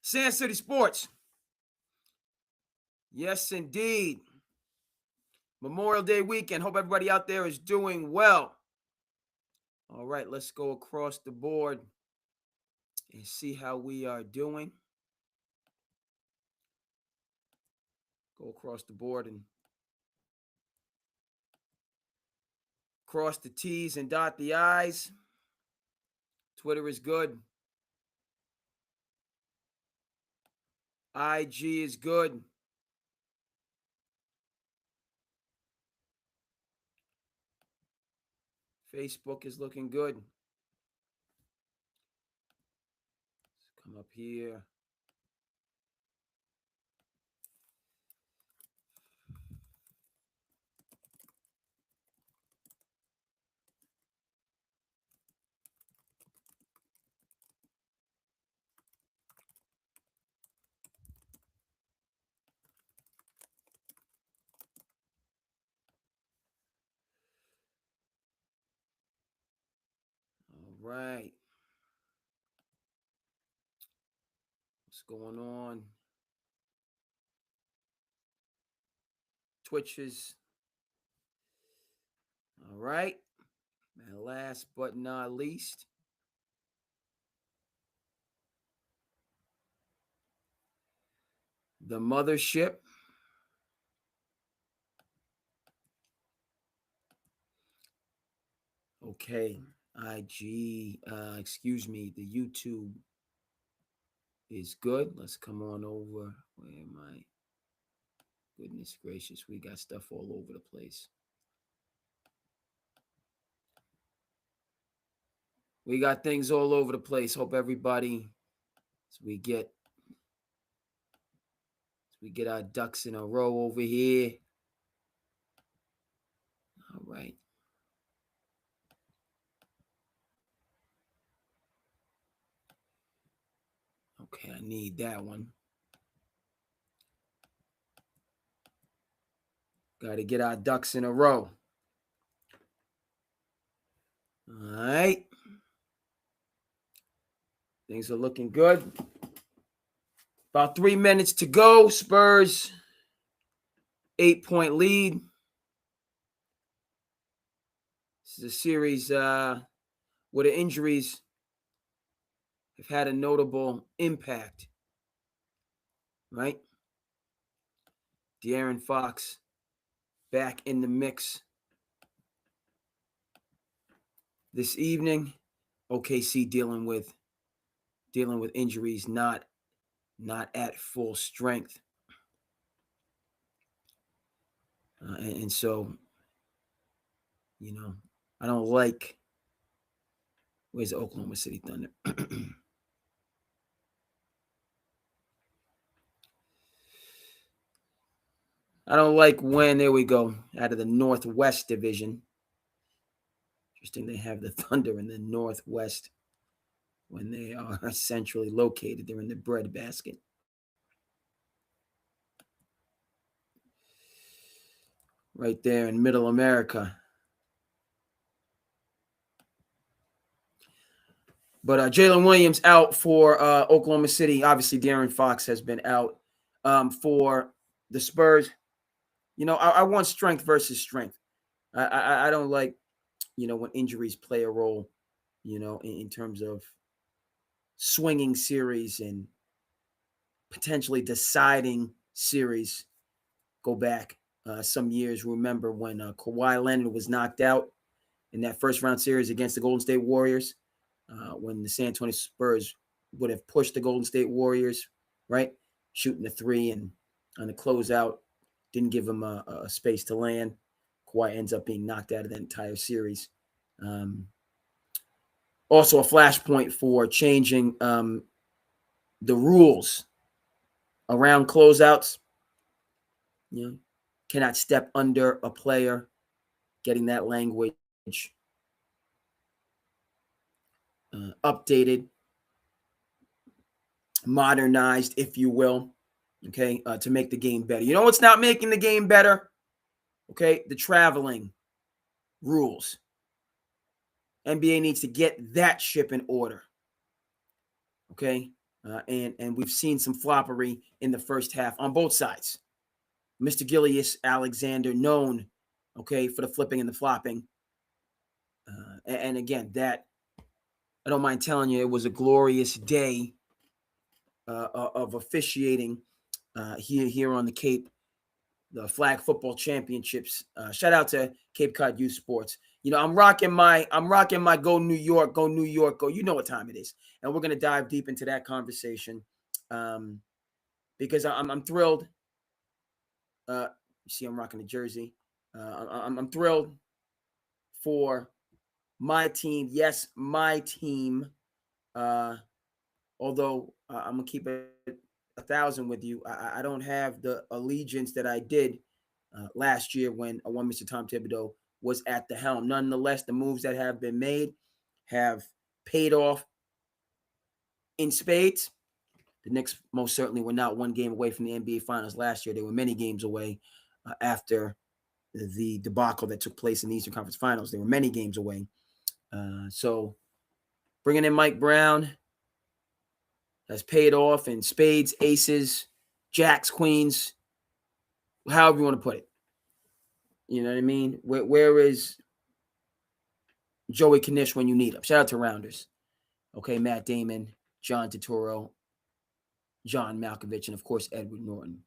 SandCity Sports. Yes, indeed. Memorial Day weekend. Hope everybody out there is doing well. All right, let's go across the board and see how we are doing. Go across the board and cross the T's and dot the I's. Twitter is good. IG is good. Facebook is looking good. Let's come up here. All right. What's going on? Twitches. All right. And last but not least, the mothership. Okay. IG, the YouTube is good. Let's come on over. Where am I? Goodness gracious, we got stuff all over the place. We got things all over the place. Hope everybody, as we get our ducks in a row over here. All right. Okay, I need that one. Got to get our ducks in a row. All right. Things are looking good. About 3 minutes to go. Spurs, 8-point lead. This is a series where the injuries have had a notable impact, right? De'Aaron Fox back in the mix this evening. OKC dealing with injuries, not at full strength, and so, I don't like. Where's the Oklahoma City Thunder? I don't like when, there we go, out of the Northwest Division. Interesting they have the Thunder in the Northwest when they are centrally located. They're in the breadbasket. Right there in Middle America. But Jalen Williams out for Oklahoma City. Obviously, De'Aaron Fox has been out for the Spurs. I want strength versus strength. I don't like, when injuries play a role, in terms of swinging series and potentially deciding series. Go back some years. Remember when Kawhi Leonard was knocked out in that first round series against the Golden State Warriors, when the San Antonio Spurs would have pushed the Golden State Warriors, right? Shooting the three and on the closeout, didn't give them a space to land. Kawhi ends up being knocked out of the entire series. Also a flashpoint for changing the rules around closeouts. Cannot step under a player, getting that language updated, modernized, if you will, okay, to make the game better. You know what's not making the game better? Okay, the traveling rules. NBA needs to get that ship in order. Okay, And we've seen some floppery in the first half on both sides. Mr. Gillius Alexander, known, okay, for the flipping and the flopping. And again, that, I don't mind telling you, it was a glorious day of officiating here on the Cape, the Flag Football Championships. Shout out to Cape Cod Youth Sports. You know, I'm rocking my go New York, go New York, go. You know what time it is, and we're gonna dive deep into that conversation because I'm thrilled. You see, I'm rocking the jersey. I'm thrilled for my team. Yes, my team. Although I'm gonna keep it 1,000 with you, I don't have the allegiance that I did last year when one Mr. Tom Thibodeau was at the helm. Nonetheless, the moves that have been made have paid off in spades. The Knicks most certainly were not one game away from the NBA Finals last year. They were many games away after the debacle that took place in the Eastern Conference Finals. They were many games away. So bringing in Mike Brown has paid off in spades, aces, jacks, queens, however you want to put it. You know what I mean? Where is Joey Knish when you need him? Shout out to Rounders. Okay, Matt Damon, John Turturro, John Malkovich, and of course, Edward Norton.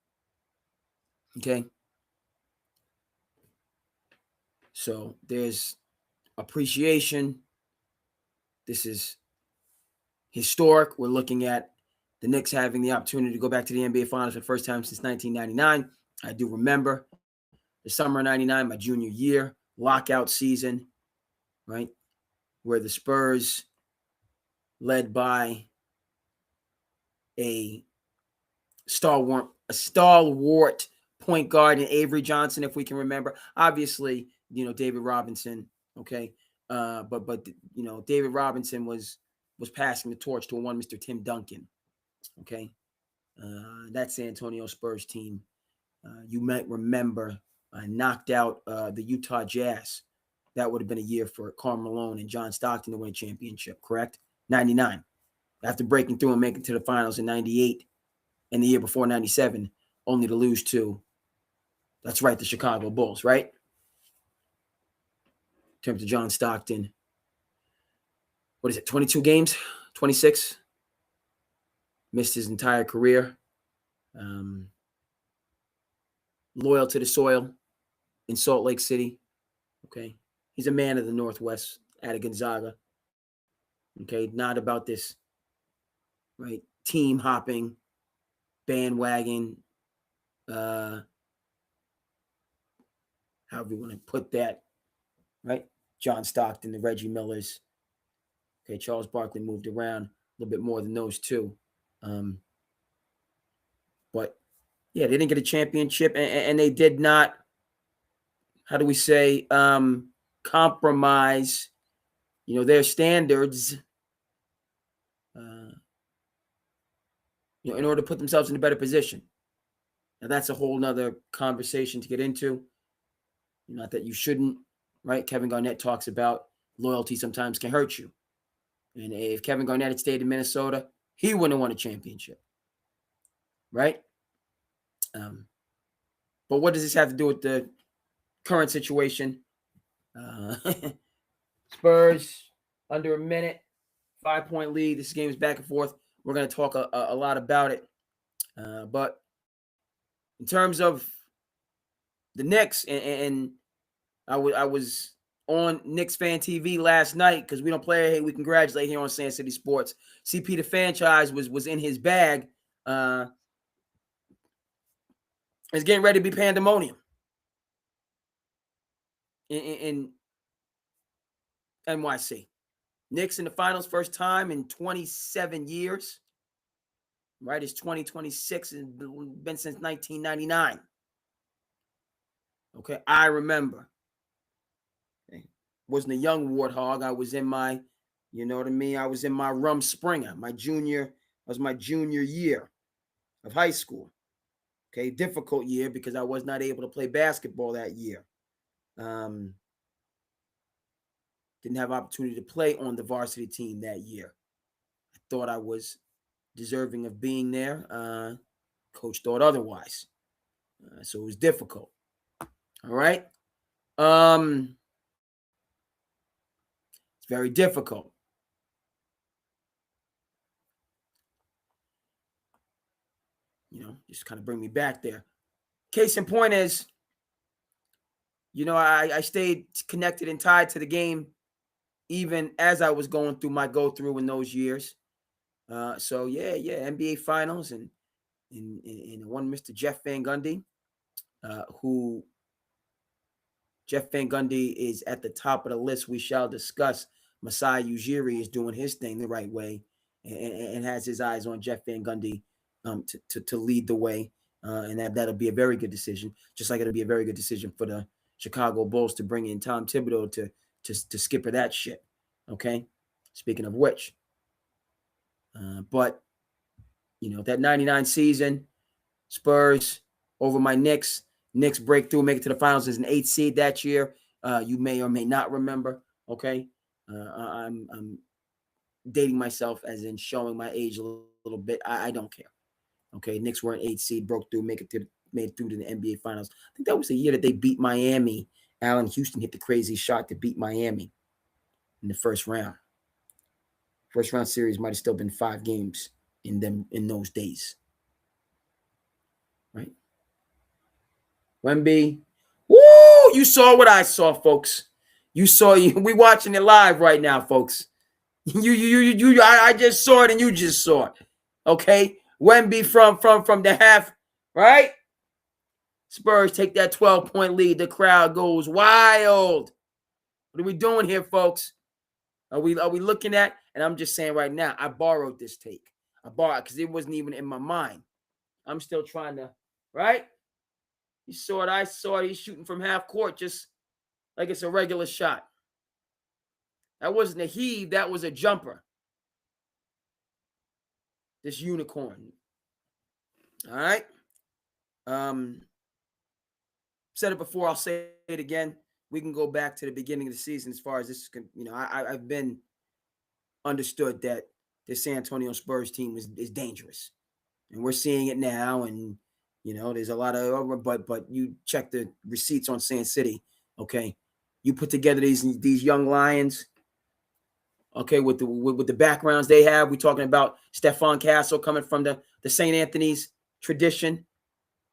Okay? So there's appreciation. This is historic. We're looking at the Knicks having the opportunity to go back to the NBA Finals for the first time since 1999. I do remember the summer of 99, my junior year, lockout season, right? Where the Spurs, led by a stalwart point guard in Avery Johnson, if we can remember. Obviously, you know, David Robinson, okay? But you know, David Robinson was passing the torch to one Mr. Tim Duncan, okay? That San Antonio Spurs team, you might remember, knocked out the Utah Jazz. That would have been a year for Karl Malone and John Stockton to win a championship, correct? 99. After breaking through and making it to the finals in 98 and the year before 97, only to lose to, that's right, the Chicago Bulls, right? In terms of John Stockton, what is it, 22 games? 26? Missed his entire career. Loyal to the soil in Salt Lake City. Okay. He's a man of the Northwest, out of Gonzaga. Okay. Not about this, right? Team hopping, bandwagon, however you want to put that, right? John Stockton, the Reggie Millers. Okay. Charles Barkley moved around a little bit more than those two. But yeah, they didn't get a championship, and they did not, how do we say, compromise, you know, their standards, you know, in order to put themselves in a better position. Now, that's a whole nother conversation to get into. Not that you shouldn't, right? Kevin Garnett talks about loyalty sometimes can hurt you. And if Kevin Garnett had stayed in Minnesota, he wouldn't have won a championship, right? But what does this have to do with the current situation? Spurs under a minute, 5-point lead. This game is back and forth. We're going to talk a lot about it. But in terms of the Knicks, and I was on Knicks Fan TV last night because we don't play. Hey, we congratulate here on SandCity Sports. CP the franchise was in his bag. It's getting ready to be pandemonium in NYC. Knicks in the finals, first time in 27 years. Right, it's 2026 and been since 1999. Okay, I remember. Okay. Wasn't a young warthog. I was in my, you know what I mean? I was in my rum springer. My junior year of high school. Okay, difficult year because I was not able to play basketball that year. Didn't have opportunity to play on the varsity team that year. I thought I was deserving of being there. Coach thought otherwise. So it was difficult. All right. It's very difficult. Just kind of bring me back there. Case in point is, I stayed connected and tied to the game even as I was going through my go-through in those years. So NBA Finals and one Mr. Jeff Van Gundy, who Jeff Van Gundy is at the top of the list. We shall discuss. Masai Ujiri is doing his thing the right way and has his eyes on Jeff Van Gundy to lead the way. And that'll be a very good decision, just like it'll be a very good decision for the Chicago Bulls to bring in Tom Thibodeau to skipper that shit. Okay? Speaking of which. But, that 99 season, Spurs over my Knicks. Knicks break through, make it to the finals as an 8th seed that year. You may or may not remember. Okay? I'm dating myself as in showing my age a little bit. I don't care. Okay, Knicks were an 8th seed, broke through, made it through to the NBA Finals. I think that was the year that they beat Miami. Allen Houston hit the crazy shot to beat Miami in the first round. First round series might have still been 5 games in those days. Right? Wemby. Woo! You saw what I saw, folks. You saw we watching it live right now, folks. I just saw it and you just saw it. Okay? Wemby from the half, right? Spurs take that 12-point lead. The crowd goes wild. What are we doing here, folks? Are we looking at? And I'm just saying right now, I borrowed this take. I borrowed because it wasn't even in my mind. I'm still trying to, right? You saw it. I saw it. He's shooting from half court just like it's a regular shot. That wasn't a heave. That was a jumper. This unicorn. All right. Said it before. I'll say it again. We can go back to the beginning of the season as far as this. I've been understood that the San Antonio Spurs team is dangerous, and we're seeing it now. And there's a lot of but you check the receipts on SandCity. Okay, you put together these young Lions. Okay, with the backgrounds they have, we're talking about Stephon Castle coming from the St. Anthony's tradition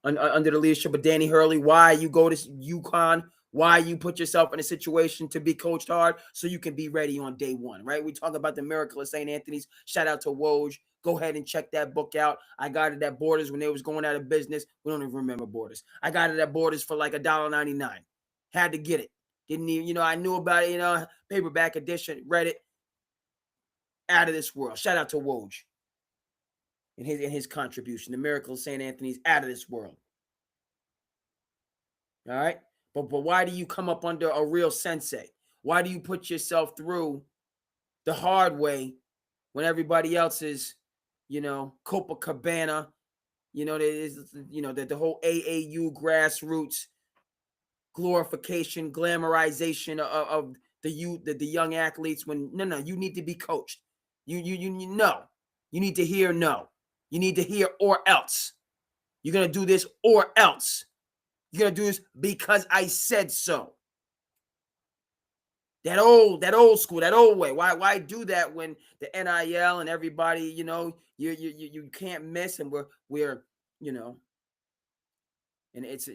under the leadership of Danny Hurley. Why you go to UConn? Why you put yourself in a situation to be coached hard so you can be ready on day one, right? We talk about the miracle of St. Anthony's. Shout out to Woj. Go ahead and check that book out. I got it at Borders when they was going out of business. We don't even remember Borders. I got it at Borders for like $1.99. Had to get it. Didn't even, I knew about it, paperback edition, read it. Out of this world. Shout out to Woj in his contribution. The miracle of St. Anthony's, out of this world. All right? But why do you come up under a real sensei? Why do you put yourself through the hard way when everybody else is, Copacabana, the whole AAU grassroots glorification, glamorization of the youth, the young athletes? When no, you need to be coached. You know. You need to hear no. You need to hear or else. You're gonna do this or else. You're going to do this because I said so. That old school, that old way. Why do that when the NIL and everybody, you can't miss, and we're and it's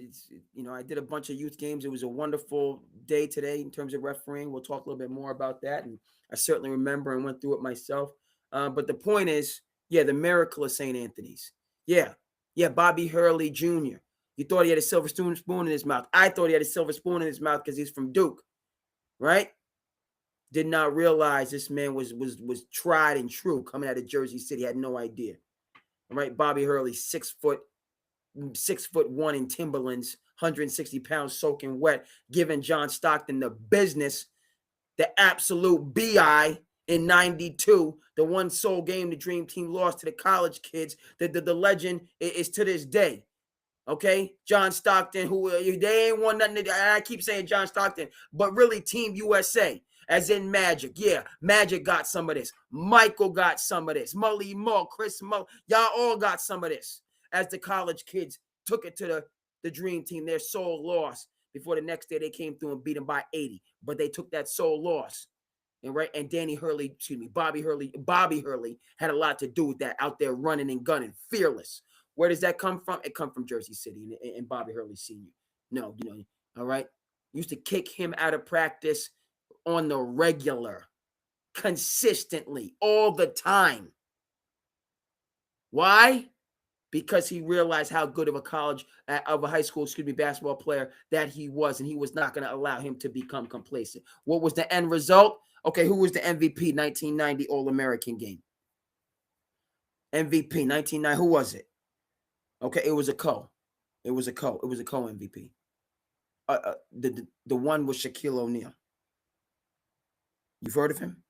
I did a bunch of youth games. It was a wonderful day today in terms of refereeing. We'll talk a little bit more about that, and I certainly remember and went through it myself. But the point is, the miracle of St. Anthony's. Yeah, Bobby Hurley Jr. You thought he had a silver spoon in his mouth. I thought he had a silver spoon in his mouth because he's from Duke, right? Did not realize this man was tried and true coming out of Jersey City. Had no idea. All right, Bobby Hurley, 6'1" in Timberlands, 160 pounds soaking wet, giving John Stockton the business, the absolute BI in 92, the one sole game the Dream Team lost to the college kids. The legend is to this day. Okay, John Stockton, who they ain't won nothing. I keep saying John Stockton, but really Team USA. As in Magic. Yeah, Magic got some of this. Michael got some of this. Mully Mo, Chris Mull, y'all all got some of this. As the college kids took it to the dream team, their soul lost. Before the next day, they came through and beat them by 80. But they took that soul loss. And Bobby Hurley had a lot to do with that, out there running and gunning, fearless. Where does that come from? It come from Jersey City and Bobby Hurley Sr. No, all right? Used to kick him out of practice on the regular, consistently, all the time. Why? Because he realized how good of a high school basketball player that he was, and he was not going to allow him to become complacent. What was the end result? Okay, who was the MVP 1990 All-American game? MVP 1990, who was it? Okay, it was a co MVP. The one was Shaquille O'Neal. You've heard of him?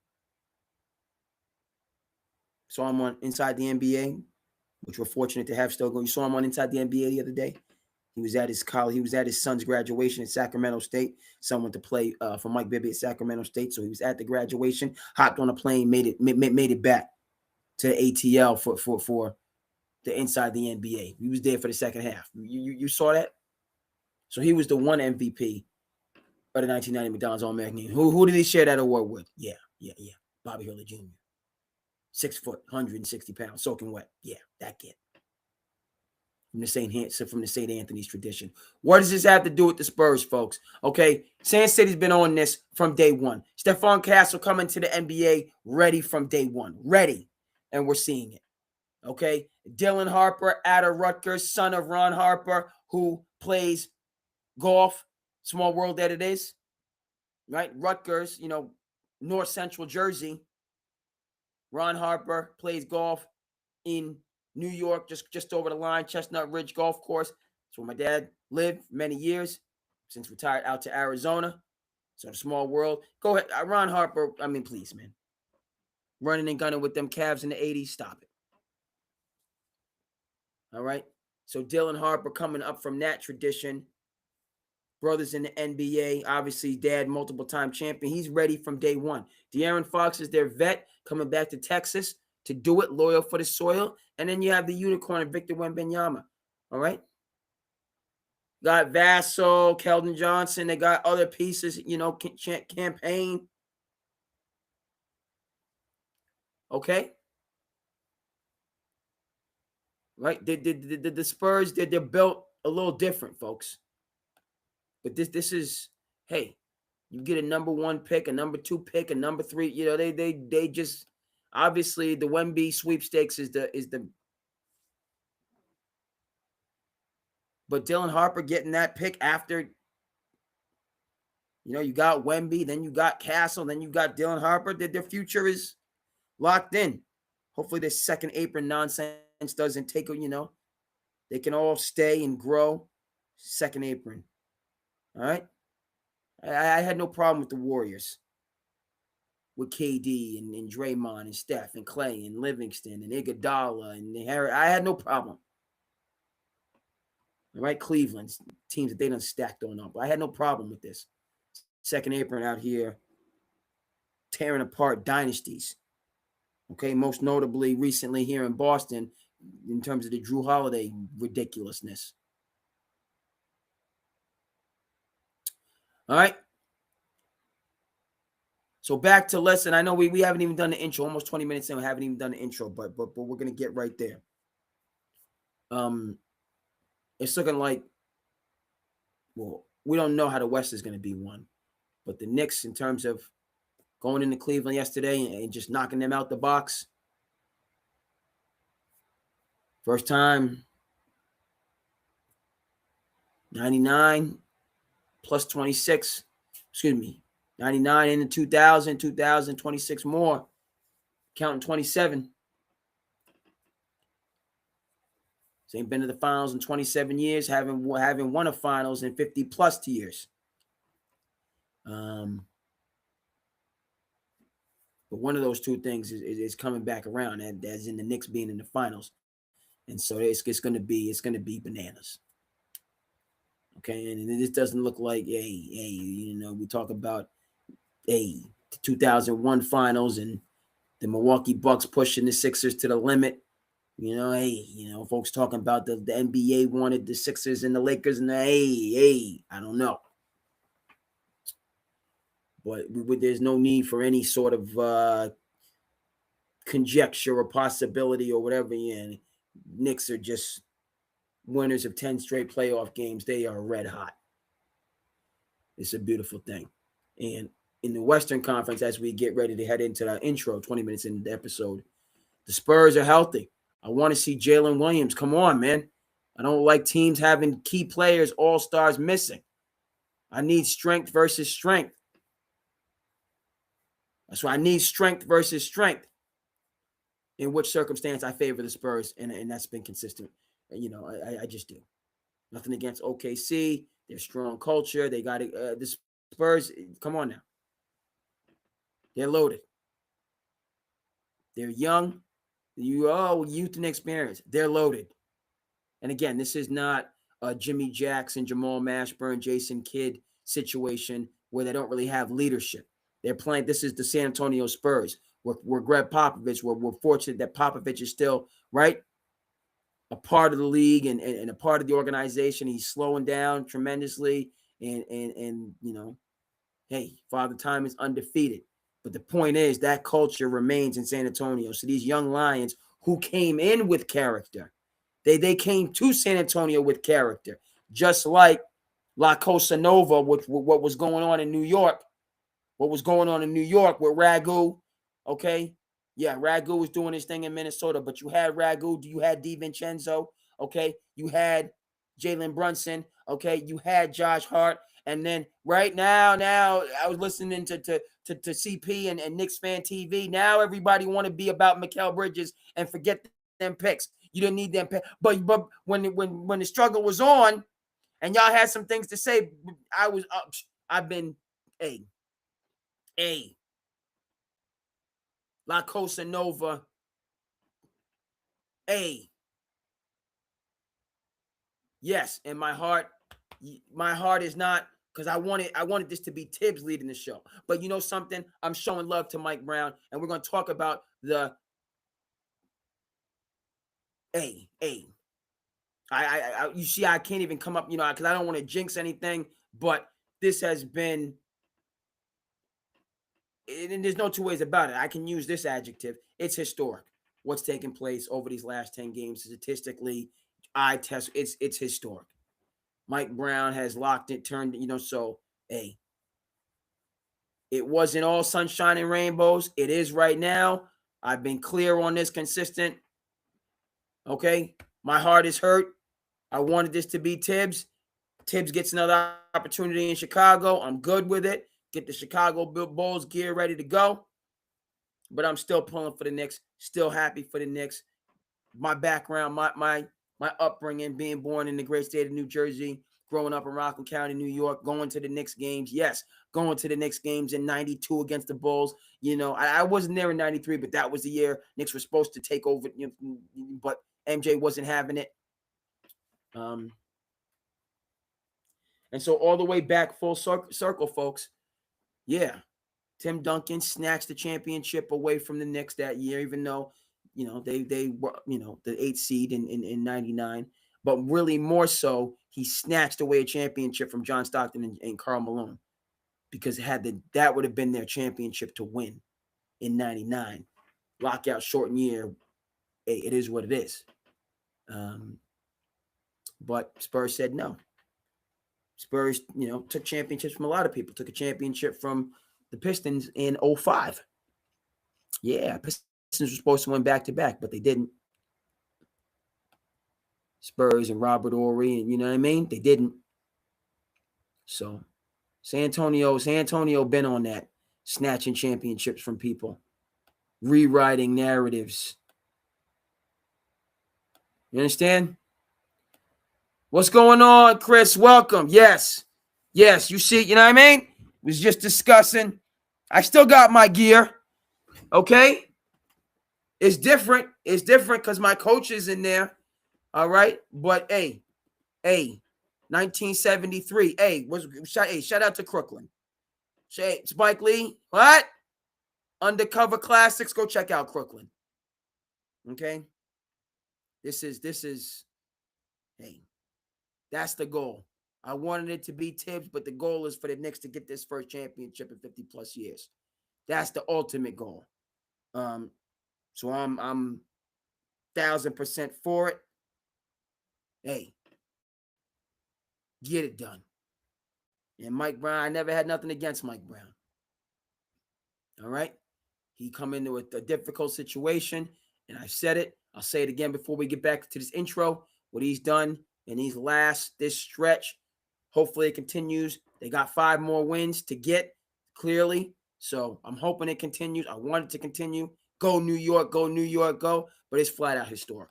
Saw him on Inside the NBA, which we're fortunate to have still going. You saw him on Inside the NBA the other day. He was at his college. He was at his son's graduation at Sacramento State. Son went to play for Mike Bibby at Sacramento State, so he was at the graduation. Hopped on a plane, made it back to the ATL for the Inside the NBA. He was there for the second half. You saw that? So he was the one MVP of the 1990 McDonald's All-American game. Who did he share that award with? Yeah. Bobby Hurley Jr. 6 foot, 160 pounds, soaking wet. Yeah, that kid. From the St. Anthony's tradition. What does this have to do with the Spurs, folks? Okay, SandCity's been on this from day one. Stephon Castle coming to the NBA ready from day one. Ready. And we're seeing it. Okay, Dylan Harper out of Rutgers, son of Ron Harper, who plays golf. Small world that it is. Right? Rutgers, North Central Jersey. Ron Harper plays golf in New York, just over the line, Chestnut Ridge Golf Course. That's where my dad lived many years, since retired out to Arizona. So the small world. Go ahead. Ron Harper, please, man. Running and gunning with them Cavs in the 80s, stop it. All right? So Dylan Harper coming up from that tradition. Brothers in the NBA, obviously dad, multiple-time champion. He's ready from day one. De'Aaron Fox is their vet coming back to Texas to do it, loyal for the soil. And then you have the unicorn, Victor Wembanyama. All right? Got Vassell, Keldon Johnson. They got other pieces, campaign. Okay? Right? The Spurs, they're built a little different, folks. But this is, hey, you get a number 1 pick, a number 2 pick, a number 3. They just, obviously the Wemby sweepstakes is the. But Dylan Harper getting that pick after, you got Wemby, then you got Castle, then you got Dylan Harper. Their future is locked in. Hopefully this second apron nonsense doesn't take, they can all stay and grow. Second apron. All right? I had no problem with the Warriors. With KD and Draymond and Steph and Clay and Livingston and Iguodala and Harry. I had no problem. All right? Cleveland's teams that they done stacked on up. I had no problem with this. Second apron out here tearing apart dynasties. Okay? Most notably recently here in Boston in terms of the Drew Holiday ridiculousness. All right? So back to lesson. I know we haven't even done the intro. Almost 20 minutes in, we haven't even done the intro, but we're gonna get right there. It's looking like, well, we don't know how the West is gonna be won, but the Knicks, in terms of going into Cleveland yesterday and just knocking them out the box, first time, 99 plus 26. 99 into 2000, 26 more, counting 27. They ain't been to the finals in 27 years, having won a finals in 50 plus years. But one of those two things is coming back around, as in the Knicks being in the finals, and so it's going to be bananas. Okay, and this doesn't look like we talk about the 2001 finals and the Milwaukee Bucks pushing the Sixers to the limit. Folks talking about the NBA wanted the Sixers and the Lakers, and I don't know. But there's no need for any sort of conjecture or possibility or whatever. And Knicks are just winners of 10 straight playoff games. They are red hot. It's a beautiful thing. And in the Western Conference, as we get ready to head into the intro, 20 minutes into the episode, the Spurs are healthy. I want to see Jalen Williams. Come on, man. I don't like teams having key players, all-stars missing. I need strength versus strength. That's why I need strength versus strength. In which circumstance I favor the Spurs, and that's been consistent. I just do. Nothing against OKC. They're strong culture. They got the Spurs. Come on now. They're loaded. They're young. Youth and experience. They're loaded. And again, this is not a Jimmy Jackson, Jamal Mashburn, Jason Kidd situation where they don't really have leadership. They're playing. This is the San Antonio Spurs. We're Greg Popovich. We're fortunate that Popovich is still, right, a part of the league and a part of the organization. He's slowing down tremendously. And hey, Father Time is undefeated. But the point is that culture remains in San Antonio. So these young Lions who came in with character, they came to San Antonio with character, just like La Cosa Nova, with what was going on in New York. What was going on in New York with Ragu, okay? Yeah, Ragu was doing his thing in Minnesota, but you had Ragu, you had DiVincenzo, okay? You had Jalen Brunson, okay? You had Josh Hart. And then right now I was listening to CP and Knicks Fan TV. Now everybody want to be about Mikal Bridges and forget them picks. You didn't need them picks. But when the struggle was on and y'all had some things to say, I've been La Cosa Nova, yes, and my heart is not, because I wanted this to be Tibbs leading the show. But you know something? I'm showing love to Mike Brown, and we're going to talk about the you see, I can't even come up, because I don't want to jinx anything, but this has been, and there's no two ways about it. I can use this adjective. It's historic. What's taken place over these last 10 games, statistically, it's historic. Mike Brown has locked it, turned, so, it wasn't all sunshine and rainbows. It is right now. I've been clear on this, consistent. Okay? My heart is hurt. I wanted this to be Tibbs. Tibbs gets another opportunity in Chicago. I'm good with it. Get the Chicago Bulls gear ready to go. But I'm still pulling for the Knicks. Still happy for the Knicks. My background, my upbringing, being born in the great state of New Jersey, growing up in Rockland County, New York, going to the Knicks games. Yes, going to the Knicks games in 92 against the Bulls. I wasn't there in 93, but that was the year Knicks were supposed to take over, but MJ wasn't having it. And so all the way back full circle, folks. Yeah, Tim Duncan snatched the championship away from the Knicks that year, even though, they were, the 8th seed in 99. But really more so, he snatched away a championship from John Stockton and Karl Malone, because that would have been their championship to win in 99. Lockout shortened year, it is what it is. But Spurs said no. Spurs, took championships from a lot of people. Took a championship from the Pistons in 05. Yeah, Pistons were supposed to win back-to-back, but they didn't. Spurs and Robert Horry, and you know what I mean? They didn't. So San Antonio been on that, snatching championships from people, rewriting narratives. You understand? What's going on, Chris? Welcome. Yes. You see, you know what I mean? Was just discussing. I still got my gear. Okay? It's different. It's different because my coach is in there. All right? But, hey, 1973. Shout out to Crooklyn. Spike Lee. What? undercover classics, go check out Crooklyn. Okay? This is, hey, that's the goal. I wanted it to be Tibbs, but the goal is for the Knicks to get this first championship in 50 plus years. That's the ultimate goal. So I'm 1,000% for it. Hey, get it done. And Mike Brown, I never had nothing against Mike Brown. All right? He come into a difficult situation, and I said it. I'll say it again before we get back to this intro. What he's done in this stretch, hopefully it continues. They got 5 more wins to get, clearly. So I'm hoping it continues. I want it to continue. Go New York, go New York, go. But it's flat out historic.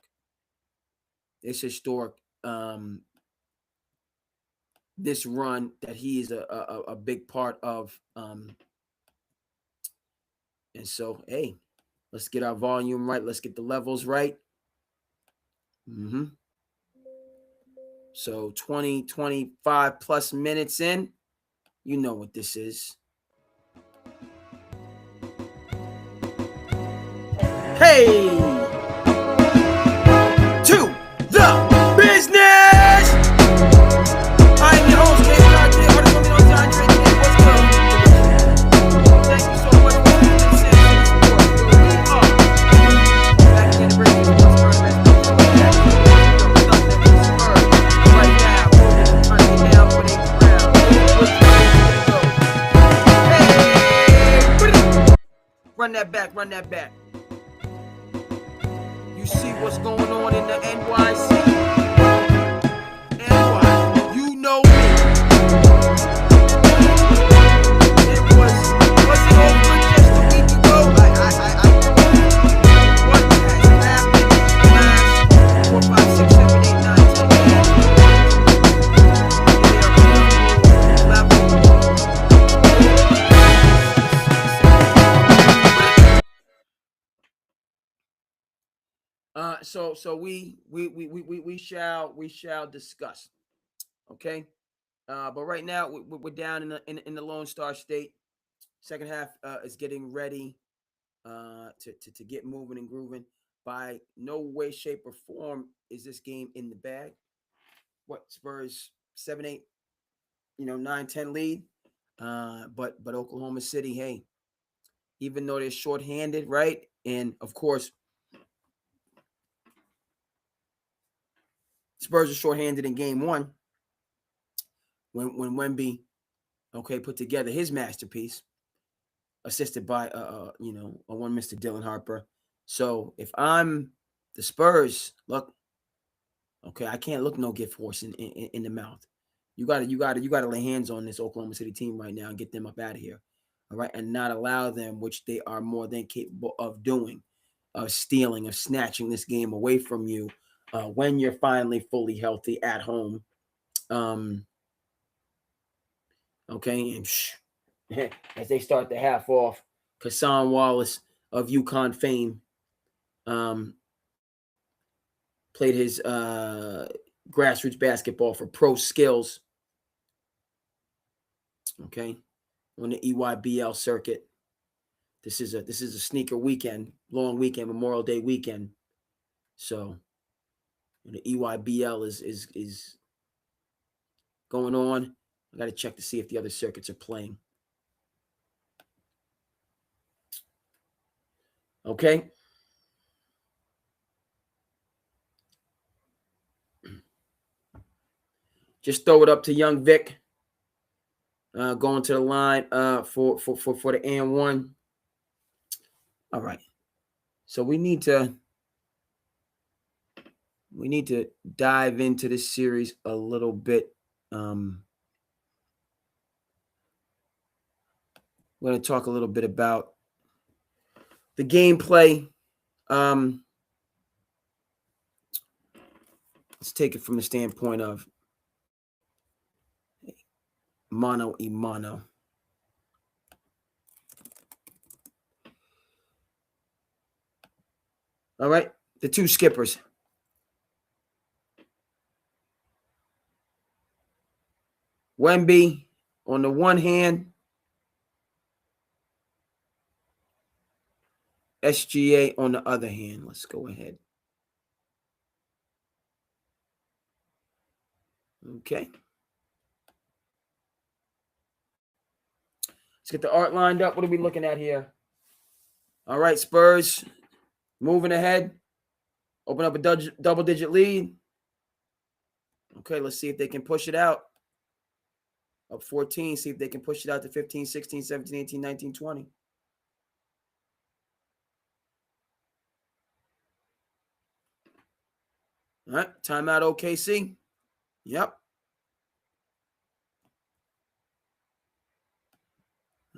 It's historic. This run that he is a big part of. And so, hey, let's get our volume right. Let's get the levels right. So 20, 25 plus minutes in, you know what this is. Hey! To the business! I am your host, David Rodriguez, artist on the outside, drinking it. What's good? Thank you so much for the SandCity support. We are back in the break. Spurs right now. Trying to get down for the ground. Hey! Run that back. You see what's going on in the NYC? NY, you know me. It was it over just a week ago? What has happened last 4, 5, 6, 7, 8, 9, 10 years? So we shall discuss. Okay. But right now we're down in the Lone Star State. Second half is getting ready to get moving and grooving. By no way, shape, or form is this game in the bag. What, Spurs 7-8, 9-10 lead. But Oklahoma City, hey, even though they're shorthanded, right? And of course, Spurs are shorthanded in game 1 when Wemby, put together his masterpiece, assisted by a one Mr. Dylan Harper. So if I'm the Spurs, look, I can't look no gift horse in the mouth. You gotta lay hands on this Oklahoma City team right now and get them up out of here, all right, and not allow them, which they are more than capable of doing, of stealing, of snatching this game away from you when you're finally fully healthy at home. And as they start the half off, Kassan Wallace of UConn fame played his grassroots basketball for pro skills, on the EYBL circuit. This is a sneaker weekend, long weekend, Memorial Day weekend. So the EYBL is going on. I got to check to see if the other circuits are playing. Okay. Just throw it up to young Vic. Going to the line for the and1. All right. So we need to dive into this series a little bit. We're going to talk a little bit about the gameplay. Let's take it from the standpoint of mano y mano. All right, the two skippers. Wemby on the one hand, SGA, on the other hand, let's go ahead. Okay. Let's get the art lined up. What are we looking at here? All right, Spurs moving ahead. Open up a double-digit lead. Okay, let's see if they can push it out. Up 14, see if they can push it out to 15, 16, 17, 18, 19, 20. All right, timeout OKC. Yep.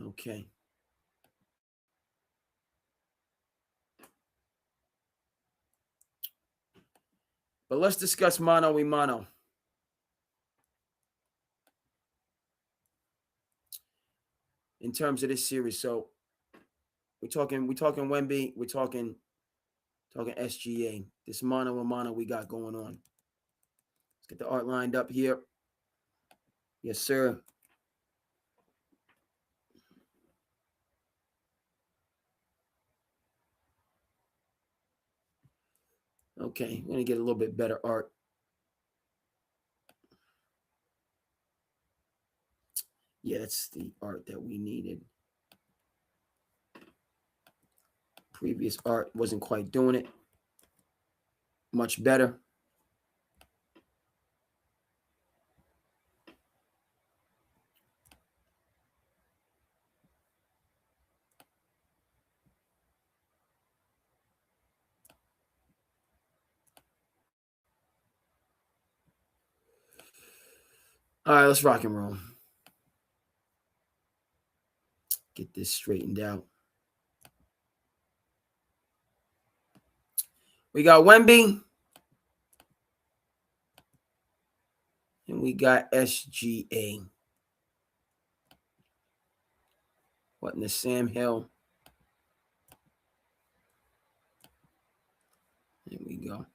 Okay. But let's discuss mano a mano. In terms of this series. So we're talking Wemby, we're talking SGA. This mano a mano we got going on. Let's get the art lined up here. Yes, sir. Okay, we're gonna get a little bit better art. Yeah, that's the art that we needed. Previous art wasn't quite doing it. Much better. All right, let's rock and roll. Get this straightened out. We got Wemby. And we got SGA. What in the Sam Hill? There we go.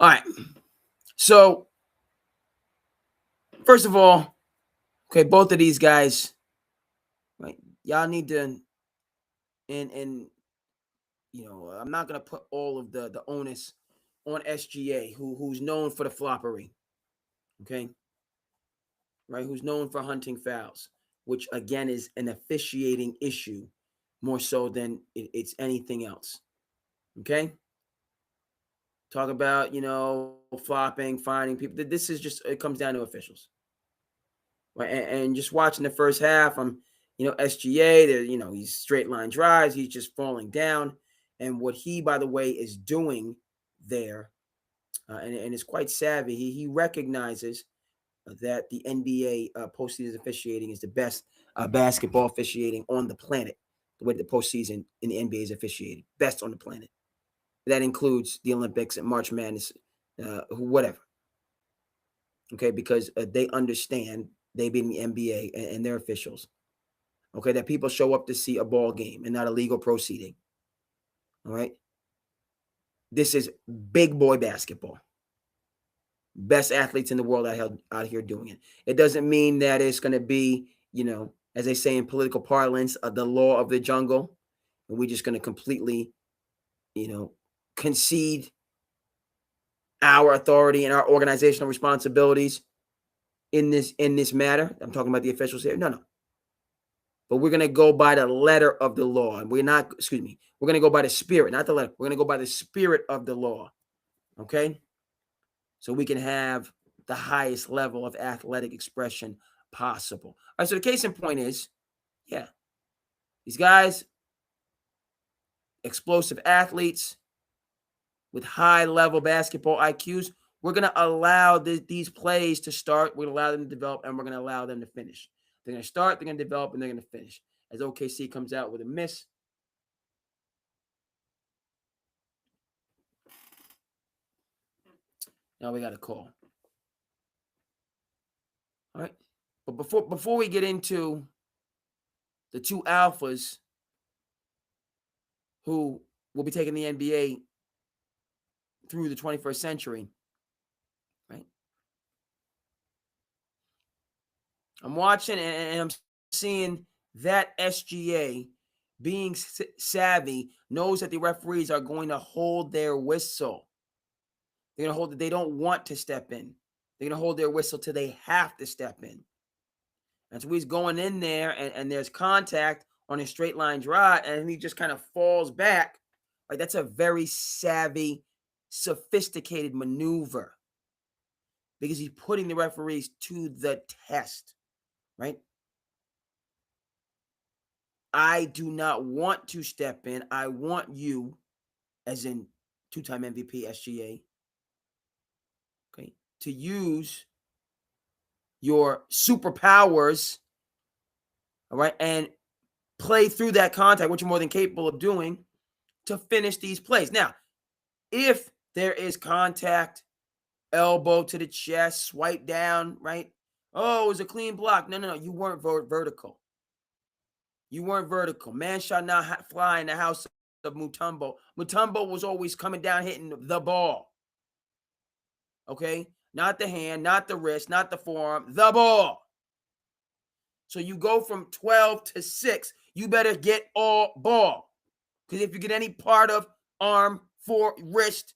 All right. So, first of all, okay, both of these guys, right? Y'all need to, and you know, I'm not gonna put all of the onus on SGA, who's known for the floppery, okay, right? Who's known for hunting fouls, which again is an officiating issue more so than it's anything else, okay? Talk about, you know, flopping, finding people. This is just, it comes down to officials. Right. And just watching the first half, you know, SGA, there, you know, he's straight line drives, he's just falling down. And what he, by the way, is doing there, and is quite savvy, he recognizes that the NBA postseason officiating is the best basketball officiating on the planet. The way the postseason in the NBA is officiated, best on the planet. That includes the Olympics and March Madness, whatever. Okay, because they understand, they being the NBA and their officials. Okay, that people show up to see a ball game and not a legal proceeding. All right, this is big boy basketball. Best athletes in the world out here doing it. It doesn't mean that it's going to be, you know, as they say in political parlance, the law of the jungle, and we're just going to completely, you know, concede our authority and our organizational responsibilities in this matter. I'm talking about the officials here. No. But we're going to go by the letter of the law. And we're going to go by the spirit, not the letter. We're going to go by the spirit of the law. Okay? So we can have the highest level of athletic expression possible. All right, so the case in point is, yeah, these guys, explosive athletes with high-level basketball IQs, we're going to allow these plays to start. We're going to allow them to develop, and we're going to allow them to finish. They're going to start, they're going to develop, and they're going to finish. As OKC comes out with a miss. Now we got a call. All right. But before we get into the two alphas who will be taking the NBA through the 21st century, right? I'm watching and I'm seeing that SGA, being savvy, knows that the referees are going to hold their whistle. They're going to hold it. They don't want to step in. They're going to hold their whistle till they have to step in. And so he's going in there, and there's contact on a straight line drive, and he just kind of falls back. Like, that's a very savvy, sophisticated maneuver because he's putting the referees to the test, right? I do not want to step in. I want you, as in two-time MVP SGA, okay, to use your superpowers, all right, and play through that contact, which you're more than capable of doing, to finish these plays. Now, if there is contact, elbow to the chest, swipe down, right? Oh, it was a clean block. No. You weren't vertical. You weren't vertical. Man shall not fly in the house of Mutombo. Mutombo was always coming down hitting the ball. Okay? Not the hand, not the wrist, not the forearm, the ball. So you go from 12 to 6. You better get all ball. Because if you get any part of arm, wrist,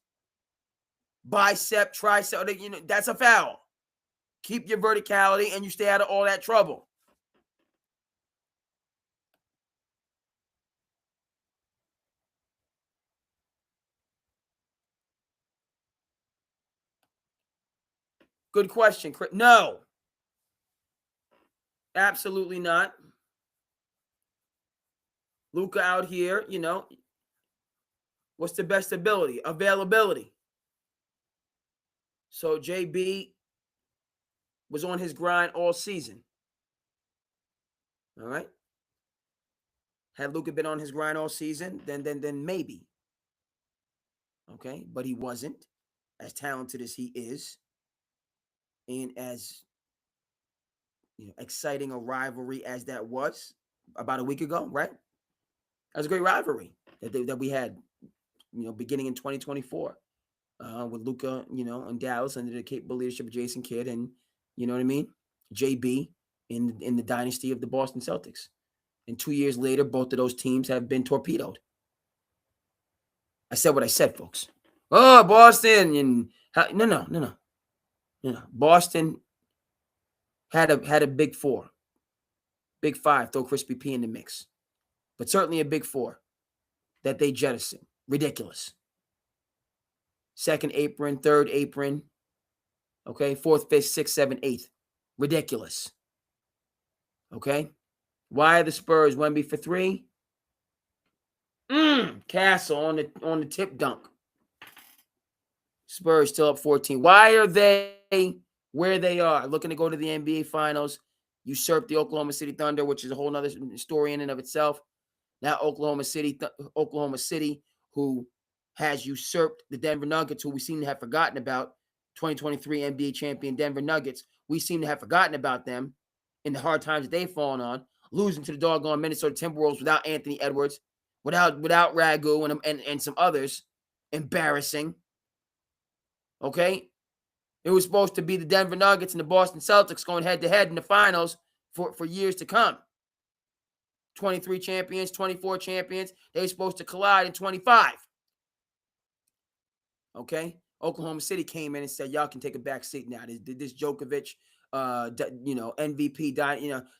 bicep, tricep, that's a foul. Keep your verticality and you stay out of all that trouble. Good question, Chris. No. Absolutely not. Luka out here, what's the best ability? Availability. So JB was on his grind all season. All right. Had Luka been on his grind all season, then maybe. Okay. But he wasn't as talented as he is. And as exciting a rivalry as that was about a week ago, right? That was a great rivalry that we had, beginning in 2024 with Luka, in Dallas under the capable leadership of Jason Kidd and, JB in the dynasty of the Boston Celtics. And 2 years later, both of those teams have been torpedoed. I said what I said, folks. Oh, Boston and no. Boston had a big four, big five. Throw Crispy P in the mix, but certainly a big four that they jettisoned. Ridiculous. Second apron, third apron. Okay, fourth, fifth, sixth, seventh, eighth. Ridiculous. Okay, why are the Spurs Wemby for 3? Castle on the tip dunk. Spurs still up 14. Why are they where they are? Looking to go to the NBA Finals, usurp the Oklahoma City Thunder, which is a whole other story in and of itself. Now Oklahoma City, who has usurped the Denver Nuggets, who we seem to have forgotten about, 2023 NBA champion Denver Nuggets. We seem to have forgotten about them in the hard times that they've fallen on, losing to the doggone Minnesota Timberwolves without Anthony Edwards, without Ragu and some others. Embarrassing. Okay? It was supposed to be the Denver Nuggets and the Boston Celtics going head-to-head in the finals for years to come. 23 champions, 24 champions. They were supposed to collide in 25. Okay? Oklahoma City came in and said, y'all can take a back seat now. This Djokovic, MVP,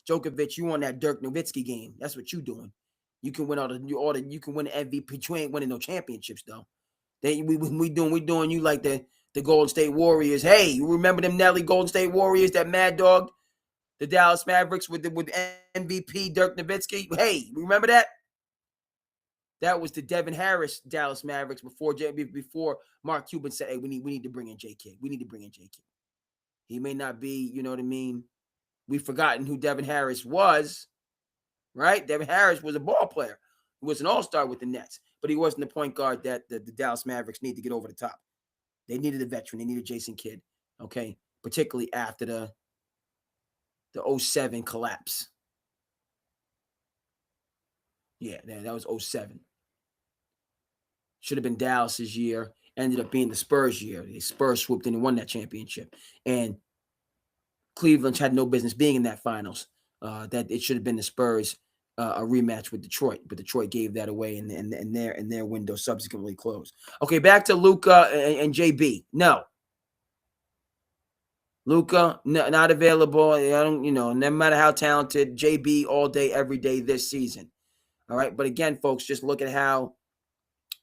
Djokovic, you on that Dirk Nowitzki game. That's what you doing. You can win you can win the MVP. You ain't winning no championships, though. We doing you like the Golden State Warriors. Hey, you remember them Nelly Golden State Warriors, that Mad Dog, the Dallas Mavericks with MVP Dirk Nowitzki? Hey, remember that? That was the Devin Harris Dallas Mavericks before Mark Cuban said, hey, we need to bring in J.K. We need to bring in J.K. He may not be, you know what I mean? We've forgotten who Devin Harris was, right? Devin Harris was a ball player. He was an all-star with the Nets, but he wasn't the point guard that the Dallas Mavericks need to get over the top. They needed a veteran. They needed Jason Kidd, okay? Particularly after the 07 collapse. Yeah, that was 07. Should have been Dallas's year. Ended up being the Spurs year. The Spurs swooped in and won that championship. And Cleveland had no business being in that finals. That it should have been the Spurs a rematch with Detroit, but Detroit gave that away, and their window subsequently closed. Okay, back to Luka and JB. No, Luka not available. I don't, no matter how talented, JB all day, every day this season. All right, but again, folks, just look at how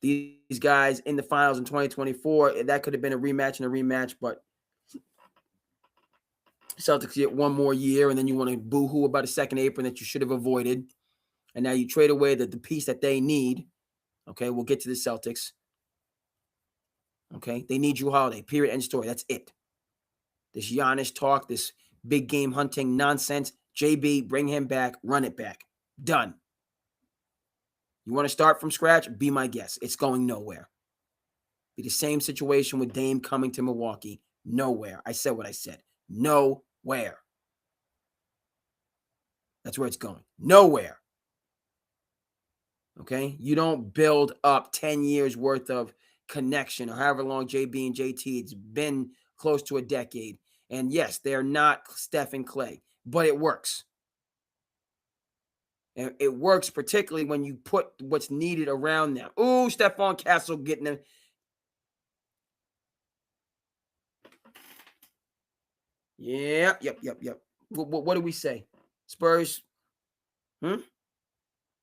these guys in the finals in 2024. That could have been a rematch, but Celtics get one more year, and then you want to boo-hoo about a second apron that you should have avoided. And now you trade away the piece that they need. Okay, we'll get to the Celtics. Okay, they need Jrue Holiday, period, end story. That's it. This Giannis talk, this big game hunting nonsense. JB, bring him back, run it back. Done. You want to start from scratch? Be my guest. It's going nowhere. Be the same situation with Dame coming to Milwaukee. Nowhere. I said what I said. Nowhere. That's where it's going. Nowhere. Okay? You don't build up 10 years worth of connection or however long JB and JT, it's been close to a decade. And yes, they're not Steph and Clay, but it works. And it works particularly when you put what's needed around them. Ooh, Stephon Castle getting them. Yeah, yep. What do we say? Spurs?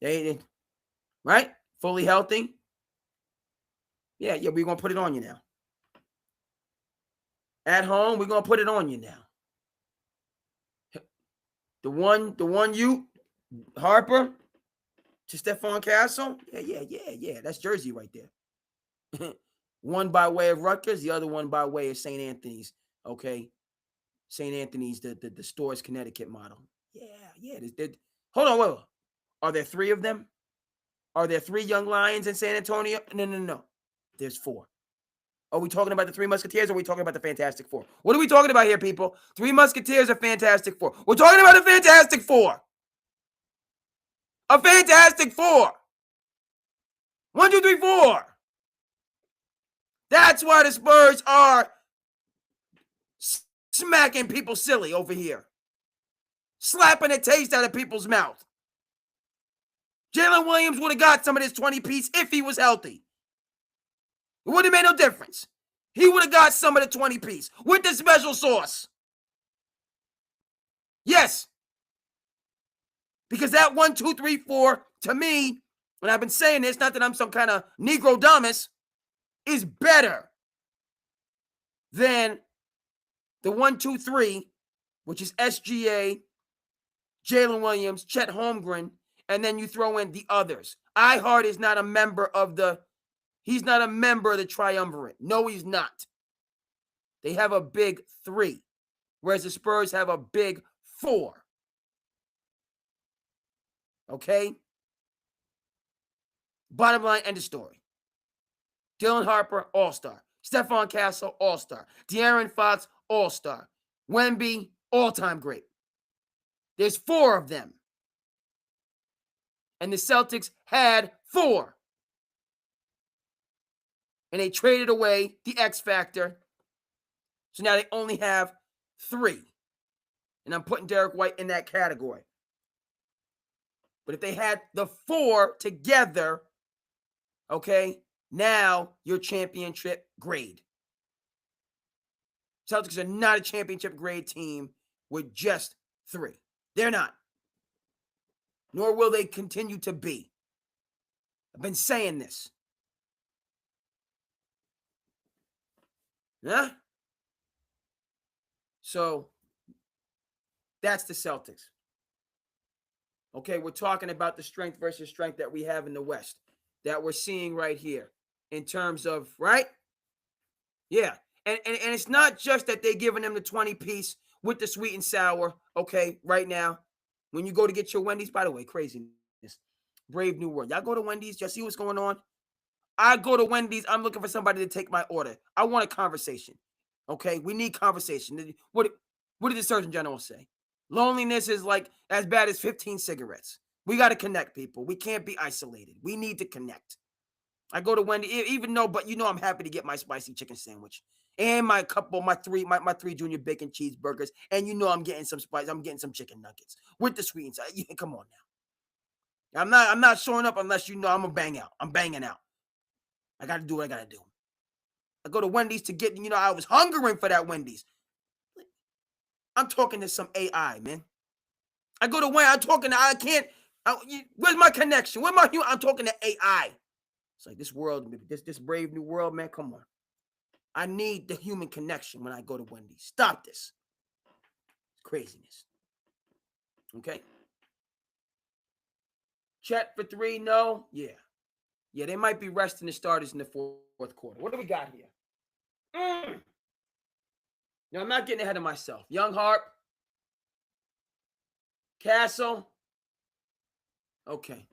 They right? Fully healthy? Yeah, we're going to put it on you now. At home, we're going to put it on you now. The one you, Harper, to Stephon Castle? Yeah. That's Jersey right there. One by way of Rutgers, the other one by way of St. Anthony's. Okay. St. Anthony's, the Stores, Connecticut model. Yeah. Hold on, wait. Are there 3 of them? Are there 3 young lions in San Antonio? No. There's 4. Are we talking about the 3 Musketeers or are we talking about the Fantastic Four? What are we talking about here, people? 3 Musketeers or Fantastic Four? We're talking about a Fantastic Four. A Fantastic Four. 1, 2, 3, 4. That's why the Spurs are smacking people silly over here. Slapping the taste out of people's mouth. Jalen Williams would have got some of this 20-piece if he was healthy. It wouldn't have made no difference. He would have got some of the 20-piece with the special sauce. Yes. Because that 1, 2, 3, 4, to me, and I've been saying this, not that I'm some kind of Negro Damas, is better than the 1, 2, 3, which is SGA, Jalen Williams, Chet Holmgren, and then you throw in the others. iHeart is not a member of the triumvirate. No, he's not. They have a big 3, whereas the Spurs have a big 4. Okay? Bottom line, end of story. Dylan Harper, all-star. Stephon Castle, all-star. De'Aaron Fox, all-star. Wemby, all-time great. There's 4 of them. And the Celtics had 4. And they traded away the X factor. So now they only have 3. And I'm putting Derek White in that category. But if they had the 4 together, okay, now you're championship grade. Celtics are not a championship grade team with just 3. They're not. Nor will they continue to be. I've been saying this. Huh? So that's the Celtics. Okay, we're talking about the strength versus strength that we have in the West that we're seeing right here in terms of, right? Yeah. And it's not just that they're giving them the 20-piece with the sweet and sour, okay, right now. When you go to get your Wendy's, by the way, craziness. Brave New World. Y'all go to Wendy's, y'all see what's going on? I go to Wendy's, I'm looking for somebody to take my order. I want a conversation, okay? We need conversation. What did the Surgeon General say? Loneliness is like as bad as 15 cigarettes. We got to connect, people. We can't be isolated. We need to connect. I go to Wendy, even though, but I'm happy to get my spicy chicken sandwich and my 3 junior bacon cheeseburgers. And I'm getting some spice. I'm getting some chicken nuggets with the sweet and sour. Yeah, come on now. I'm not showing up unless you know I'm gonna bang out. I'm banging out. I got to do what I got to do. I go to Wendy's to get, I was hungering for that Wendy's. I'm talking to some AI, man. I go to Wendy's, I'm talking to, I can't, where's my connection? Where's my human? I'm talking to AI. It's like this world, this brave new world, man, come on. I need the human connection when I go to Wendy's. Stop this. It's craziness. Okay. Chet for 3, no. Yeah. Yeah, they might be resting the starters in the fourth quarter. What do we got here? No, I'm not getting ahead of myself. Young Harp. Castle. Okay.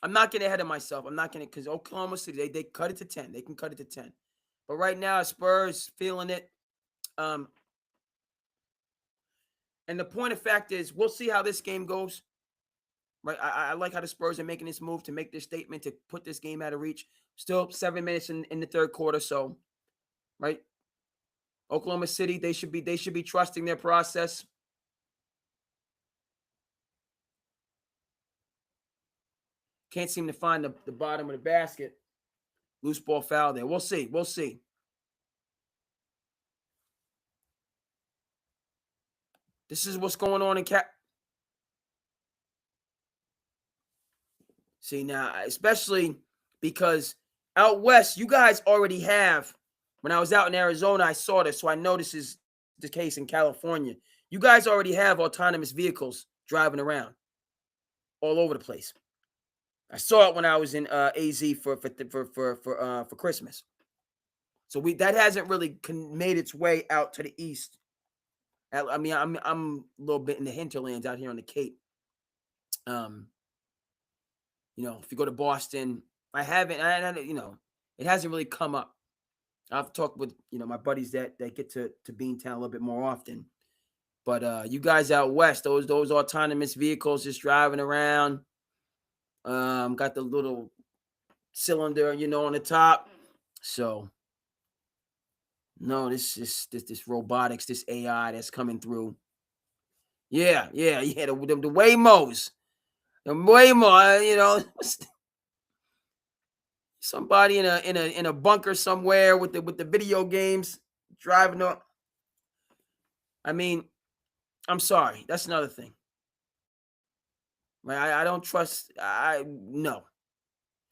I'm not getting ahead of myself. I'm not going to, because Oklahoma City, they cut it to 10. They can cut it to 10. But right now, Spurs feeling it. And the point of fact is, we'll see how this game goes. Right? I like how the Spurs are making this move to make this statement, to put this game out of reach. Still 7 minutes in the third quarter. So, right? Oklahoma City, they should be trusting their process. Can't seem to find the bottom of the basket. Loose ball foul there. We'll see. We'll see. This is what's going on in See, now, especially because out west, you guys already have, when I was out in Arizona, I saw this, so I know this is the case in California. You guys already have autonomous vehicles driving around all over the place. I saw it when I was in AZ for Christmas. So that hasn't really made its way out to the east. I mean, I'm a little bit in the hinterlands out here on the Cape. If you go to Boston, I haven't, it hasn't really come up. I've talked with, my buddies that get to Beantown a little bit more often. But you guys out west, those autonomous vehicles just driving around, got the little cylinder, on the top. So, no, this robotics, this AI that's coming through. Yeah. The Waymos. The Waymo, somebody in a bunker somewhere with the video games driving up. I mean, I'm sorry. That's another thing. Right? I don't trust. No.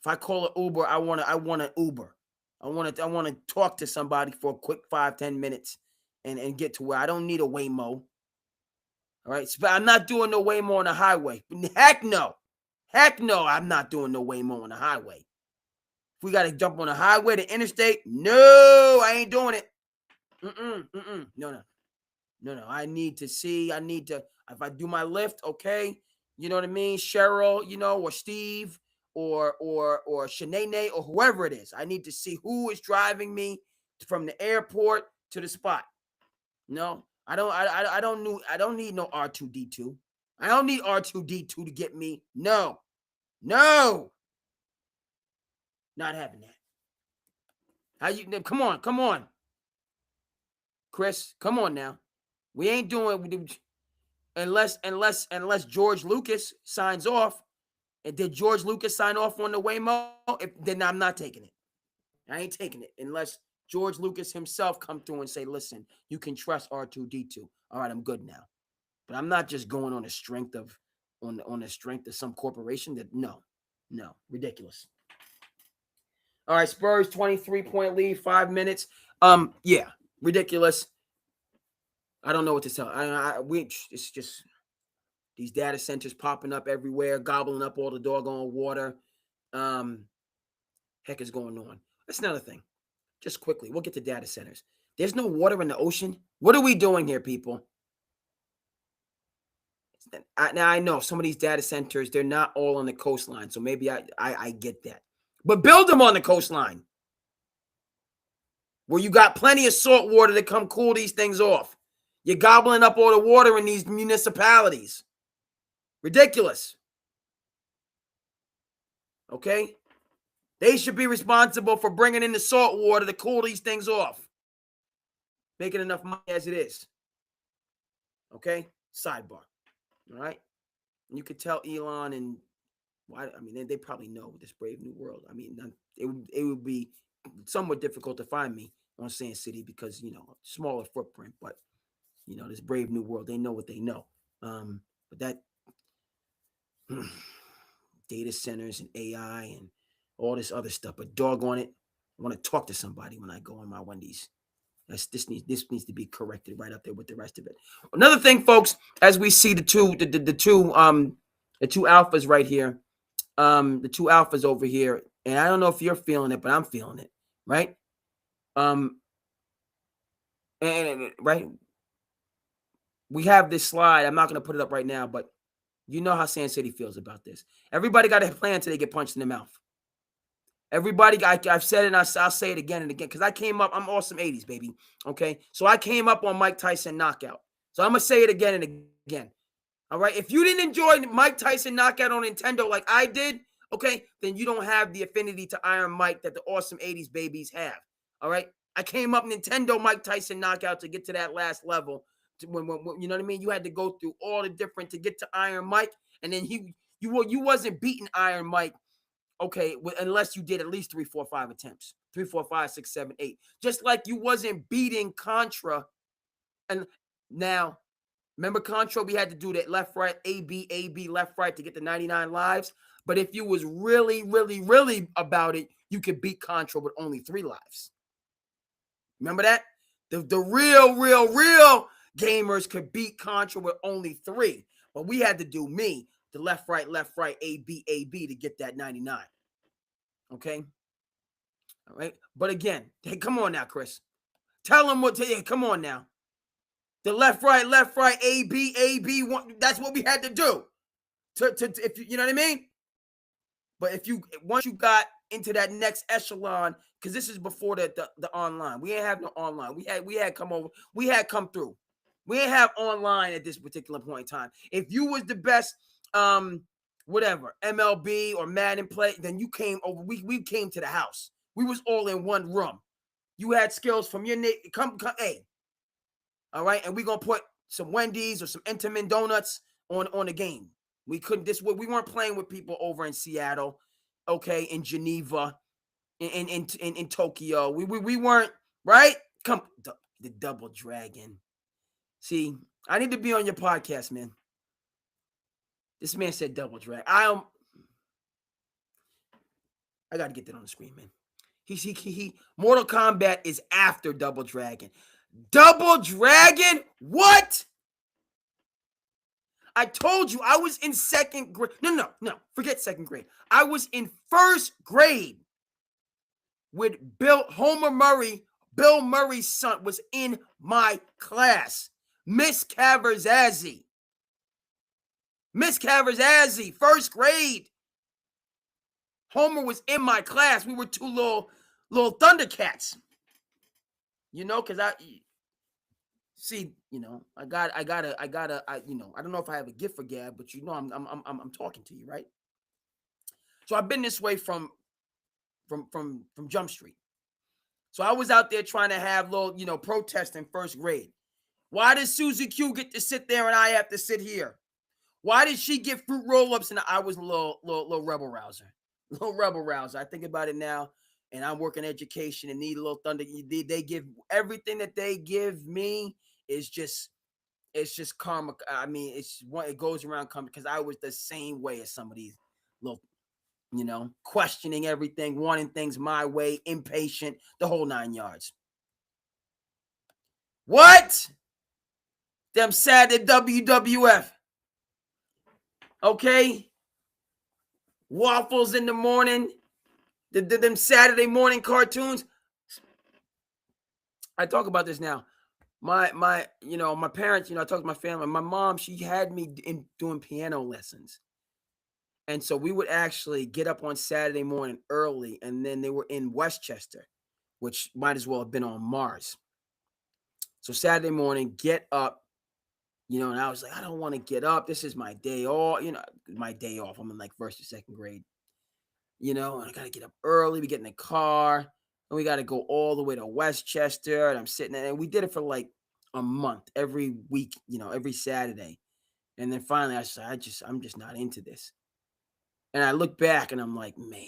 If I call an Uber, I want an Uber. I want to talk to somebody for a quick 5-10 minutes and get to where I don't need a Waymo. All right. But I'm not doing no Waymo on the highway. Heck no. I'm not doing no Waymo on the highway. If we got to jump on the highway, the interstate, no, I ain't doing it. No. I need to see. If I do my lift, okay. You know what I mean? Cheryl, or Steve, or Shanae, or whoever it is. I need to see who is driving me from the airport to the spot. No, I don't need no R2D2. I don't need R2D2 to get me. No. Not having that. How you come on. Chris, come on now. We ain't doing unless George Lucas signs off. And did George Lucas sign off on the Waymo? Then I'm not taking it. I ain't taking it unless George Lucas himself come through and say, listen, you can trust R2D2. All right, I'm good now. But I'm not just going on the strength of some corporation that no, ridiculous. All right, Spurs 23-point lead, 5 minutes. Yeah, ridiculous. I don't know what to tell. It's just these data centers popping up everywhere, gobbling up all the doggone water. Heck is going on. That's another thing. Just quickly, we'll get to data centers. There's no water in the ocean. What are we doing here, people? Now, I know some of these data centers, they're not all on the coastline, so maybe I get that. But build them on the coastline where you got plenty of salt water to come cool these things off. You're gobbling up all the water in these municipalities. Ridiculous. Okay? They should be responsible for bringing in the salt water to cool these things off. Making enough money as it is. Okay? Sidebar. All right? You could tell Elon and Why? I mean, they probably know this Brave New World. I mean, it would be somewhat difficult to find me on SandCity because smaller footprint. But this Brave New World, they know what they know. But that data centers and AI and all this other stuff. But doggone it, I want to talk to somebody when I go on my Wendy's. This needs to be corrected right up there with the rest of it. Another thing, folks, as we see the two alphas right here, the two alphas over here, and I don't know if you're feeling it, but I'm feeling it, right? And right, we have this slide. I'm not going to put it up right now, but you know how SandCity feels about this. Everybody got a plan till they get punched in the mouth. Everybody, I've said it, and I'll say it again and again, because I came up, I'm awesome 80s, baby, okay? So I came up on Mike Tyson knockout. So I'm going to say it again and again, all right? If you didn't enjoy Mike Tyson knockout on Nintendo like I did, okay, then you don't have the affinity to Iron Mike that the awesome 80s babies have, all right? I came up Nintendo Mike Tyson knockout to get to that last level. When you know what I mean? You had to go through all the different to get to Iron Mike, and then you wasn't beating Iron Mike, okay, unless you did at least 3, 4, 5 attempts. 3, 4, 5, 6, 7, 8. Just like you wasn't beating Contra. And now, remember Contra, we had to do that left, right, A, B, left, right to get the 99 lives. But if you was really, really, really about it, you could beat Contra with only 3 lives. Remember that? The real gamers could beat Contra with only 3. But we had to do the left, right, A, B to get that 99. Okay? All right? But again, hey, come on now, Chris. Tell them what to, hey, come on now. The left, right, A, B, one, that's what we had to do. If you know what I mean? But once you got into that next echelon, because this is before the online. We ain't have no online. We had come over. We had come through. We ain't have online at this particular point in time. If you was the best, whatever, MLB or Madden play, then you came over. We came to the house. We was all in one room. You had skills from your come, hey. All right, and we gonna put some Wendy's or some Entenmann donuts on the game. We couldn't. We weren't playing with people over in Seattle, okay, in Geneva, in Tokyo. We weren't, right. Come the Double Dragon. See, I need to be on your podcast, man. This man said Double Dragon. I got to get that on the screen, man. He Mortal Kombat is after Double Dragon. Double Dragon? What? I told you I was in 2nd grade. No. Forget 2nd grade. I was in 1st grade with Homer Murray. Bill Murray's son was in my class. Miss Cavarzazzi. 1st grade. Homer was in my class. We were 2 little Thundercats. Because I gotta, I don't know if I have a gift for gab, but I'm talking to you, right? So I've been this way from Jump Street. So I was out there trying to have little, protest in 1st grade. Why does Susie Q get to sit there and I have to sit here? Why did she get fruit roll-ups and I was a little rebel rouser? I think about it now, and I'm working education and need a little thunder. They give everything that they give me is just, it's just karma. I mean, it goes around karma because I was the same way as some of these little, questioning everything, wanting things my way, impatient, the whole 9 yards. What? Them Saturday WWF. Okay? Waffles in the morning. Them Saturday morning cartoons. I talk about this now. My parents, I talk to my family. My mom, she had me doing piano lessons. And so we would actually get up on Saturday morning early, and then they were in Westchester, which might as well have been on Mars. So Saturday morning, get up, and I was like, I don't want to get up. This is my day off, my day off. I'm in like 1st or 2nd grade, and I got to get up early. We get in the car, and we got to go all the way to Westchester. And I'm sitting there, and we did it for like a month, every week, every Saturday. And then finally I said, I'm just not into this. And I look back and I'm like, man,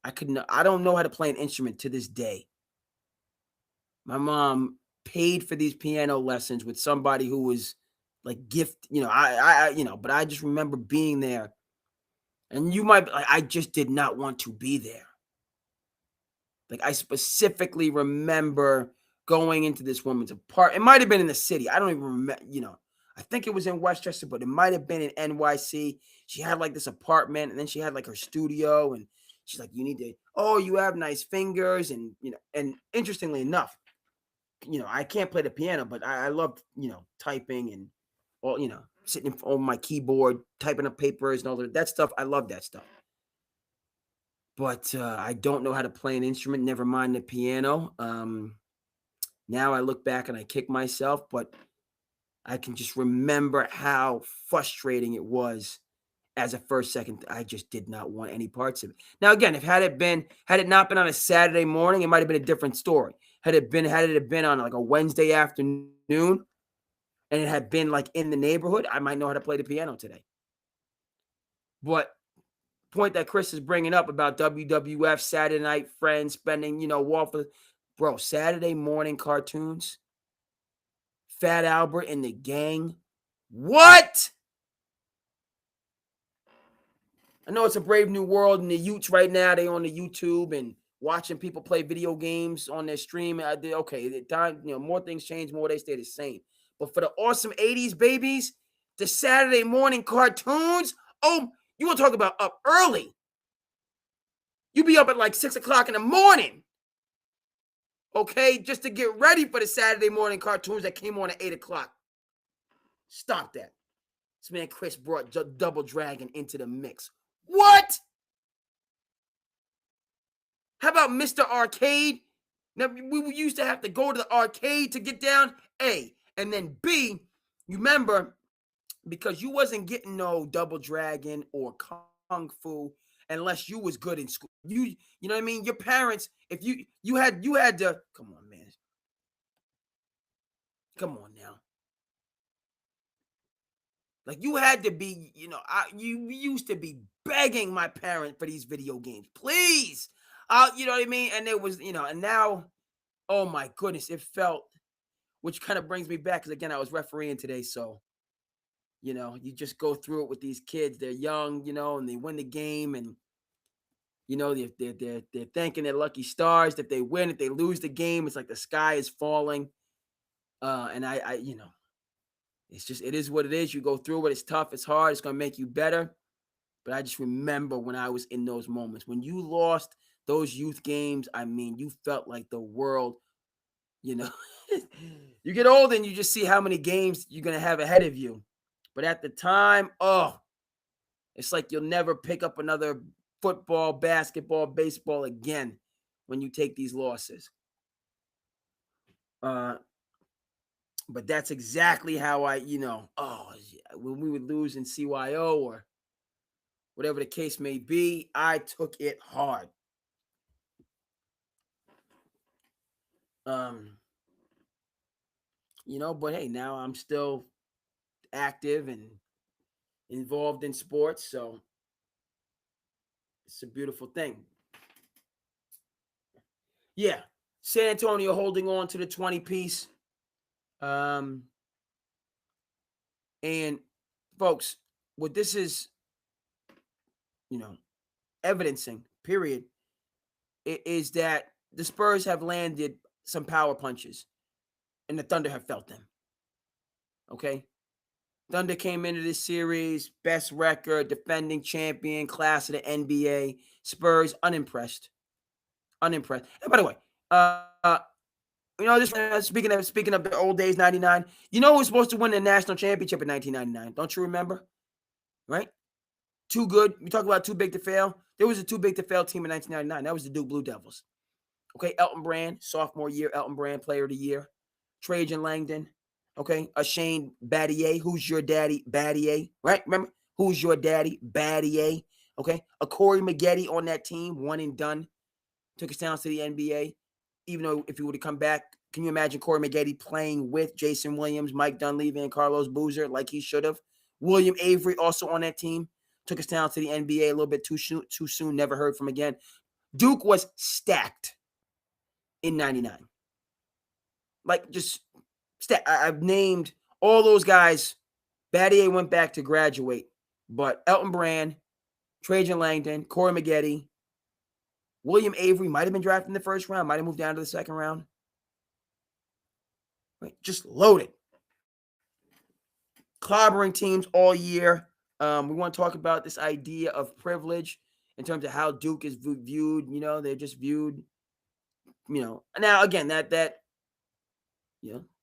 I don't know how to play an instrument to this day. My mom paid for these piano lessons with somebody who was like but I just remember being there. And you might be like, I just did not want to be there. Like, I specifically remember going into this woman's apartment. It might have been in the city. I don't even remember, I think it was in Westchester, but it might have been in NYC. She had like this apartment, and then she had like her studio, and she's like, you have nice fingers. And, and interestingly enough, I can't play the piano, but I love, typing and all, sitting on my keyboard, typing up papers and all that stuff. I love that stuff. But I don't know how to play an instrument, never mind the piano. Now I look back and I kick myself, but I can just remember how frustrating it was as a first second. I just did not want any parts of it. Now, again, had it not been on a Saturday morning, it might have been a different story. Had it been on like a Wednesday afternoon and it had been like in the neighborhood, I might know how to play the piano today. But point that Chris is bringing up about WWF, Saturday Night Friends, spending, Waffle. Bro, Saturday morning cartoons, Fat Albert and the gang. What? I know it's a brave new world, and the youths right now, they on the YouTube and watching people play video games on their stream. Okay, the time, more things change, more they stay the same. But for the awesome 80s babies, the Saturday morning cartoons, you want to talk about up early. You be up at like 6 o'clock in the morning, okay, just to get ready for the Saturday morning cartoons that came on at 8 o'clock. Stop that. This man Chris brought Double Dragon into the mix. What? How about Mr. Arcade? Now, we used to have to go to the arcade to get down, A. And then B, you remember, because you wasn't getting no Double Dragon or Kung Fu unless you was good in school. You know what I mean? Your parents, if you had to, come on, man. Come on now. Like, you had to be, you used to be begging my parents for these video games. Please. You know what I mean? And it was, and now, oh my goodness, it felt, which kind of brings me back, because again, I was refereeing today, so, you just go through it with these kids. They're young, and they win the game, and, they're thanking their lucky stars. If they win, if they lose the game, it's like the sky is falling. And I it's just, it is what it is. You go through it. It's tough. It's hard. It's going to make you better. But I just remember when I was in those moments, when you lost those youth games, I mean, you felt like the world, you get older and you just see how many games you're going to have ahead of you. But at the time, it's like you'll never pick up another football, basketball, baseball again when you take these losses. But that's exactly how I, when we would lose in CYO or whatever the case may be, I took it hard. But hey, now I'm still active and involved in sports, so it's a beautiful thing. Yeah, San Antonio holding on to the 20-piece. And folks, what this is, evidencing, period, is that the Spurs have landed some power punches and the Thunder have felt them. Okay? Thunder came into this series, best record, defending champion, class of the NBA. Spurs, unimpressed. And by the way, this speaking of the old days, 99, who was supposed to win the national championship in 1999? Don't you remember? Right? Too good. We talk about too big to fail. There was a too big to fail team in 1999. That was the Duke Blue Devils. Okay, Elton Brand, sophomore year, Elton Brand, player of the year. Trajan Langdon. Okay, a Shane Battier. Who's your daddy? Battier. Right? Remember? Who's your daddy? Battier. Okay, a Corey Maggette on that team, one and done. Took us down to the NBA. Even though if he would have come back, can you imagine Corey Maggette playing with Jason Williams, Mike Dunleavy, and Carlos Boozer like he should have? William Avery also on that team. Took us down to the NBA a little bit too soon. Never heard from again. Duke was stacked in 99. Like, just I've named all those guys. Battier went back to graduate, but Elton Brand, Trajan Langdon, Corey Maggette, William Avery might have been drafted in the first round, might have moved down to the second round. Right? Just loaded. Clobbering teams all year. We want to talk about this idea of privilege in terms of how Duke is viewed. They're just viewed, now again, that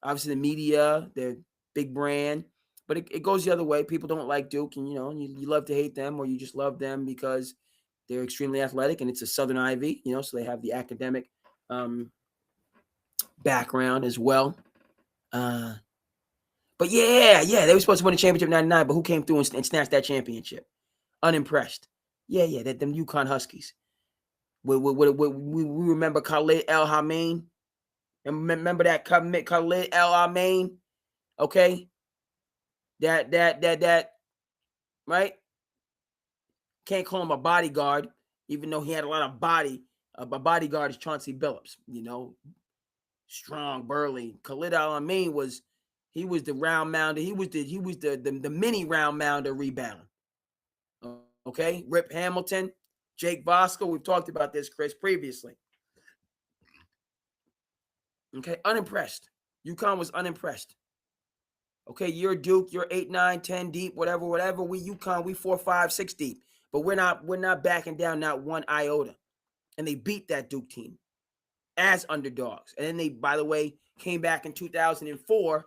obviously the media, they're big brand, but it goes the other way. People don't like Duke, and you love to hate them, or you just love them because they're extremely athletic, and it's a Southern Ivy, so they have the academic background as well. But yeah, they were supposed to win the championship in 99, but who came through and snatched that championship? Unimpressed. Yeah, them UConn Huskies. We remember Khalid El-Hamain. Remember that Khalid El-Hamain? Okay? That, right? Can't call him a bodyguard, even though he had a lot of body. A bodyguard is Chauncey Billups, strong, burly. Khalid El-Hamain was the round mounder. He was the mini round mounder rebound. Okay, Rip Hamilton, Jake Bosco. We've talked about this, Chris, previously. Okay, unimpressed. UConn was unimpressed. Okay, you're Duke, you're 8, 9, 10 deep, whatever. We UConn, we 4, 5, 6 deep. But we're not backing down, not one iota. And they beat that Duke team as underdogs. And then they, by the way, came back in 2004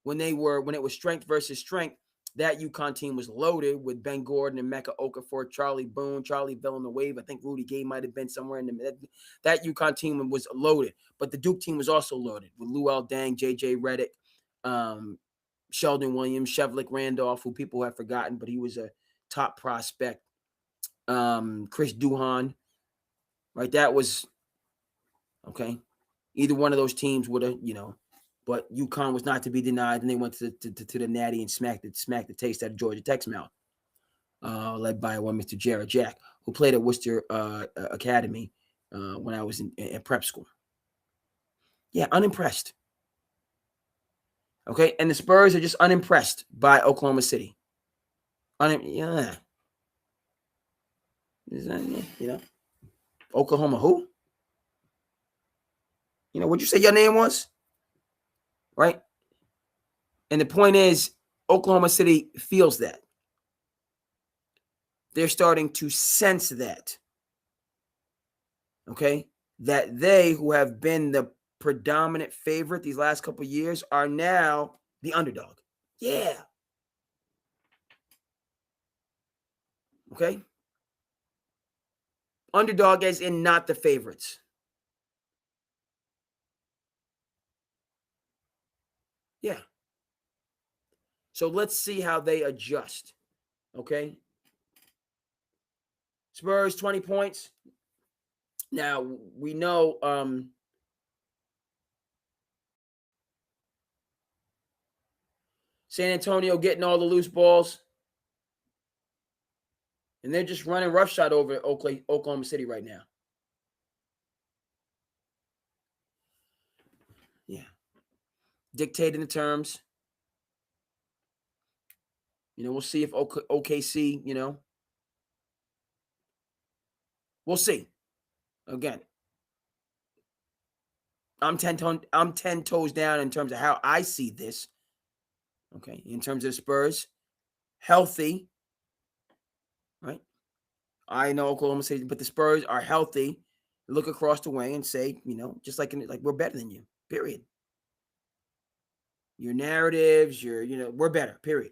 when it was strength versus strength. That UConn team was loaded with Ben Gordon and Mecca Okafor, Charlie Boone, Charlie Villanueva. I think Rudy Gay might have been somewhere in the that UConn team was loaded. But the Duke team was also loaded with Luol Deng, J.J. Redick, Sheldon Williams, Shevlik Randolph, who people have forgotten, but he was a top prospect. Chris Duhon, right? That was okay. Either one of those teams would have, but UConn was not to be denied, and they went to the Natty and smacked the taste out of Georgia Tech's mouth, led by one Mr. Jared Jack, who played at Worcester Academy when I was in prep school. Yeah, unimpressed. Okay, and the Spurs are just unimpressed by Oklahoma City. Yeah. Oklahoma who? What'd you say your name was? Right? And the point is, Oklahoma City feels that. They're starting to sense that. Okay? That they, who have been the predominant favorite these last couple of years, are now the underdog. Yeah. Okay? Underdog as in not the favorites. Yeah. So let's see how they adjust. Okay? Spurs, 20 points. Now, we know San Antonio getting all the loose balls. And they're just running roughshod over Oklahoma City right now. Yeah. Dictating the terms. We'll see if OKC, we'll see. Again, I'm 10 toes down in terms of how I see this. Okay, in terms of the Spurs, healthy, right? I know Oklahoma City, but the Spurs are healthy. Look across the way and say, just like we're better than you. Period. Your narratives, we're better. Period.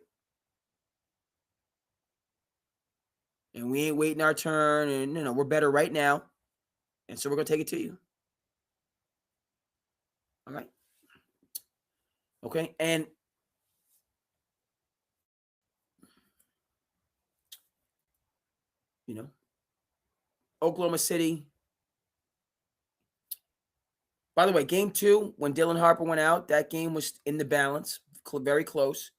And we ain't waiting our turn, and we're better right now, and so we're gonna take it to you. All right. Okay, and Oklahoma City. By the way, game 2, when Dylan Harper went out, that game was in the balance, very close.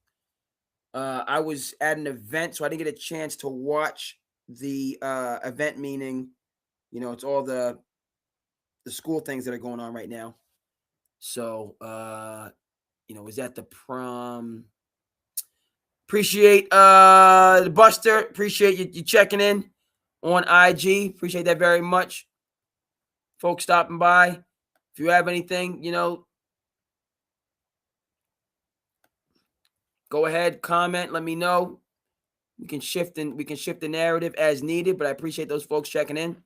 I was at an event, so I didn't get a chance to watch the event, meaning, it's all the school things that are going on right now. So, was at the prom. Appreciate the Buster. Appreciate you checking in on IG. Appreciate that very much. Folks stopping by. If you have anything, go ahead, comment, let me know. We can shift the narrative as needed, but I appreciate those folks checking in.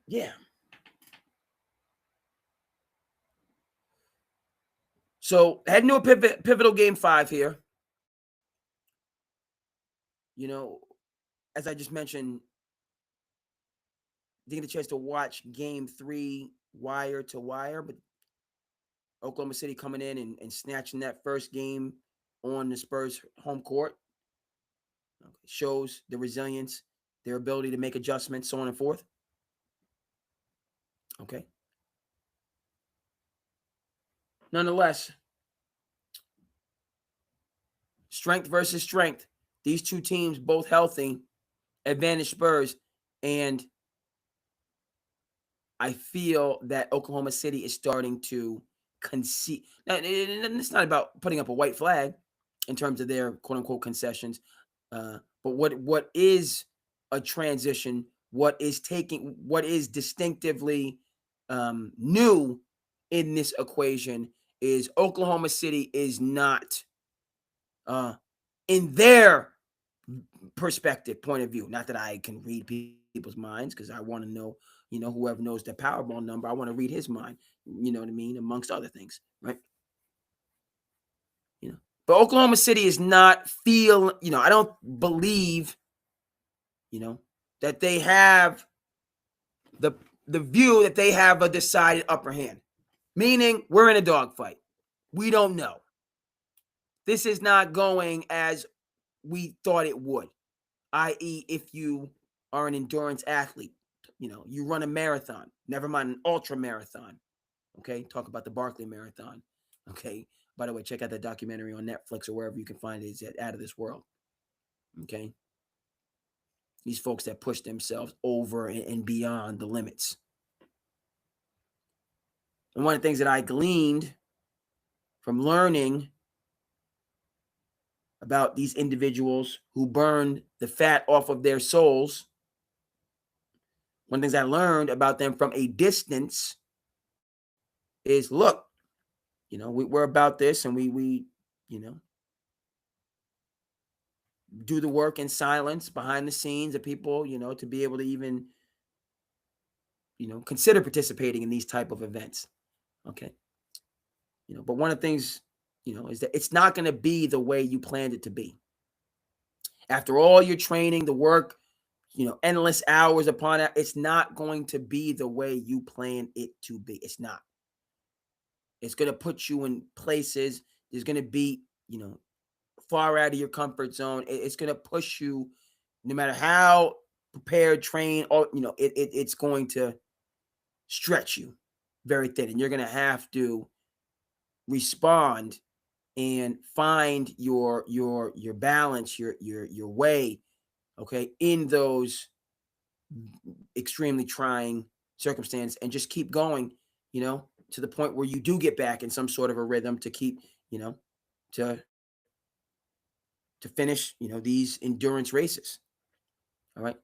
Yeah. So heading to a pivotal game 5 here. As I just mentioned, didn't get a chance to watch game 3 wire to wire, but Oklahoma City coming in and snatching that first game on the Spurs home court shows the resilience, their ability to make adjustments, so on and forth. Okay. Nonetheless, strength versus strength. These two teams both healthy, advantage Spurs, and I feel that Oklahoma City is starting to concede. Now, it's not about putting up a white flag in terms of their quote-unquote concessions, but what is a transition, what is distinctively new in this equation is Oklahoma City is not in their perspective, point of view. Not that I can read people's minds, because I want to know, whoever knows the Powerball number, I want to read his mind, you know what I mean, amongst other things, right? But Oklahoma City is not I don't believe, that they have the view that they have a decided upper hand, meaning we're in a dogfight. We don't know. This is not going as we thought it would, i.e., if you are an endurance athlete, you run a marathon, never mind an ultra marathon. Okay, talk about the Barkley Marathon. Okay, by the way, check out that documentary on Netflix or wherever you can find it. It's Out of This World. Okay, these folks that push themselves over and beyond the limits. And one of the things that I gleaned from learning about these individuals who burned the fat off of their souls, one of the things I learned about them from a distance is, look, we're about this, and we do the work in silence behind the scenes of people, to be able to even, consider participating in these type of events. Okay. But one of the things, is that it's not going to be the way you planned it to be. After all your training, the work, endless hours upon it, it's not going to be the way you plan it to be. It's not. It's going to put you in places. There's going to be, far out of your comfort zone. It's going to push you, no matter how prepared, trained, or, it's going to stretch you very thin. And you're going to have to respond and find your balance, your way, okay, in those extremely trying circumstances, and just keep going, to the point where you do get back in some sort of a rhythm to keep, to finish, these endurance races. All right.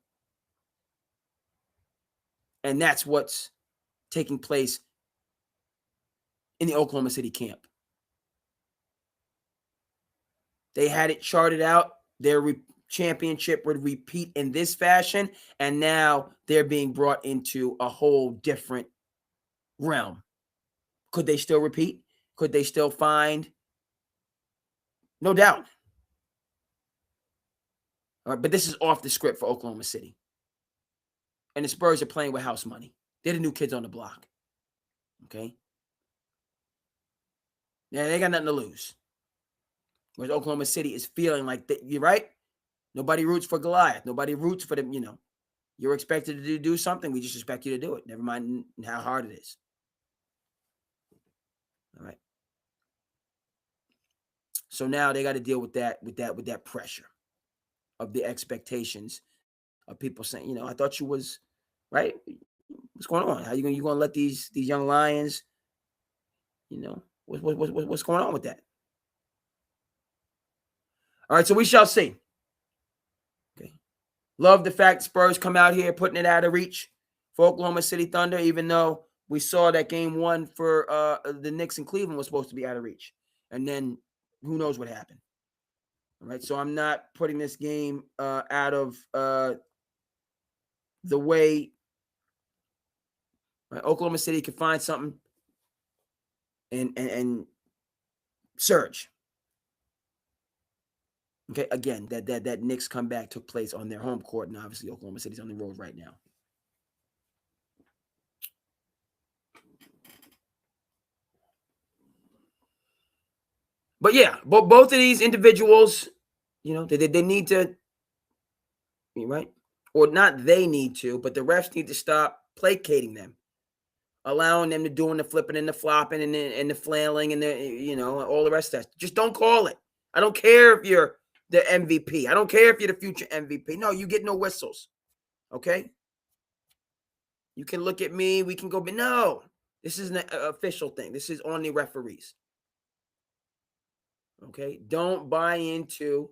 And that's what's taking place in the Oklahoma City camp. They had it charted out. Their championship would repeat in this fashion, and now they're being brought into a whole different realm. Could they still repeat? Could they still find? No doubt. All right, but this is off the script for Oklahoma City. And the Spurs are playing with house money. They're the new kids on the block. Okay? Yeah, they got nothing to lose. Whereas Oklahoma City is feeling like that. You're right. Nobody roots for Goliath. Nobody roots for them. You're expected to do something. We just expect you to do it. Never mind how hard it is. All right. So now they got to deal with that pressure of the expectations of people saying, I thought you was right. What's going on? How you gonna let these young lions? What's going on with that? All right, so we shall see. Okay, love the fact Spurs come out here putting it out of reach for Oklahoma City Thunder, even though we saw that game one for the Knicks and Cleveland was supposed to be out of reach, and then who knows what happened. All right, so I'm not putting this game out of the way. Right? Oklahoma City could find something and surge. Okay, again, that Knicks comeback took place on their home court, and obviously Oklahoma City's on the road right now. But yeah, both of these individuals, they need to, right? Or not they need to, but the refs need to stop placating them, allowing them to doing the flipping and the flopping and the flailing and the, all the rest of that. Just don't call it. I don't care if you're the MVP. I don't care if you're the future MVP. No, you get no whistles. Okay? You can look at me. We can go, but no, this is an official thing. This is on the referees. Okay? Don't buy into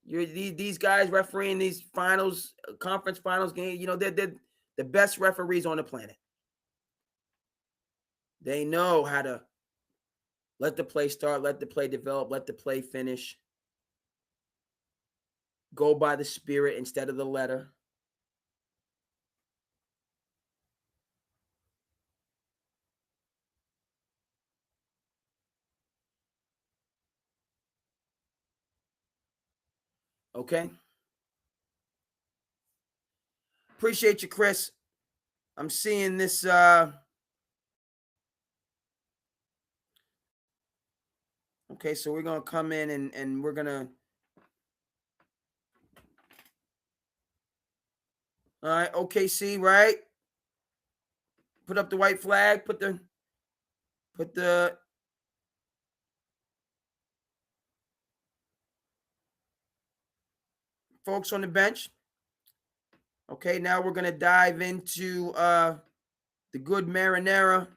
these guys refereeing these finals, conference finals game. They're the best referees on the planet. They know how to let the play start, let the play develop, let the play finish. Go by the spirit instead of the letter. Okay? Appreciate you, Chris. I'm seeing this okay, so we're going to come in and we're going to all right, OKC, right? Put up the white flag, put the folks on the bench. Okay, now we're going to dive into the good marinara.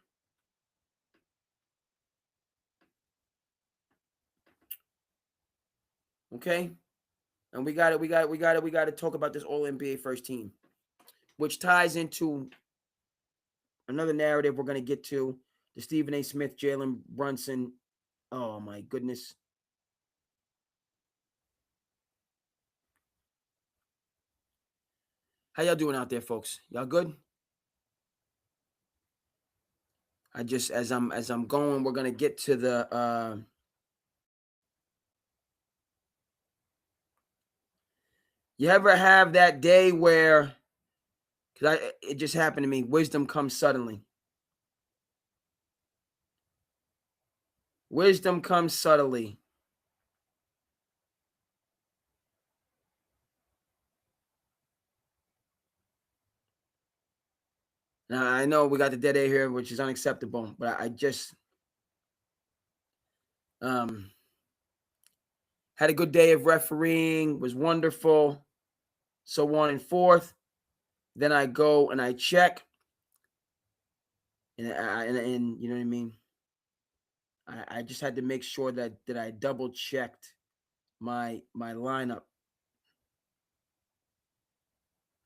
Okay? And we got to talk about this All-N.B.A first team, which ties into another narrative we're going to get to, the Stephen A. Smith, Jalen Brunson. Oh my goodness. How y'all doing out there, folks? Y'all good? I just as I'm going, we're gonna get to the you ever have that day where it just happened to me, wisdom comes suddenly. Wisdom comes subtly. Now, I know we got the dead air here, which is unacceptable, but I just had a good day of refereeing, was wonderful, so on and forth. Then I go and I check, and you know what I mean? I just had to make sure that I double checked my lineup.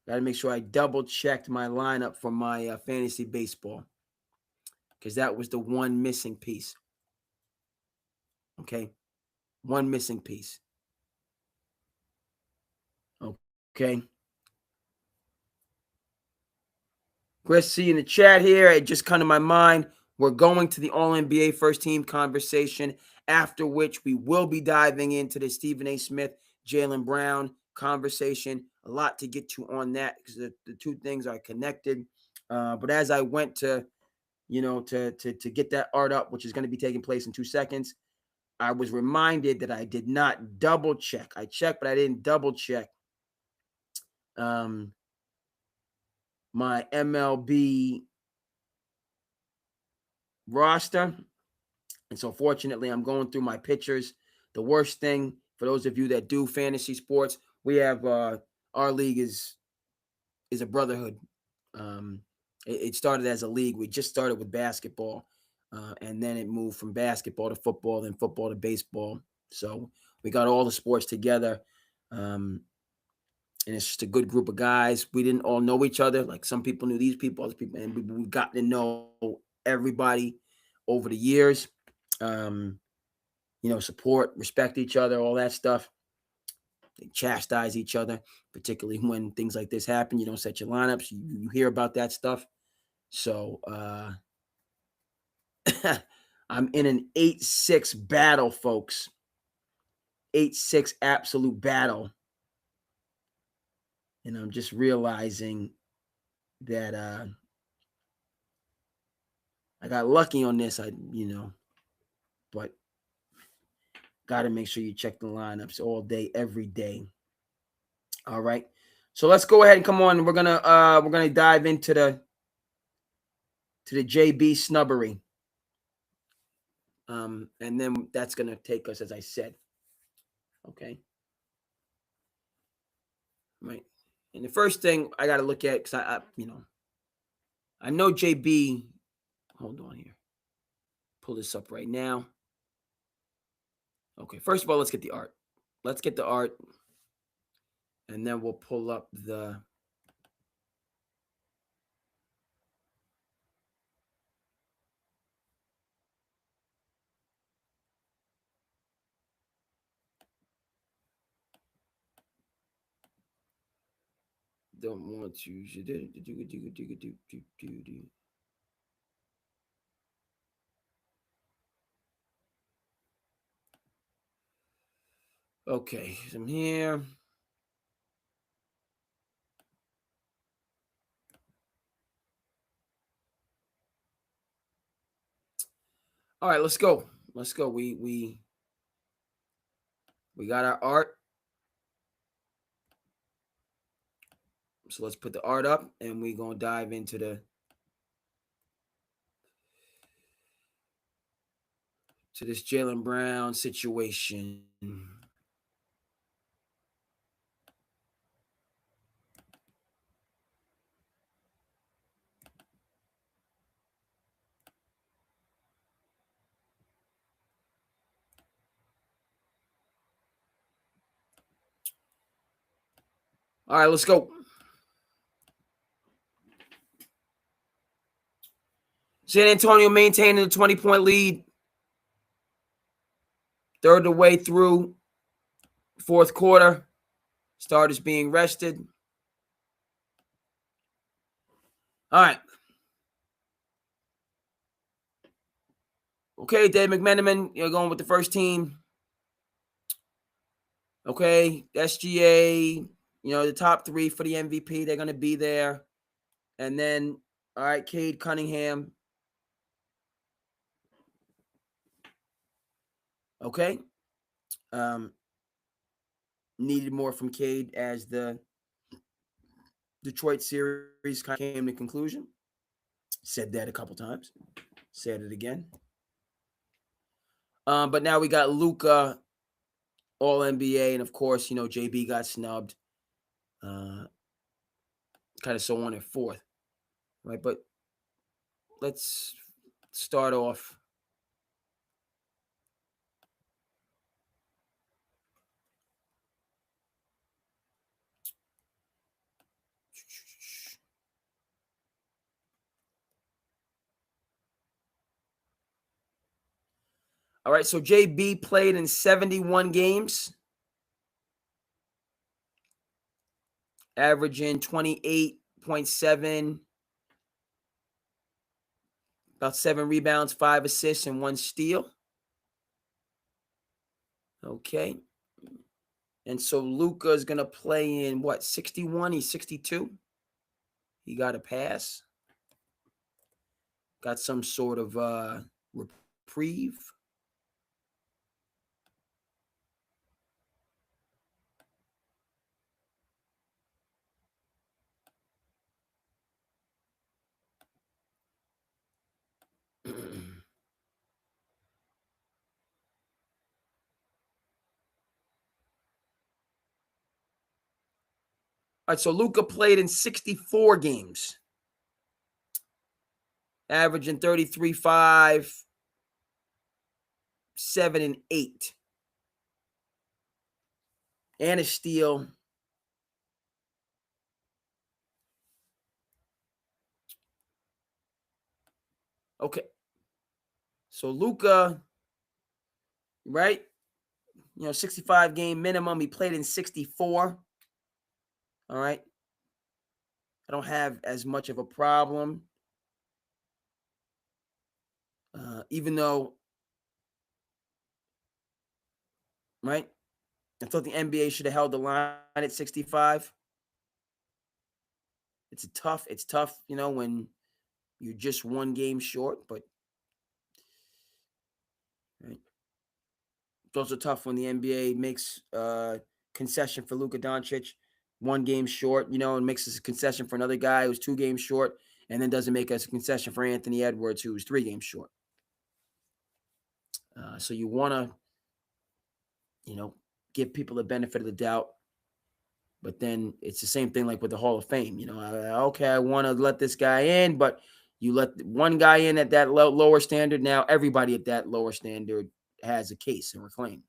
Got to make sure I double checked my lineup for my fantasy baseball, because that was the one missing piece. Okay, one missing piece. Okay. Chris, see in the chat here, it just come to my mind. We're going to the All-N.B.A first team conversation, after which we will be diving into the Stephen A. Smith, Jaylen Brown conversation. A lot to get to on that, because the two things are connected. But as I went to, to get that art up, which is going to be taking place in 2 seconds, I was reminded that I did not double check. I checked, but I didn't double check my MLB roster. And so fortunately, I'm going through my pitchers. The worst thing for those of you that do fantasy sports, we have our league is a brotherhood. It started as a league. We just started with basketball, and then it moved from basketball to football, then football to baseball. So we got all the sports together, and it's just a good group of guys. We didn't all know each other. Like some people knew these people, other people, and we got to know everybody over the years. Support, respect each other, all that stuff. They chastise each other, particularly when things like this happen. You don't set your lineups. You hear about that stuff. So I'm in an 8-6 battle, folks. 8-6 absolute battle. And I'm just realizing that I got lucky on this. But got to make sure you check the lineups all day, every day. All right. So let's go ahead and come on. We're gonna dive into the JB snubbery. And then that's gonna take us, as I said. Okay. Right. And the first thing I gotta look at, because I know JB. Hold on here. Pull this up right now. Okay. First of all, let's get the art. Let's get the art. And then we'll pull up the don't want to. Okay, I'm here. All right, let's go. Let's go. We got our art. So let's put the art up, and we're gonna dive into this Jaylen Brown situation. All right, let's go. San Antonio maintaining a 20-point lead. Third of the way through fourth quarter. Starters being rested. All right. Okay, Dave McMenamin, you're going with the first team. Okay, SGA, the top three for the MVP, they're going to be there. And then, all right, Cade Cunningham. Okay. Needed more from Cade as the Detroit series kind of came to conclusion. Said that a couple times. Said it again. But now we got Luka, All-N.B.A, and of course, JB got snubbed. Kind of so on and forth. Right, but let's start off. All right, so JB played in 71 games, averaging 28.7, about 7 rebounds, 5 assists, and 1 steal. Okay. And so Luka is going to play in, 61? He's 62. He got a pass. Got some sort of reprieve. All right, so Luka played in 64 games, averaging 33, 5, 7, and 8. And a steal. Okay. So Luka, right? 65 game minimum. He played in 64. All right. I don't have as much of a problem. Even though, right? I thought the NBA should have held the line at 65. It's tough, when you're just one game short, but right. It's also tough when the NBA makes concession for Luka Doncic, one game short, and makes a concession for another guy who's 2 games short, and then doesn't make a concession for Anthony Edwards, who's 3 games short. So you want to, give people the benefit of the doubt. But then it's the same thing like with the Hall of Fame. I want to let this guy in, but you let one guy in at that lower standard. Now everybody at that lower standard has a case and reclaim,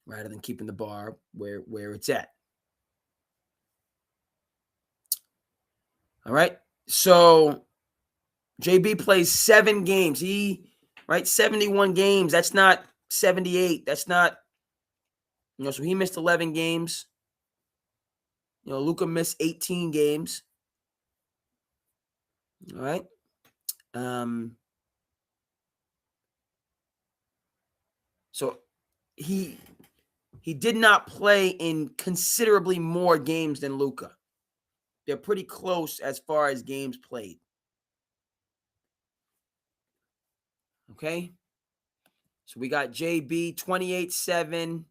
rather than keeping the bar where it's at. All right. So JB plays 7 games. 71 games. That's not 78. That's not, so he missed 11 games. Luka missed 18 games. All right. So he did not play in considerably more games than Luka. They're pretty close as far as games played. Okay. So we got JB 28-7,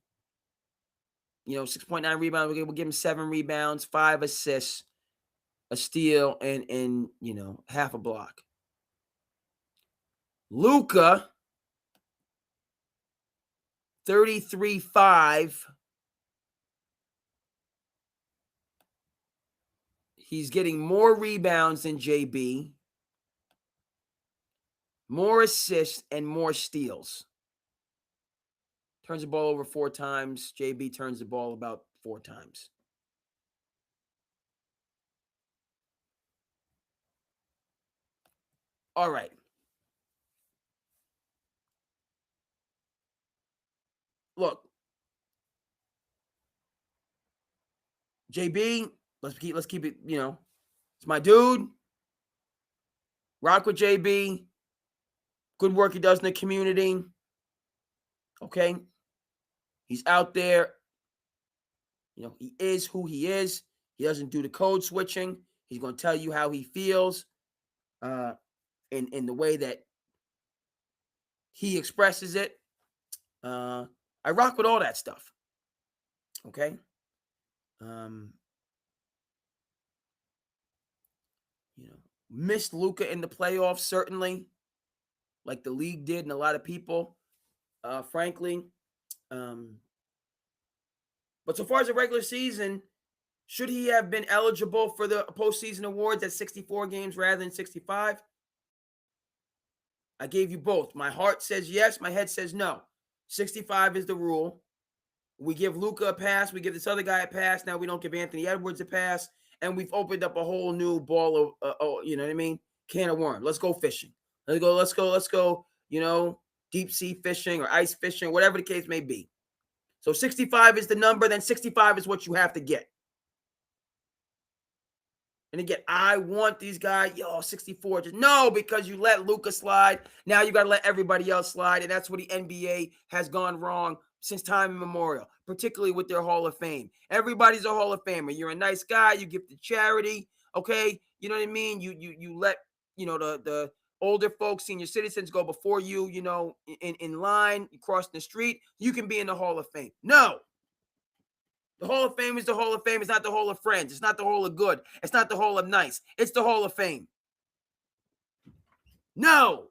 6.9 rebounds. We'll give him 7 rebounds, 5 assists, a steal, and half a block. Luka 33-5. He's getting more rebounds than JB, more assists, and more steals. Turns the ball over 4 times. JB turns the ball about 4 times. All right. Look, JB, let's keep it, it's my dude. Rock with JB. Good work he does in the community. Okay. He's out there. He is who he is. He doesn't do the code switching. He's going to tell you how he feels in the way that he expresses it. I rock with all that stuff. Okay. Missed Luka in the playoffs, certainly, like the league did and a lot of people, frankly. But so far as the regular season, should he have been eligible for the postseason awards at 64 games rather than 65? I gave you both. My heart says yes. My head says no. 65 is the rule. We give Luka a pass. We give this other guy a pass. Now we don't give Anthony Edwards a pass. And we've opened up a whole new ball of, you know what I mean? Can of worms. Let's go fishing. Let's go, deep sea fishing or ice fishing, whatever the case may be. So 65 is the number. Then 65 is what you have to get. And again, I want these guys, 64. No, because you let Luka slide. Now you got to let everybody else slide. And that's where the NBA has gone wrong since time immemorial, particularly with their Hall of Fame. Everybody's a Hall of Famer. You're a nice guy. You give to charity. Okay. You know what I mean? You let, the older folks, senior citizens go before you, in line, you cross the street. You can be in the Hall of Fame. No. The Hall of Fame is the Hall of Fame. It's not the Hall of Friends. It's not the Hall of Good. It's not the Hall of Nice. It's the Hall of Fame. No.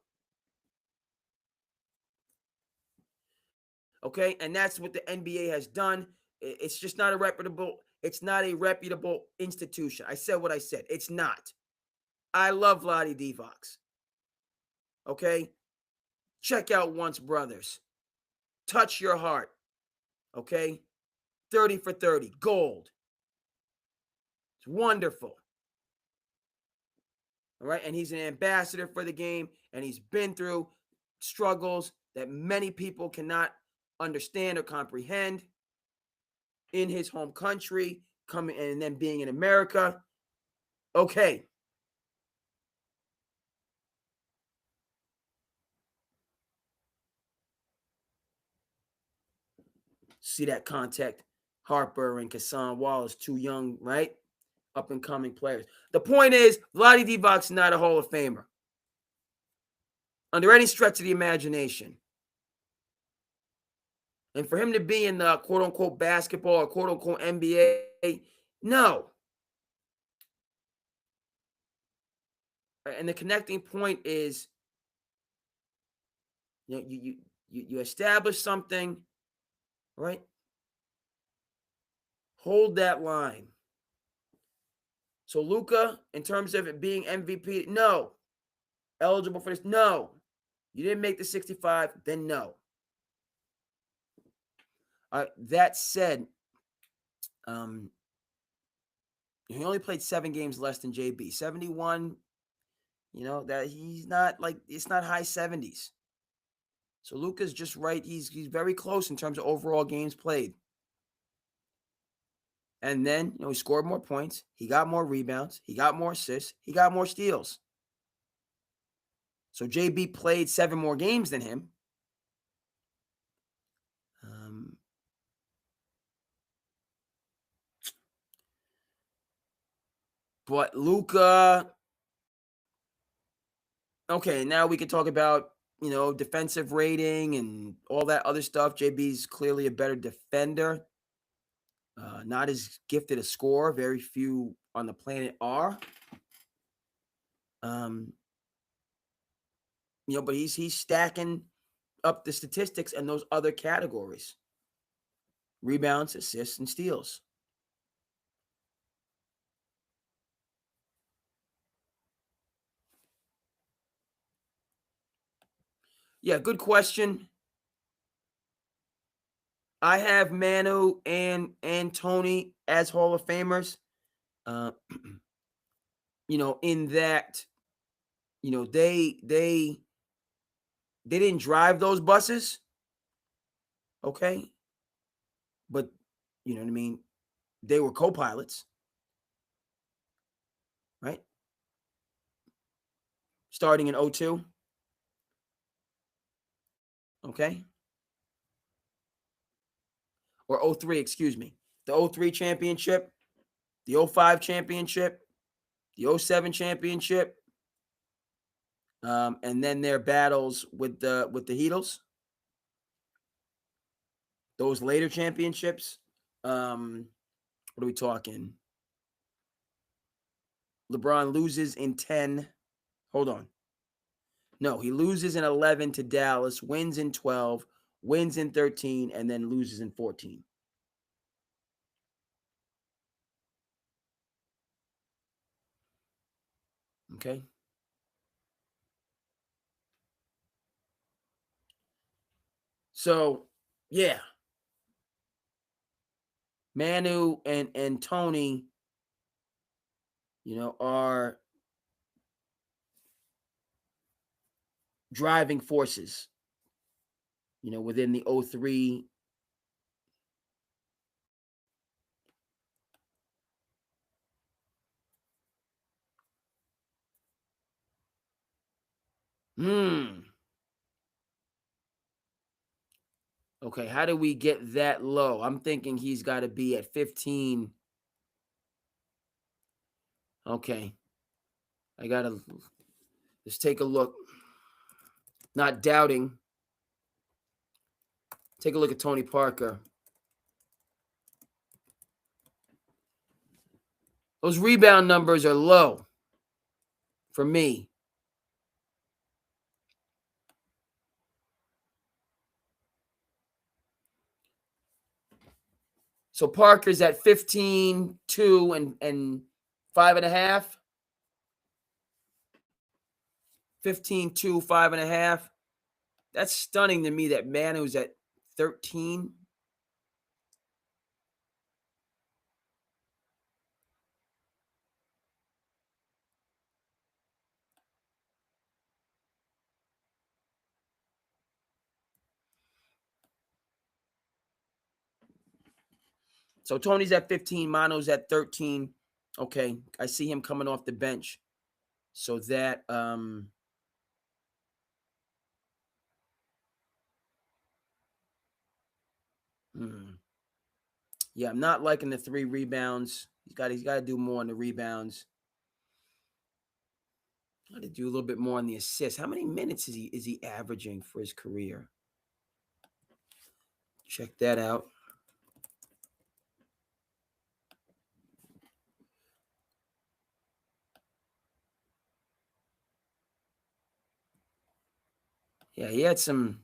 Okay, and that's what the NBA has done. It's just not a reputable. It's not a reputable institution. I said what I said. It's not. I love Vlade Divac. Okay? Check out Once Brothers. Touch your heart. Okay? 30 for 30. Gold. It's wonderful. All right? And he's an ambassador for the game, and he's been through struggles that many people cannot understand or comprehend in his home country, coming and then being in America. Okay. See that contact. Harper and Kassan Wallace, two young, right? Up and coming players. The point is, Vlade Divac's not a Hall of Famer. Under any stretch of the imagination. And for him to be in the quote unquote basketball or quote unquote NBA, no. And the connecting point is, you establish something, right? Hold that line. So Luka, in terms of it being MVP, no. Eligible for this, no. You didn't make the 65, then no. That said, he only played 7 games less than JB. 71, that he's not like, it's not high 70s. So Luka's just right. He's very close in terms of overall games played. And then, he scored more points. He got more rebounds. He got more assists. He got more steals. So JB played 7 more games than him. But Luka, okay, now we can talk about, defensive rating and all that other stuff. JB's clearly a better defender. Not as gifted a scorer. Very few on the planet are. But he's stacking up the statistics in those other categories. Rebounds, assists, and steals. Yeah, good question. I have Manu and Tony as Hall of Famers. In that, they didn't drive those buses. Okay. But you know what I mean? They were co-pilots. Right? Starting in 02. Okay. Or 03, excuse me. The 03 championship, the 05 championship, the 07 championship, and then their battles with the Heatles. Those later championships. What are we talking? LeBron loses in 10. Hold on. No, he loses in 11 to Dallas, wins in 12, wins in 13, and then loses in 14. Okay. So, yeah. Manu and Tony, are driving forces, within the 03. Okay, how do we get that low? I'm thinking he's got to be at 15. Okay. I got to just take a look. Not doubting. Take a look at Tony Parker. Those rebound numbers are low for me. So Parker's at 15, 2, and 5.5. 15, 2, 5.5. That's stunning to me that Manu's at 13. So Tony's at 15, Mano's at 13. Okay, I see him coming off the bench. So that yeah, I'm not liking the 3 rebounds. He's got to do more on the rebounds. Got to do a little bit more on the assists. How many minutes is he averaging for his career? Check that out. Yeah, he had some.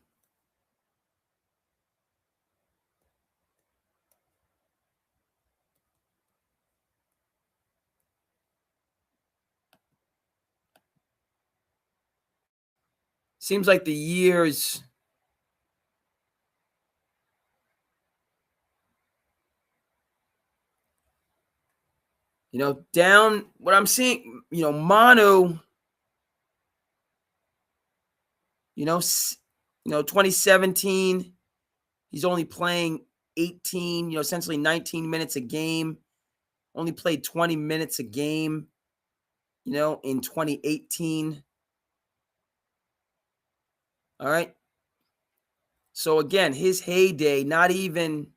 Seems like the years. Down what I'm seeing, Manu, 2017, he's only playing 18, essentially 19 minutes a game. Only played 20 minutes a game, in 2018. All right. So again, his heyday, not even.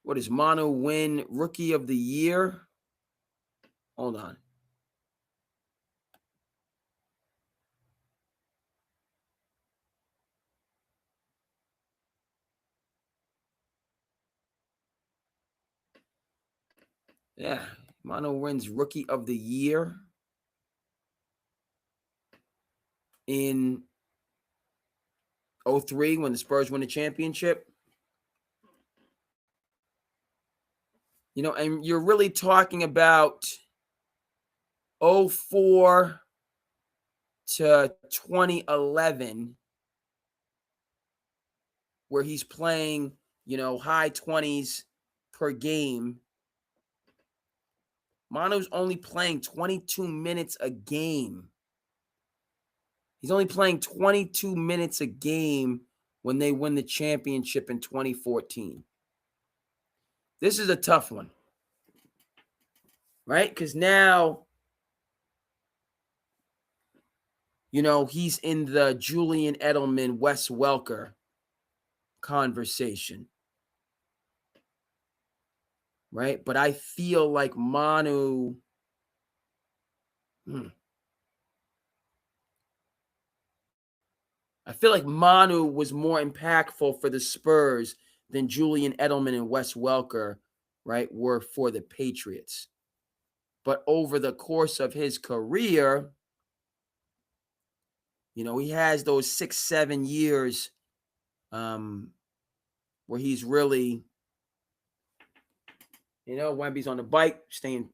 What does Manu win Rookie of the Year? Hold on. Yeah, Manu wins Rookie of the Year in 03 when the Spurs win the championship. And you're really talking about 04 to 2011, where he's playing, high 20s per game. Manu's only playing 22 minutes a game. He's only playing 22 minutes a game when they win the championship in 2014. This is a tough one, right? Because now, he's in the Julian Edelman, Wes Welker conversation, right? But I feel like Manu. I feel like Manu was more impactful for the Spurs than Julian Edelman and Wes Welker, right, were for the Patriots. But over the course of his career, he has those 6-7 years where he's really, Wemby's on the bike, staying.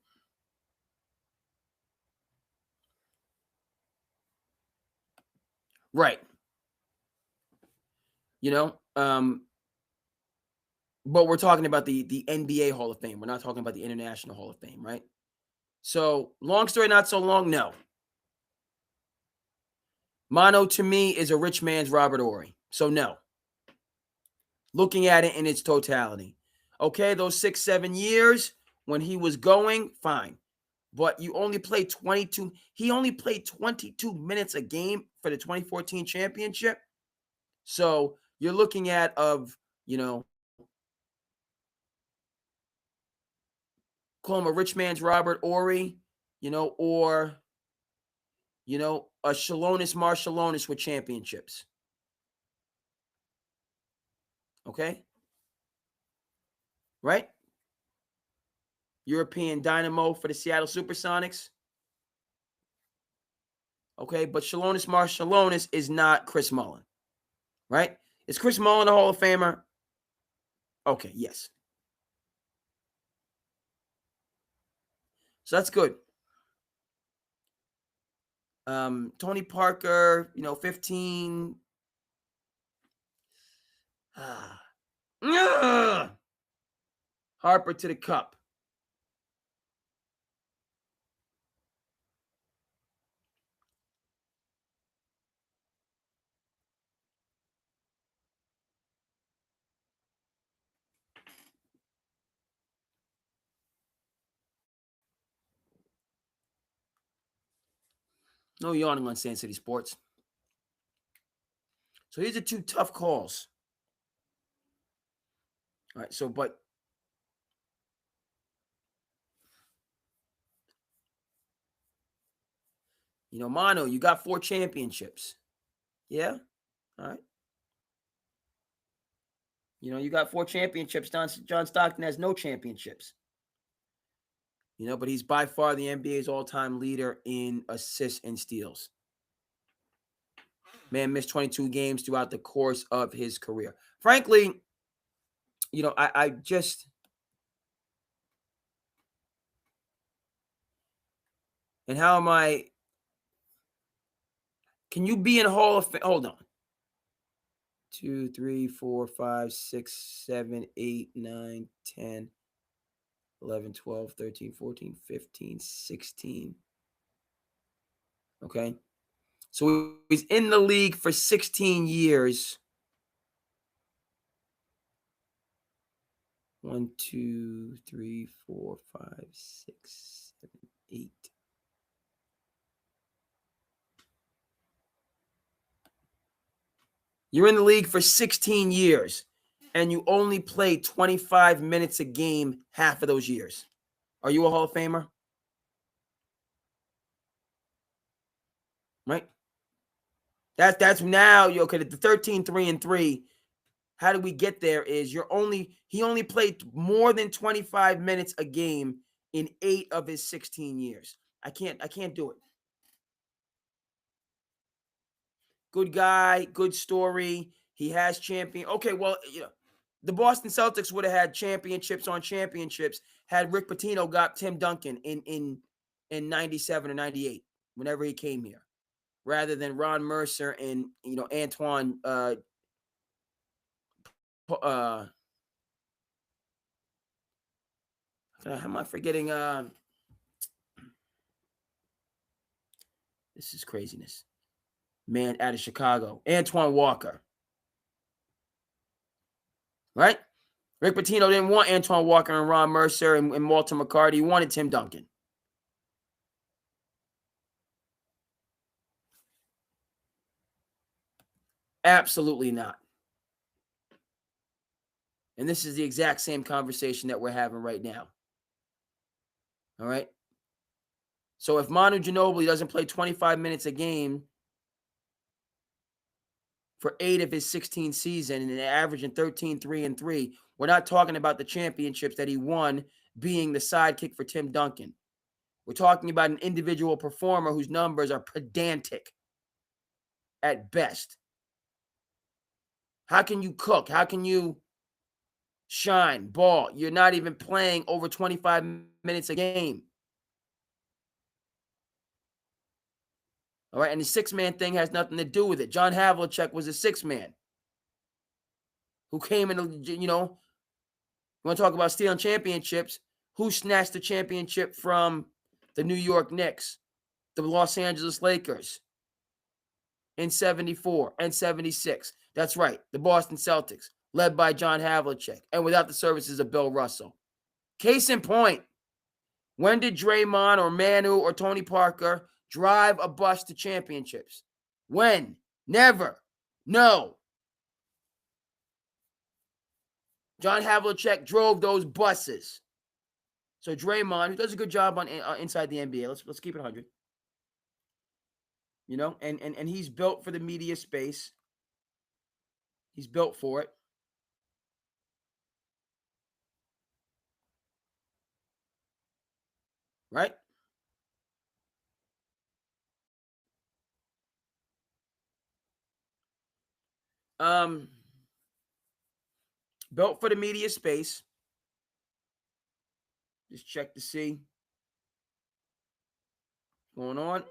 Right. But we're talking about the NBA Hall of Fame. We're not talking about the International Hall of Fame, right? So, long story, not so long, no. Manu, to me, is a rich man's Robert Horry. So, no. Looking at it in its totality. Okay, those 6-7 years when he was going, fine. But you only played 22. He only played 22 minutes a game for the 2014 championship. So, you're looking at call him a rich man's Robert Horry, or, a Shalonis Marshallonis with championships. Okay? Right? European Dynamo for the Seattle Supersonics. Okay, but Shalonus Marshalonis is not Chris Mullin, right? Is Chris Mullin a Hall of Famer? Okay, yes. So that's good. Tony Parker, 15. Harper to the cup. No yawning on SandCity Sports. So these are two tough calls. All right, so but Mano, you got 4 championships. Yeah? All right. You got 4 championships. John Stockton has no championships. But he's by far the NBA's all-time leader in assists and steals. Man missed 22 games throughout the course of his career. Frankly, I just and how am I? Can you be in Hall of Fame? Hold on. 2, 3, 4, 5, 6, 7, 8, 9, 10, 11, 12, 13, 14, 15, 16. Okay. So he's in the league for 16 years. 1, 2, 3, 4, 5, 6, 7, 8. You're in the league for 16 years, and you only play 25 minutes a game half of those years. Are you a Hall of Famer? Right? That's now you okay. The 13, 3, and 3. How do we get there? Is he only played more than 25 minutes a game in 8 of his 16 years. I can't do it. Good guy, good story. He has champion. Okay, well, the Boston Celtics would have had championships on championships had Rick Pitino got Tim Duncan in 97 or 98, whenever he came here, rather than Ron Mercer and Antoine how am I forgetting this is craziness. Man out of Chicago. Antoine Walker. Right? Rick Pitino didn't want Antoine Walker and Ron Mercer and Walter McCarty. He wanted Tim Duncan. Absolutely not. And this is the exact same conversation that we're having right now. All right? So if Manu Ginobili doesn't play 25 minutes a game for 8 of his 16 season and averaging 13, 3, and 3, we're not talking about the championships that he won being the sidekick for Tim Duncan. We're talking about an individual performer whose numbers are pedantic at best. How can you cook? How can you shine, ball? You're not even playing over 25 minutes a game. All right, and the 6-man thing has nothing to do with it. John Havlicek was a 6-man who came in, you want to talk about stealing championships? Who snatched the championship from the New York Knicks, the Los Angeles Lakers in 74 and 76? That's right, the Boston Celtics, led by John Havlicek, and without the services of Bill Russell. Case in point, when did Draymond or Manu or Tony Parker drive a bus to championships? When? Never. No. John Havlicek drove those buses. So Draymond, who does a good job on inside the NBA, let's keep it 100. And he's built for the media space. He's built for it. Right? Built for the media space. Just check to see what's going on.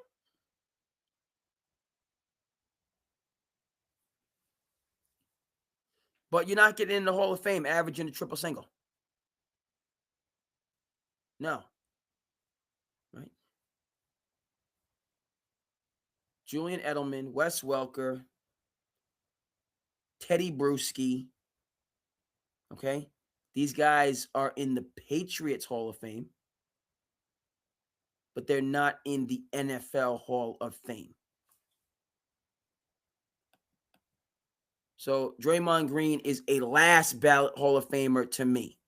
But you're not getting in the Hall of Fame averaging a triple single. No. Right? Julian Edelman, Wes Welker, Teddy Bruschi. Okay? These guys are in the Patriots Hall of Fame, but they're not in the NFL Hall of Fame. So Draymond Green is a last ballot Hall of Famer to me.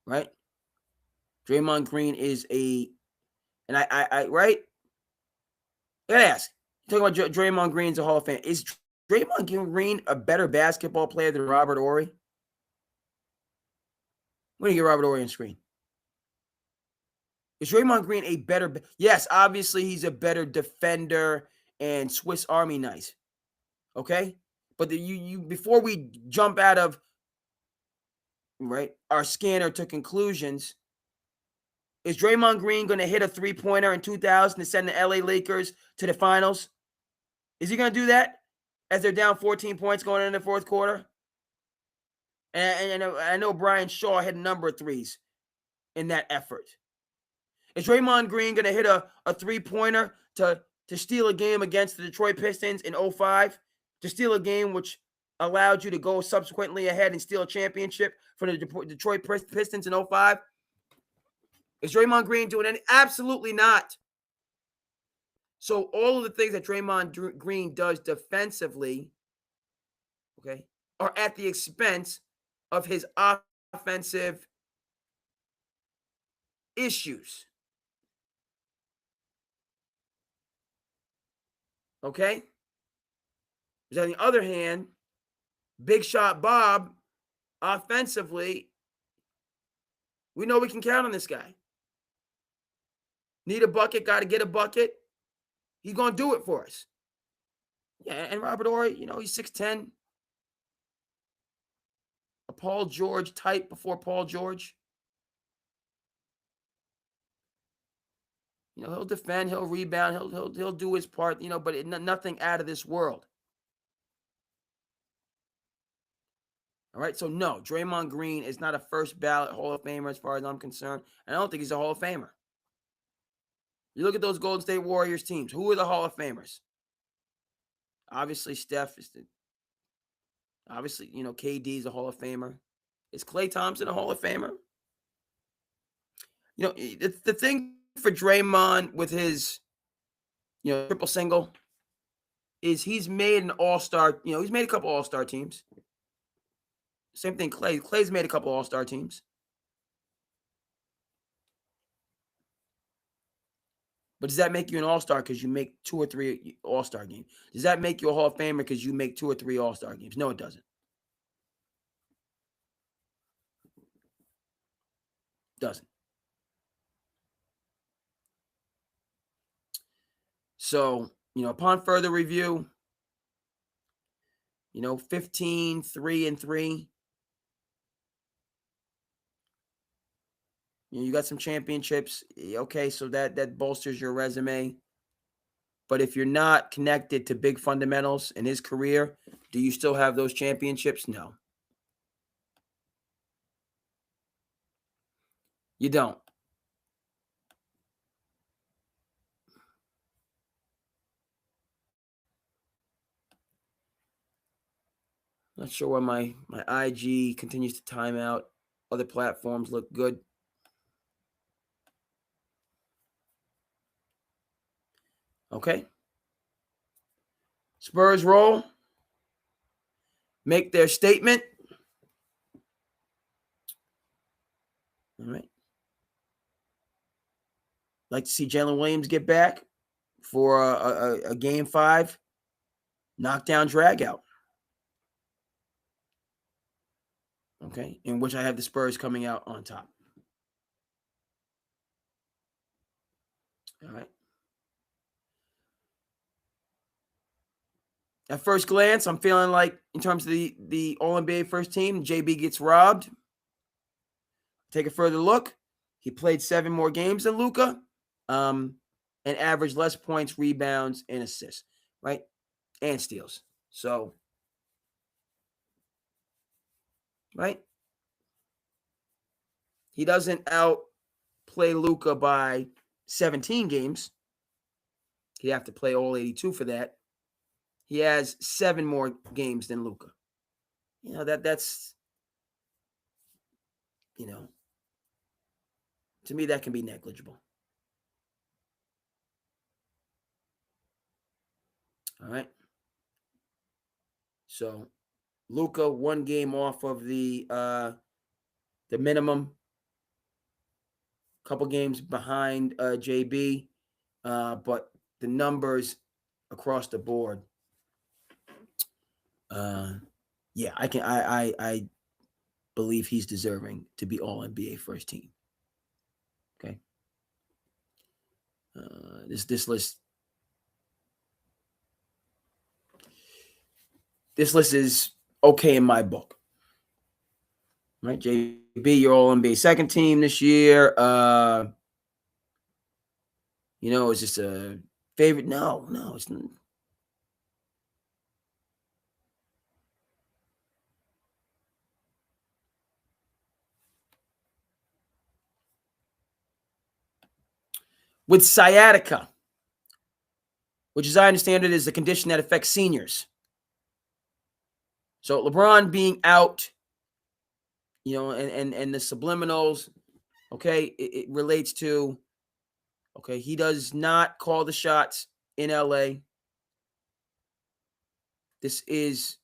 Right? Draymond Green is and I right? I gotta ask. You talking about Draymond Green's a Hall of Fame. Is Draymond Green a better basketball player than Robert Horry? When you get Robert Horry on screen. Is Draymond Green a better? Yes, obviously he's a better defender and Swiss Army knife. Okay, but you before we jump out of right our scanner to conclusions, is Draymond Green going to hit a 3-pointer in 2000 to send the LA Lakers to the finals? Is he going to do that as they're down 14 points going into the fourth quarter? And I know Brian Shaw hit a number of threes in that effort. Is Draymond Green going to hit a 3-pointer to steal a game against the Detroit Pistons in 2005? To steal a game which allowed you to go subsequently ahead and steal a championship for the Detroit Pistons in 2005? Is Draymond Green doing any? Absolutely not. So all of the things that Draymond Green does defensively, okay, are at the expense of his offensive issues. Okay? Because on the other hand, Big Shot Bob, offensively, we know we can count on this guy. Need a bucket, got to get a bucket. He's going to do it for us. Yeah, and Robert Horry, he's 6'10". A Paul George type before Paul George. He'll defend, he'll rebound, he'll do his part, but nothing out of this world. All right, so no, Draymond Green is not a first ballot Hall of Famer as far as I'm concerned. And I don't think he's a Hall of Famer. You look at those Golden State Warriors teams. Who are the Hall of Famers? Obviously, Steph is obviously, KD is a Hall of Famer. Is Klay Thompson a Hall of Famer? The thing for Draymond with his, triple single is he's made an all-star, he's made a couple all-star teams. Same thing, Klay. Klay's made a couple all-star teams. But does that make you an all-star because you make 2 or 3 all-star games? Does that make you a Hall of Famer because you make 2 or 3 all-star games? No, it doesn't. Doesn't. So, upon further review, 15, 3-3. You got some championships. Okay, so that bolsters your resume. But if you're not connected to big fundamentals in his career, do you still have those championships? No. You don't. Not sure why my IG continues to time out. Other platforms look good. Okay. Spurs roll. Make their statement. All right. Like to see Jalen Williams get back for a game 5 knockdown drag out. Okay. In which I have the Spurs coming out on top. All right. At first glance, I'm feeling like in terms of the All-N.B.A first team, JB gets robbed. Take a further look. He played 7 more games than Luka, and averaged less points, rebounds, and assists, right? And steals. So, right? He doesn't outplay Luka by 17 games. He'd have to play all 82 for that. He has 7 more games than Luka. You know, that's, you know, to me, that can be negligible. All right. So Luka 1 game off of the minimum, couple games behind JB, but the numbers across the board, yeah, I believe he's deserving to be All-N.B.A first team. Okay, this list is okay in my book. Right, JB, you're All-N.B.A second team this year. You know, is this a favorite? No, it's not. With sciatica, which, as I understand it, is a condition that affects seniors. So LeBron being out, you know, and the subliminals, okay, it relates to, okay, he does not call the shots in LA. This is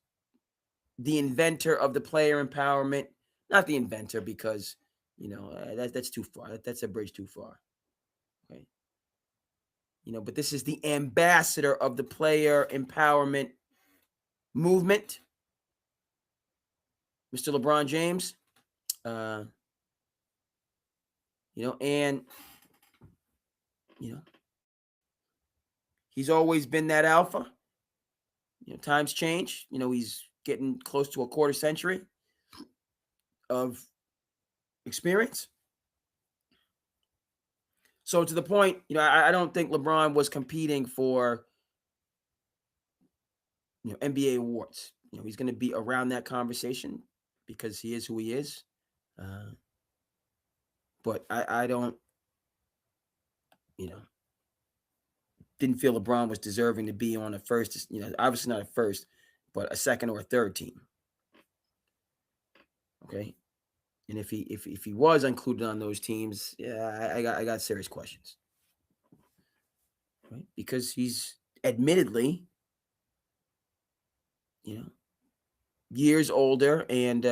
the inventor of the player empowerment, not the inventor because, you know, that's too far. That's a bridge too far. Okay. You know, but this is the ambassador of the player empowerment movement, Mr. LeBron James. You know, and, you know, he's always been that alpha. You know, times change. You know, he's getting close to a quarter century of experience. So to the point, you know, I don't think LeBron was competing for, you know, NBA awards. You know, he's going to be around that conversation because he is who he is. But I don't, you know, didn't feel LeBron was deserving to be on a first, you know, obviously not a first, but a second or a third team. Okay. And if he was included on those teams, yeah, I got serious questions. Right? Because he's admittedly, you know, years older and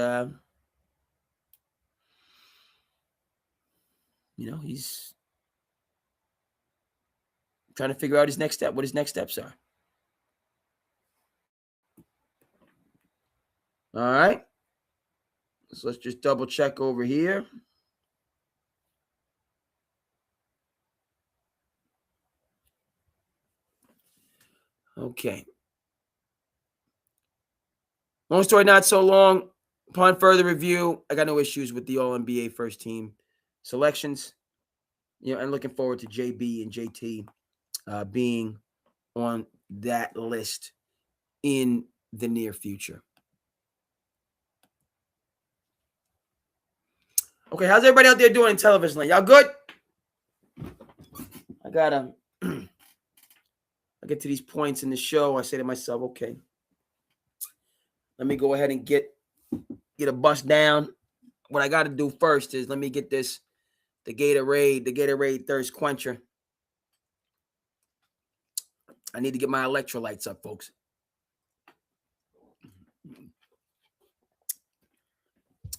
you know, he's trying to figure out his next step, what his next steps are. All right. So let's just double check over here. Okay. Long story not so long. Upon further review, I got no issues with the All-N.B.A first team selections. You know, and looking forward to JB and JT being on that list in the near future. Okay, how's everybody out there doing in television land? Y'all good? I gotta I get to these points in the show. I say to myself, okay, let me go ahead and get a bust down. What I got to do first is let me get the Gatorade thirst quencher. I need to get my electrolytes up, folks.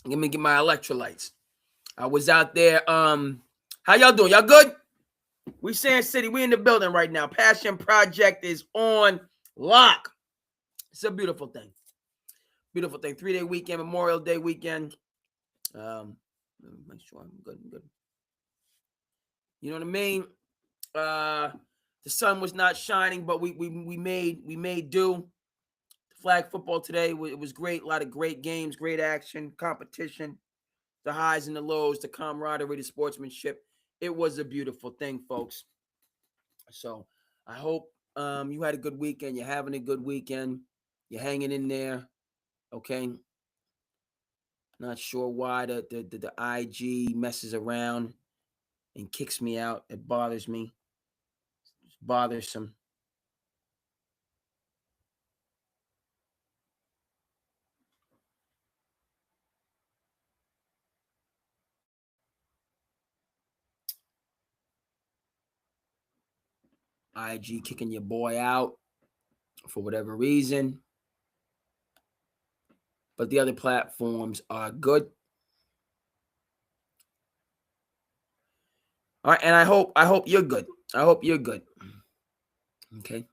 Let me get my electrolytes. I was out there. How y'all doing? Y'all good? We SandCity. We in the building right now. Passion Project is on lock. It's a beautiful thing. Beautiful thing. 3-day weekend, Memorial Day weekend. Make sure I'm good. You know what I mean? The sun was not shining, but we made do. flag football today. It was great. A lot of great games, great action, competition, the highs and the lows, the camaraderie, the sportsmanship. It was a beautiful thing, folks. So I hope you had a good weekend. You're having a good weekend. You're hanging in there. Okay. Not sure why the IG messes around and kicks me out. It bothers me. It's bothersome. IG kicking your boy out for whatever reason. But the other platforms are good. All right, and I hope you're good. I hope you're good. Okay.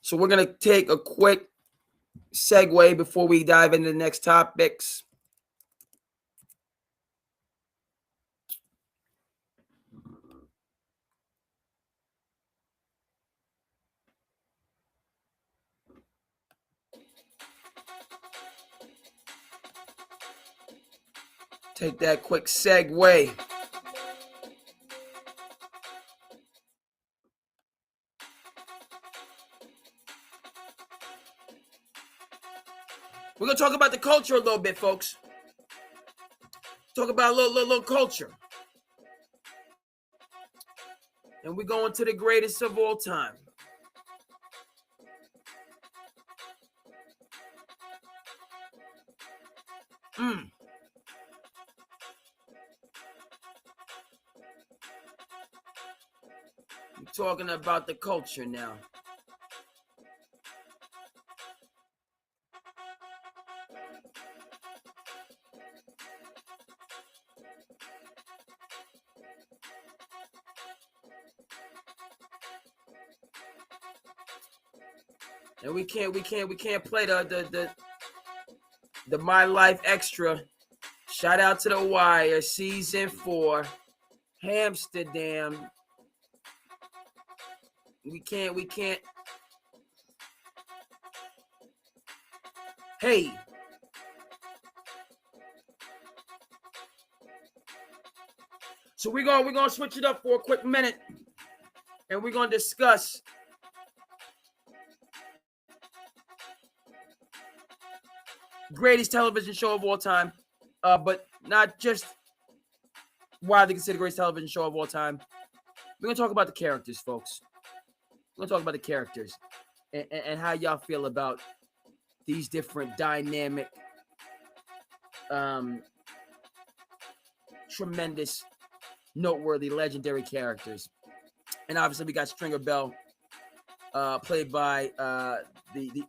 So we're gonna take a quick segue before we dive into the next topics. Take that quick segue. We're gonna talk about the culture a little bit, folks. Talk about a little culture. And we're going to the greatest of all time. We're talking about the culture now. And we can't play the My Life Extra. Shout out to The Wire, season 4, Amsterdam. We can't. Hey. So we're gonna switch it up for a quick minute, and we're gonna discuss greatest television show of all time, but not just widely considered greatest television show of all time. We're gonna talk about the characters, folks. We're gonna talk about the characters and how y'all feel about these different dynamic, tremendous, noteworthy, legendary characters. And obviously, we got Stringer Bell, played by the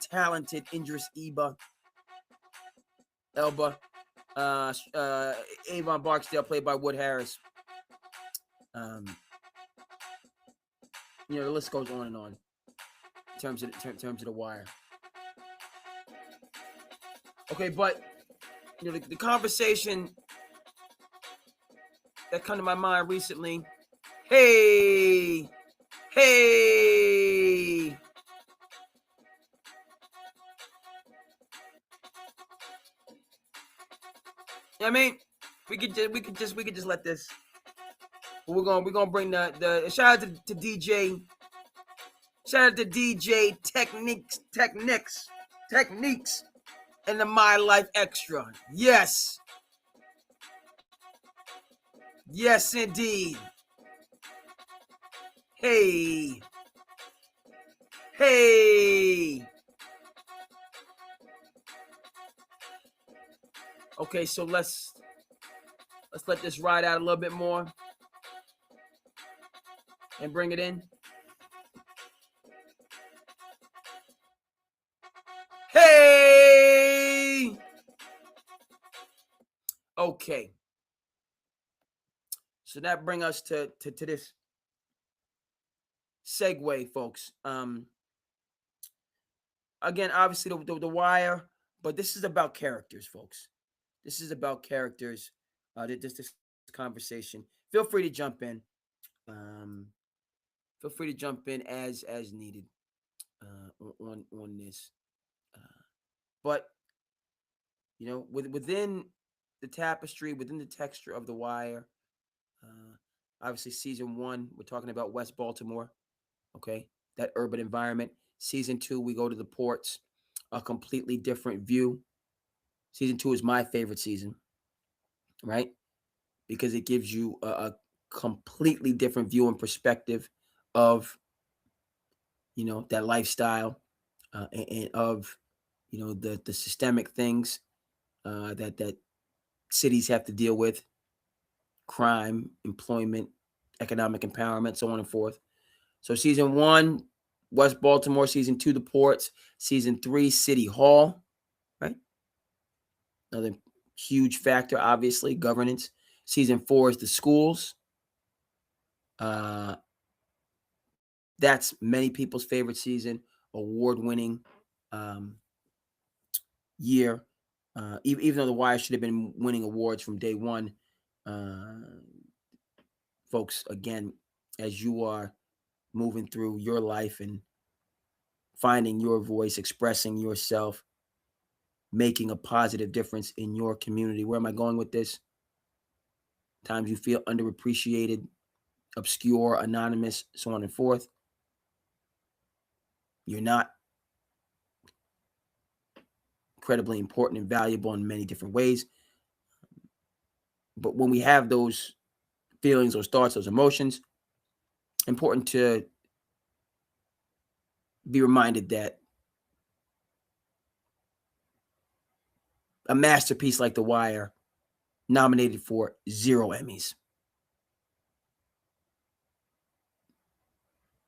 talented Idris Elba. Avon Barksdale, played by Wood Harris. The list goes on and on in terms of the Wire. Okay, but the conversation that come to my mind recently. Hey. I mean, we could just let this. We're gonna bring the shout out to DJ. Shout out to DJ Techniques, and the My Life Extra. Yes, indeed. Hey. Okay, so let's let this ride out a little bit more and bring it in. Hey! Okay. So that brings us to this segue, folks. Again, obviously the Wire, but this is about characters, folks. This is about characters. This conversation. Feel free to jump in. feel free to jump in as needed on this. But within the tapestry, within the texture of the wire, obviously season 1, we're talking about West Baltimore. Okay, that urban environment. Season 2, we go to the ports, a completely different view. Season 2 is my favorite season, right? Because it gives you a completely different view and perspective of, that lifestyle and of, the systemic things that cities have to deal with: crime, employment, economic empowerment, so on and forth. So season 1, West Baltimore. Season 2, the ports. Season 3, City Hall, right? Another huge factor, obviously, governance. Season 4 is the schools. That's many people's favorite season, award-winning year. Even though The Wire should have been winning awards from day one, folks, again, as you are moving through your life and finding your voice, expressing yourself, making a positive difference in your community. Where am I going with this? Times you feel underappreciated, obscure, anonymous, so on and forth. You're not incredibly important and valuable in many different ways. But when we have those feelings, those thoughts, those emotions, important to be reminded that a masterpiece like The Wire, nominated for 0 Emmys.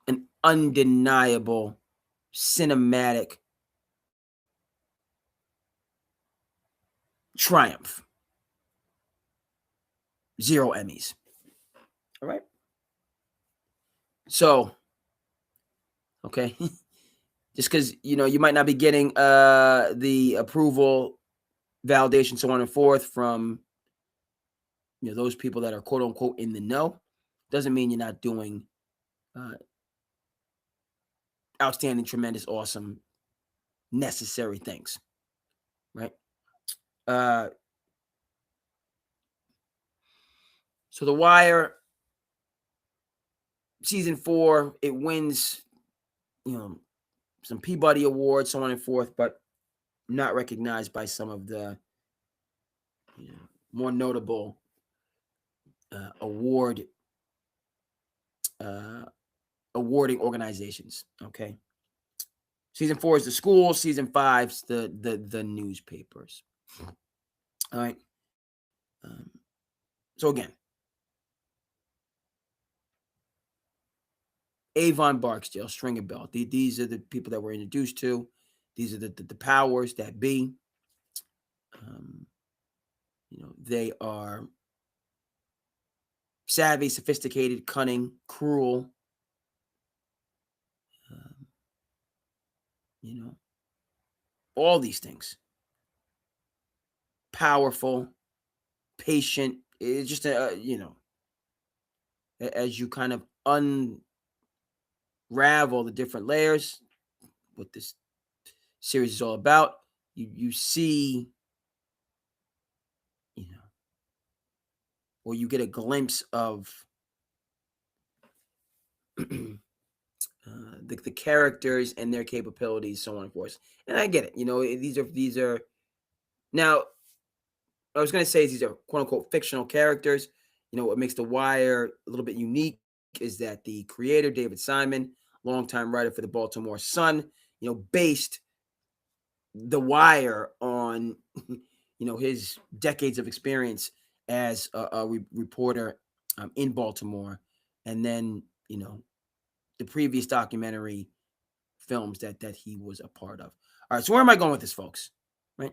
An undeniable cinematic triumph. 0 Emmys. All right. So, okay. Just because, you might not be getting the approval, validation, so on and forth from, those people that are quote unquote in the know, doesn't mean you're not doing outstanding, tremendous, awesome, necessary things. Right. So The Wire, season 4, it wins, some Peabody Awards, so on and forth, but not recognized by some of the more notable awarding organizations. Okay. Season 4 is the schools. Season 5 is the newspapers. All right. So again, Avon Barksdale, Stringer Bell. These are the people that we're introduced to. These are the powers that be. They are savvy, sophisticated, cunning, cruel. All these things. Powerful, patient. It's just as you kind of unravel the different layers, what this series is all about, you see, or you get a glimpse of the characters and their capabilities, so on and forth. And I get it. These are now, I was going to say these are quote unquote fictional characters. What makes The Wire a little bit unique is that the creator, David Simon, longtime writer for the Baltimore Sun, based The Wire on, his decades of experience as a reporter in Baltimore. And then, the previous documentary films that he was a part of. All right, so where am I going with this, folks? Right?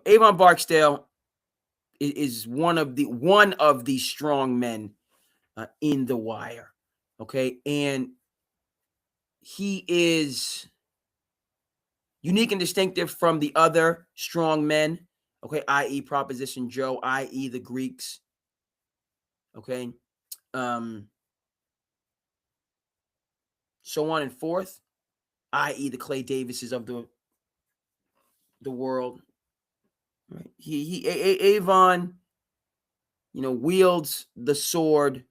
Avon Barksdale is one of the strong men in The Wire. Okay, and he is unique and distinctive from the other strong men. Okay, i.e. Proposition Joe, i.e. the Greeks. Okay, so on and forth, i.e., the Clay Davises of the world. Right? Avon, wields the sword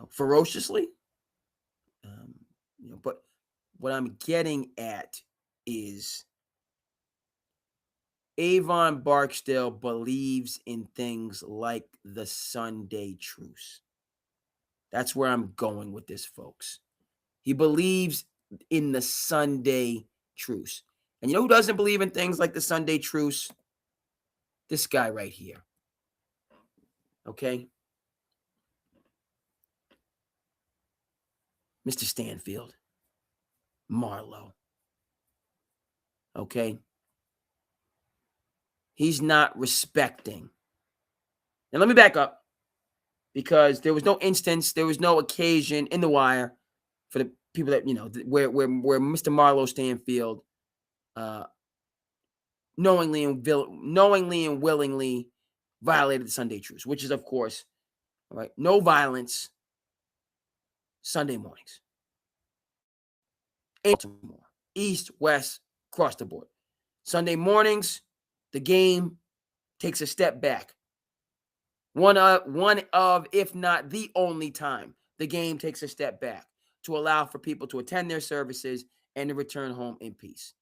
ferociously. But what I'm getting at is Avon Barksdale believes in things like the Sunday truce. That's where I'm going with this, folks. He believes in the Sunday truce. And you know who doesn't believe in things like the Sunday truce? This guy right here. Okay? Mr. Stanfield. Marlowe. Okay? He's not respecting. And let me back up, because there was no instance, there was no occasion in the wire for the people that, where Mr. Marlowe Stanfield knowingly and willingly violated the Sunday truce, which is, of course, all right, no violence Sunday mornings. Baltimore, East, West, across the board. Sunday mornings, the game takes a step back. One of, if not the only time, the game takes a step back to allow for people to attend their services and to return home in peace.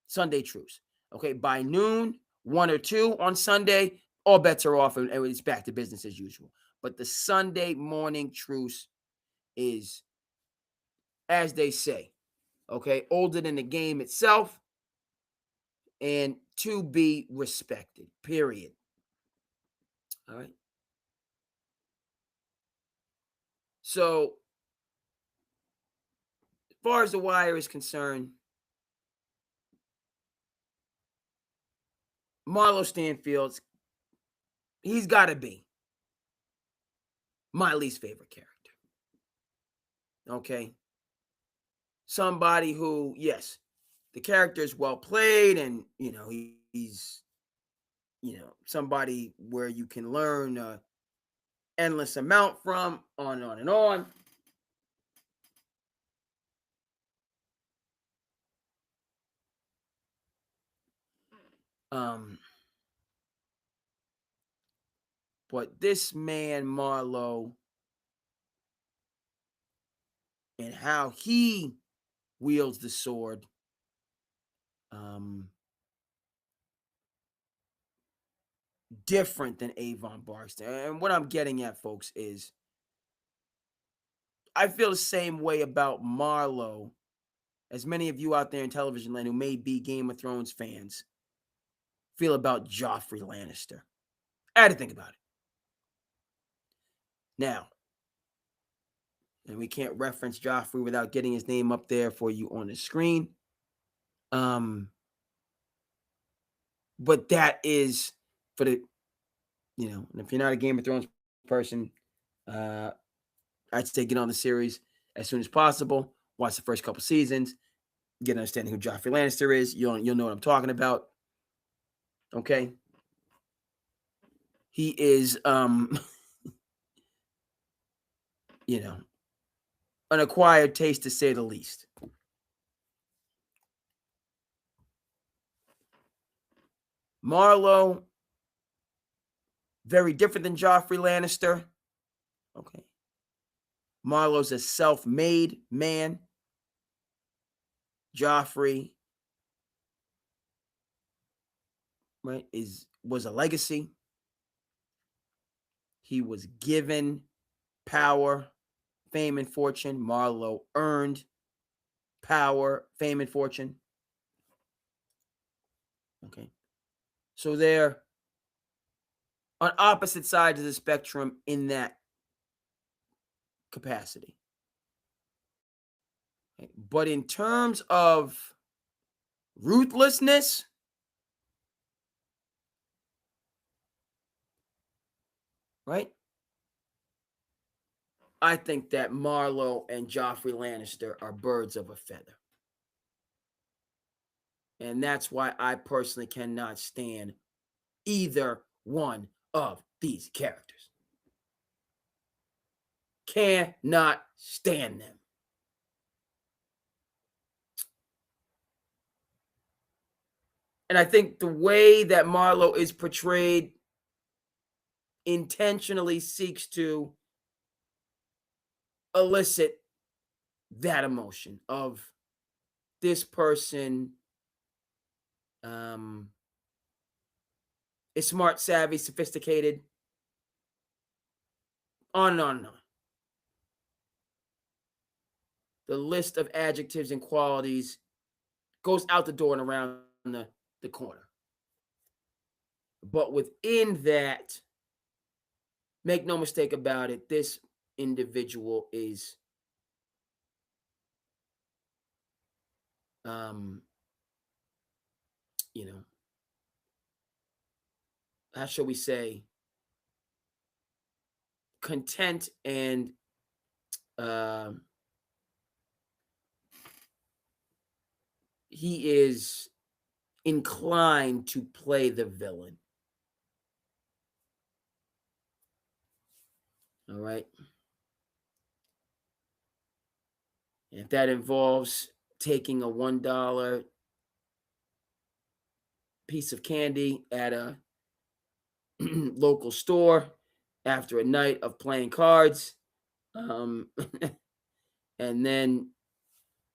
Sunday truce. Okay, by noon, 1 or 2 on Sunday, all bets are off and it's back to business as usual. But the Sunday morning truce is, as they say, okay, older than the game itself and to be respected, period. All right. So, as far as the wire is concerned, Marlowe Stanfield's, he's got to be my least favorite character. Okay. Somebody who, yes, the character is well played, and he's somebody where you can learn endless amount from, on and on and on. But this man Marlowe and how he wields the sword, different than Avon Barksdale. And what I'm getting at, folks, is I feel the same way about Marlowe as many of you out there in television land who may be Game of Thrones fans feel about Joffrey Lannister. I had to think about it. Now, and we can't reference Joffrey without getting his name up there for you on the screen. But that is for the, and if you're not a Game of Thrones person, I'd say get on the series as soon as possible. Watch the first couple seasons, get an understanding who Joffrey Lannister is. You'll know what I'm talking about. Okay. He is, an acquired taste, to say the least. Marlowe, very different than Joffrey Lannister. Okay. Marlowe's a self-made man. Joffrey, right, was a legacy. He was given power, fame, and fortune. Marlowe earned power, fame, and fortune. Okay. So they're on opposite sides of the spectrum in that capacity. Okay. But in terms of ruthlessness, right, I think that Marlowe and Joffrey Lannister are birds of a feather. And that's why I personally cannot stand either one of these characters. cannot stand them. And I think the way that Marlo is portrayed intentionally seeks to elicit that emotion of this person is smart, savvy, sophisticated, on and on and on. The list of adjectives and qualities goes out the door and around the corner. But within that, make no mistake about it, this individual is you know, how shall we say, content and he is inclined to play the villain. All right. And if that involves taking a $1 piece of candy at a local store after a night of playing cards, and then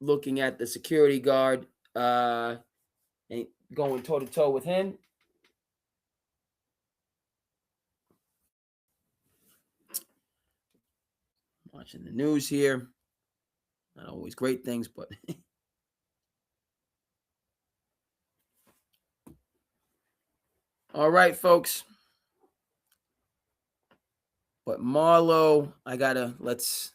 looking at the security guard and going toe to toe with him. Watching the news here. Not always great things, but all right, folks. But Marlo, let's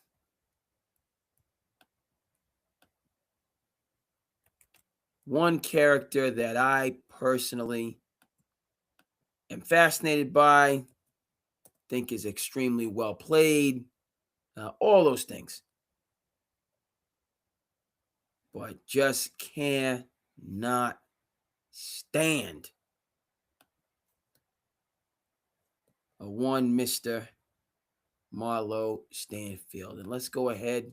one character that I personally am fascinated by, think is extremely well played, all those things. But just cannot stand a one Mr. Marlo Stanfield. And let's go ahead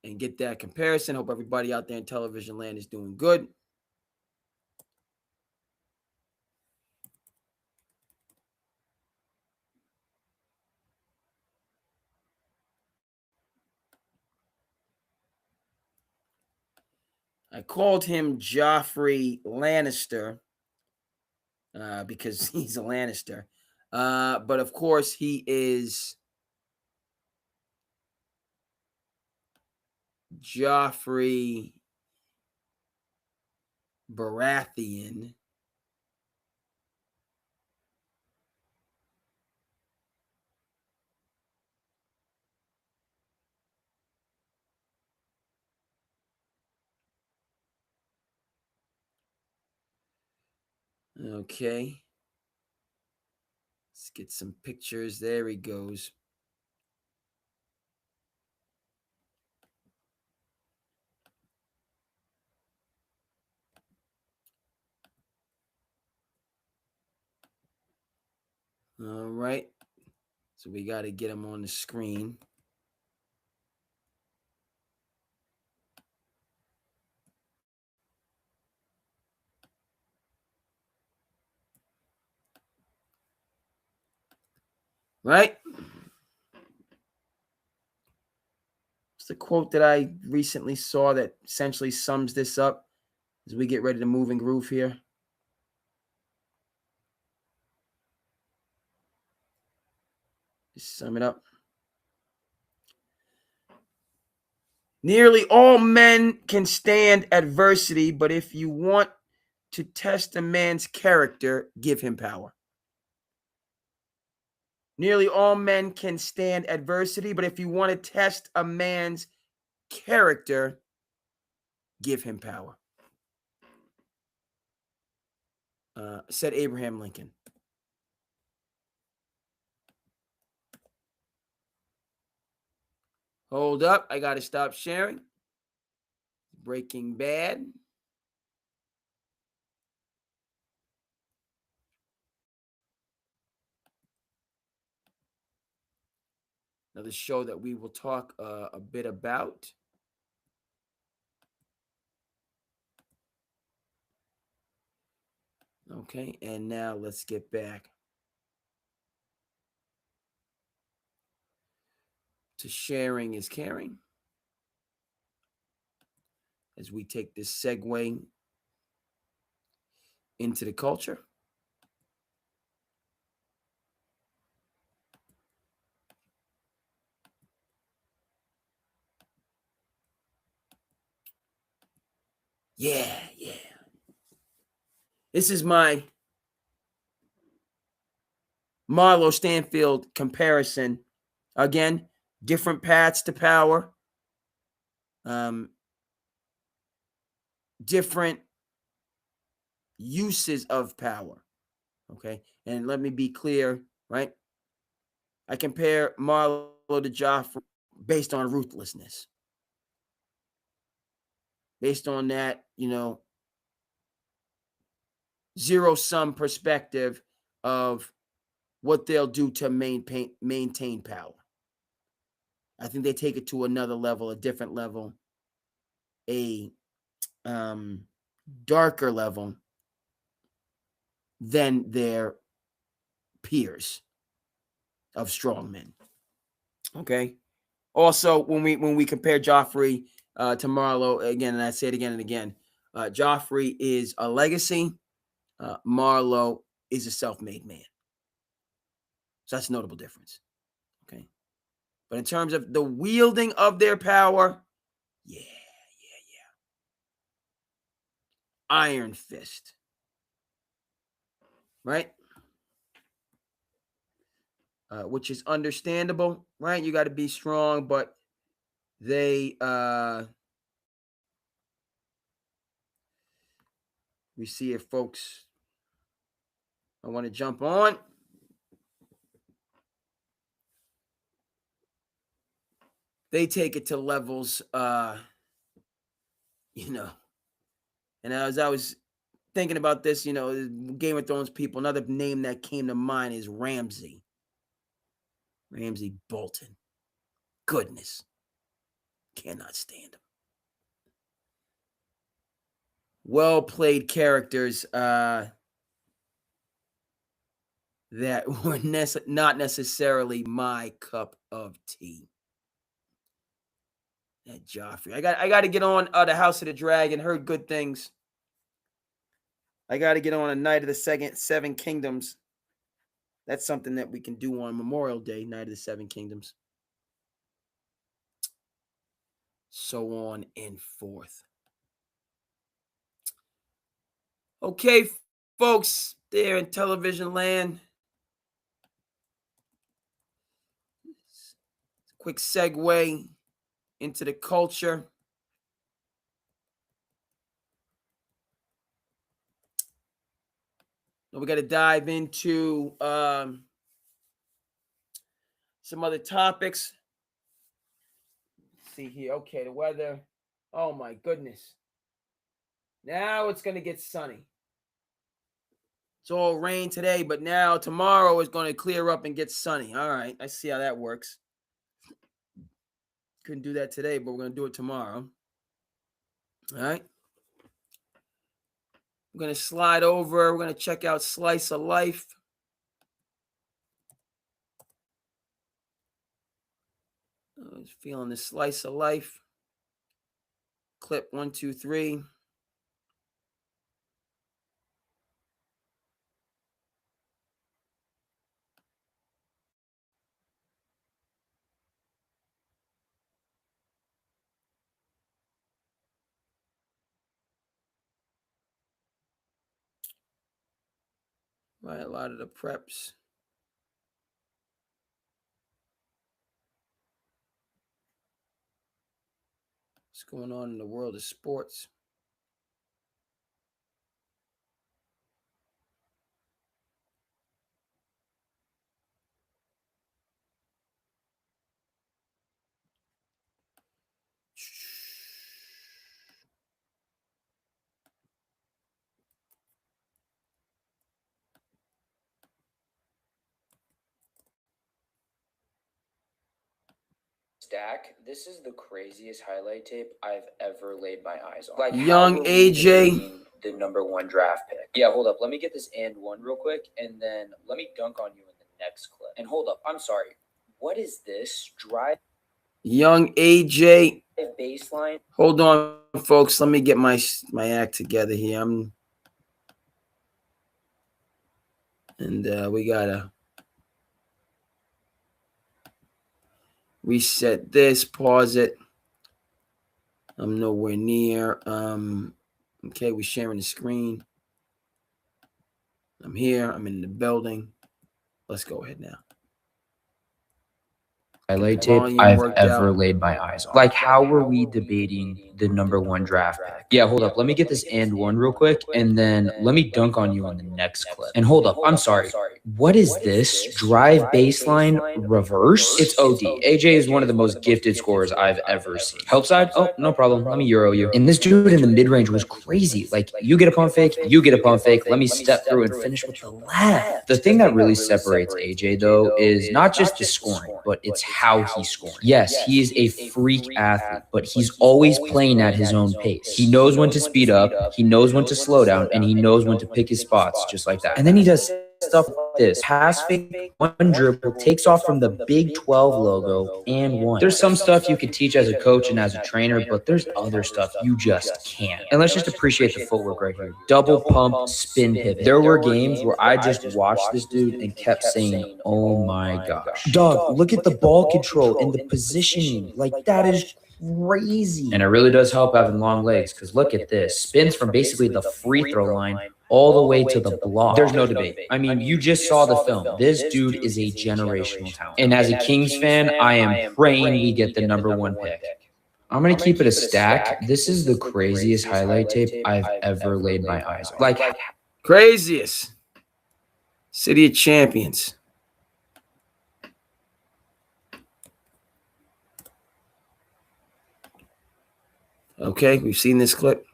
and get that comparison. Hope everybody out there in television land is doing good. I called him Joffrey Lannister because he's a Lannister. But of course, he is Joffrey Baratheon. Okay. Let's get some pictures. There he goes. All right. So we got to get him on the screen. Right? It's the quote that I recently saw that essentially sums this up as we get ready to move and groove here. Just sum it up. Nearly all men can stand adversity, but if you want to test a man's character, give him power. Nearly all men can stand adversity, but if you want to test a man's character, give him power. Said Abraham Lincoln. Hold up. I got to stop sharing. Breaking Bad. Another show that we will talk a bit about. Okay, and now let's get back to sharing is caring as we take this segue into the culture. Yeah. This is my Marlo Stanfield comparison. Again, different paths to power, different uses of power. Okay. And let me be clear, right? I compare Marlo to Joffrey based on ruthlessness, based on that, zero sum perspective of what they'll do to maintain power. I think they take it to another level, a different level, a darker level than their peers of strongmen. Okay. Also, when we compare Joffrey to Marlo again, and I say it again and again, Joffrey is a legacy. Marlo is a self-made man. So that's a notable difference. Okay. But in terms of the wielding of their power, yeah. Iron fist. Right? Which is understandable, right? You got to be strong, but they we see if folks I want to jump on. They take it to levels, and as I was thinking about this, Game of Thrones people, another name that came to mind is Ramsay Bolton. Goodness. Cannot stand him. Well played characters that were not necessarily my cup of tea. That Joffrey. I got to get on the House of the Dragon. Heard good things. I got to get on a Night of the Seven Kingdoms. That's something that we can do on Memorial Day, Night of the Seven Kingdoms. So on and forth. Okay, folks, there in television land. Quick segue into the culture. Now we got to dive into some other topics. Let's see here. Okay, the weather. Oh my goodness. Now it's going to get sunny. It's all rain today, but now tomorrow is going to clear up and get sunny. All right, I see how that works. Couldn't do that today, but we're going to do it tomorrow. All right. We're going to slide over. We're going to check out Slice of Life. I was feeling the Slice of Life. Clip 1, 2, 3. Right, a lot of the preps. What's going on in the world of sports? stack. This is the craziest highlight tape I've ever laid my eyes on. Like young AJ, the #1 draft pick. Yeah, hold up. Let me get this and one real quick, and then let me dunk on you in the next clip. And hold up. I'm sorry. What is this? Drive. Young AJ. Baseline. Hold on, folks. Let me get my act together here. We gotta reset this, pause it. I'm nowhere near. Okay, we're sharing the screen. I'm here. I'm in the building. Let's go ahead now. Highlight tape I've ever laid my eyes on. Like, how were we debating the #1 draft pick? Yeah, hold up. Let me get this and one real quick, and then let me dunk on you in the next clip. And hold up. I'm sorry. What is this? Drive baseline reverse? It's OD. AJ is one of the most gifted scorers I've ever seen. Help side? Oh, no problem. Let me Euro you. And this dude in the mid-range was crazy. Like, you get a pump fake, you get a pump fake. Let me step through and finish with the left. The thing that really separates AJ, though, is not just the scoring, but it's how he scores. Yes, he is a freak athlete, but he's always playing at his own pace. He knows when to speed up, he knows when to slow down, and he knows when to pick his spots just like that. And then he does stuff like this. Pass fake, one dribble, takes off from the Big 12 logo, and one. There's some stuff you could teach as a coach and as a trainer, but there's other stuff you just can't. And let's just appreciate the footwork right here. Double pump, spin pivot. There were games where I just watched this dude and kept saying, oh my gosh. Dog, look at the ball control and the positioning. Like, that is crazy. And it really does help having long legs, because look at this. Spins from basically the free throw line all the way to the block. There's no debate. I mean, you just saw the film. This dude is a generational talent. And as a Kings fan, I am praying we get the #1 pick. I'm going to keep it a stack. This is the craziest highlight tape I've ever laid my eyes on. Like, craziest. City of Champions. Okay, we've seen this clip.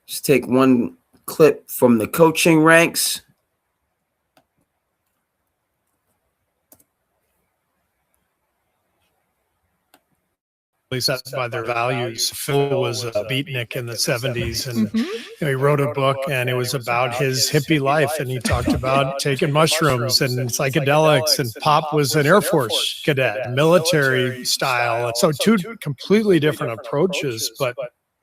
Just take one clip from the coaching ranks. Set by their values. Phil was a beatnik in the 70s, and he wrote a book, and it was about his hippie life, and he talked about taking mushrooms and psychedelics, and Pop was an Air Force cadet, military style. So two completely different approaches, but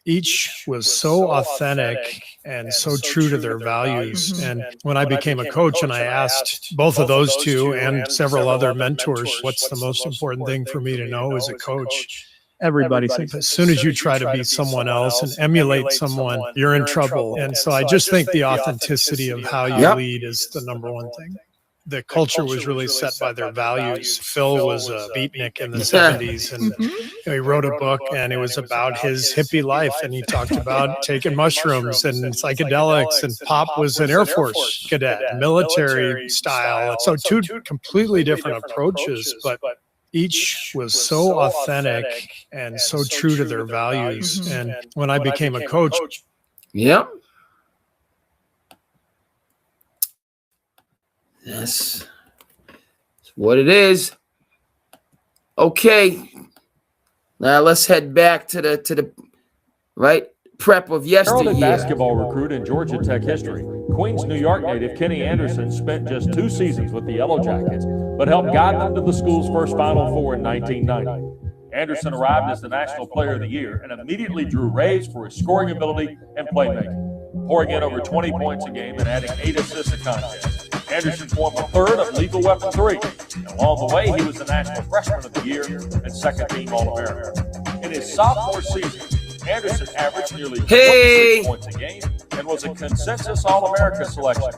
each was so authentic and so true to their values. And when I became a coach and I asked both of those two and several other mentors, what's the most important thing for me to know as a coach? Everybody thinks as soon as you try to be someone else and emulate someone, you're in trouble. And so I just think the authenticity of how you lead is the #1 thing. The culture was really set by their values. Phil was a beatnik in the 70s, and he wrote a book, and it was about his hippie life, and he talked about taking mushrooms and psychedelics, and Pop was an Air Force cadet, military style. So two completely different approaches, but each was so authentic and so true to their values. And when I became a coach. Yep. That's what it is. Okay. Now let's head back to the right prep of yesterday. Heralded basketball recruit in Georgia Tech history, Queens, New York native Kenny Anderson spent just 2 seasons with the Yellow Jackets, but helped guide them to the school's first Final Four in 1990. Anderson arrived as the National Player of the Year and immediately drew raves for his scoring ability and playmaking, pouring in over 20 points a game and adding 8 assists a contest. Anderson formed the third of Lethal Weapon 3, and along the way he was the National Freshman of the Year and second-team All-American. In his sophomore season, Anderson averaged nearly 26 points a game and was a consensus All-America selection.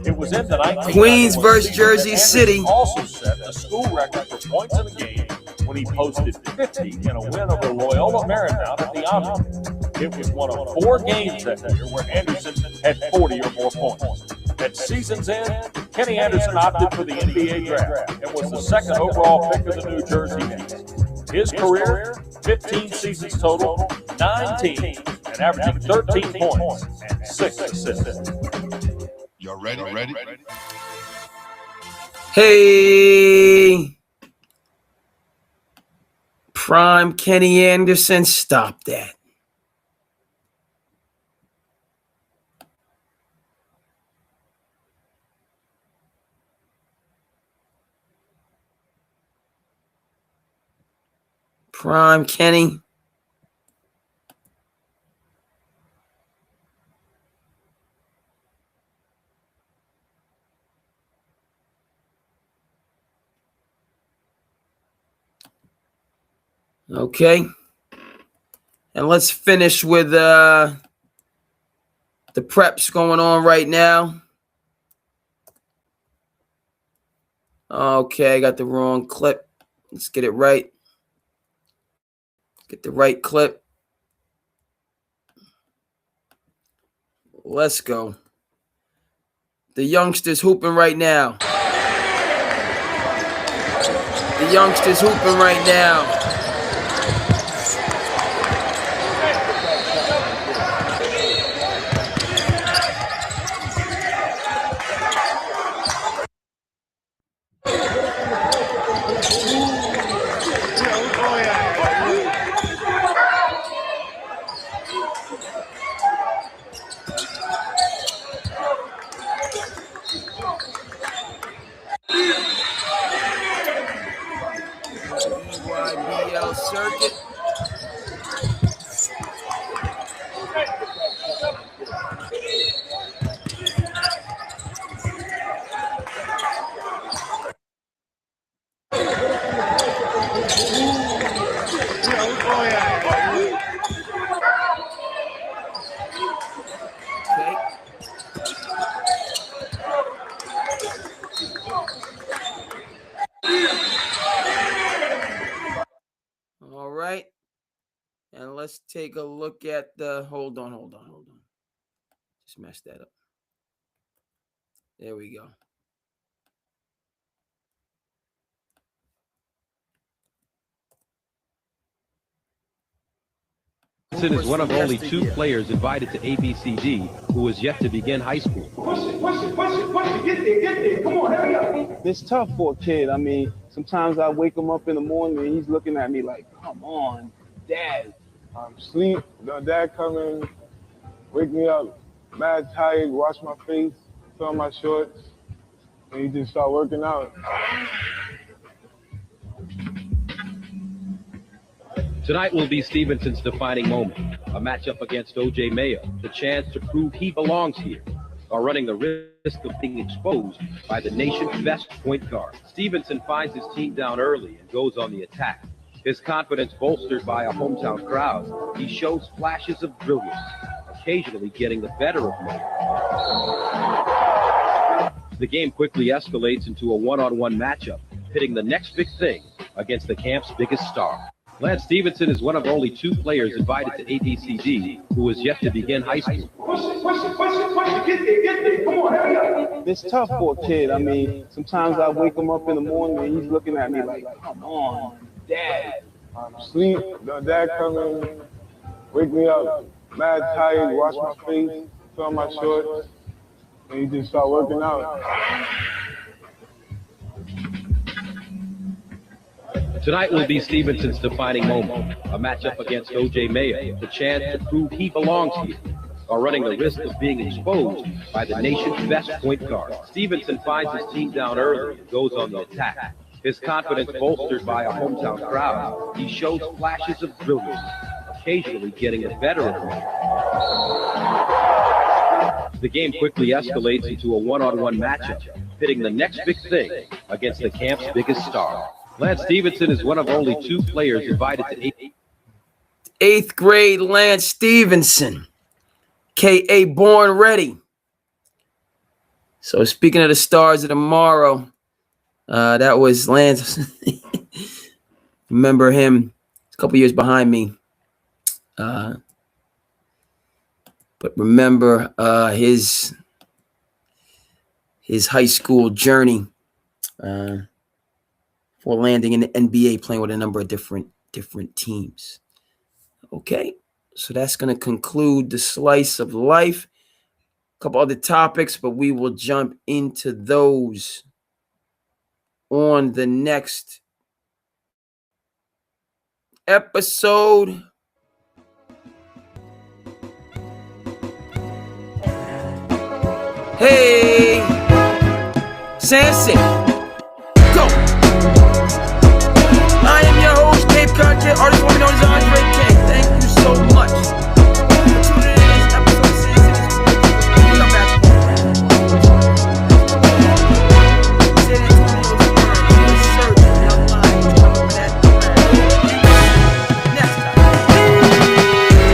It was in the 1990s Queens versus Jersey City. Also set a school record for points in a game when he posted 50 in a win over Loyola Marymount at the Omni. It was one of 4 games that year where Anderson had 40 or more points. At season's end, Kenny Anderson opted for the N.B.A. draft and was the second overall pick of the New Jersey Knicks. His career, 15 seasons total, 9 teams, and averaging 13 points and 6 assists. Y'all ready? Hey. Prime Kenny Anderson, stop that. Prime Kenny. Okay. And let's finish with the preps going on right now. Okay, I got the wrong clip. Let's get it right. Get the right clip. Let's go. The youngsters hooping right now. The youngsters hooping right now. EYBL circuit. Okay. All right. And let's take a look at the, hold on. Just messed that up. There we go. Anderson is one of only 2 players invited to ABCD who is yet to begin high school. Push it. Get there. Come on, hurry up. It's tough for a kid. I mean, sometimes I wake him up in the morning and he's looking at me like, come on, Dad. I'm asleep. Dad come in, wake me up, mad tired, wash my face, put on my shorts, and he just start working out. Tonight will be Stevenson's defining moment, a matchup against O.J. Mayo, the chance to prove he belongs here, or running the risk of being exposed by the nation's best point guard. Stevenson finds his team down early and goes on the attack. His confidence bolstered by a hometown crowd, he shows flashes of brilliance, occasionally getting the better of Mayo. The game quickly escalates into a one-on-one matchup, pitting the next big thing against the camp's biggest star. Lance Stevenson is one of only 2 players invited to ABCD who is yet to begin high school. Push it. Get there. Come on, hurry up. It's tough for a kid. I mean, sometimes I wake him up in the morning and he's looking at me like, come on, Dad. I'm asleep. Dad come in, wake me up, mad tired, wash my face, put on my shorts, and he just start working out. Tonight will be Stevenson's defining moment, a matchup against O.J. Mayo, the chance to prove he belongs here, or running the risk of being exposed by the nation's best point guard. Stevenson finds his team down early and goes on the attack. His confidence bolstered by a hometown crowd, he shows flashes of brilliance, occasionally getting the better of him. The game quickly escalates into a one-on-one matchup, pitting the next big thing against the camp's biggest star. Lance Stevenson is one of only 2 players invited to 8th grade Lance Stevenson, K.A. Born Ready. So speaking of the stars of tomorrow, that was Lance. Remember him, a couple years behind me. But remember his high school journey for landing in the NBA, playing with a number of different teams. Okay, so that's going to conclude the slice of life. A couple other topics, but we will jump into those on the next episode. Hey, SandCity.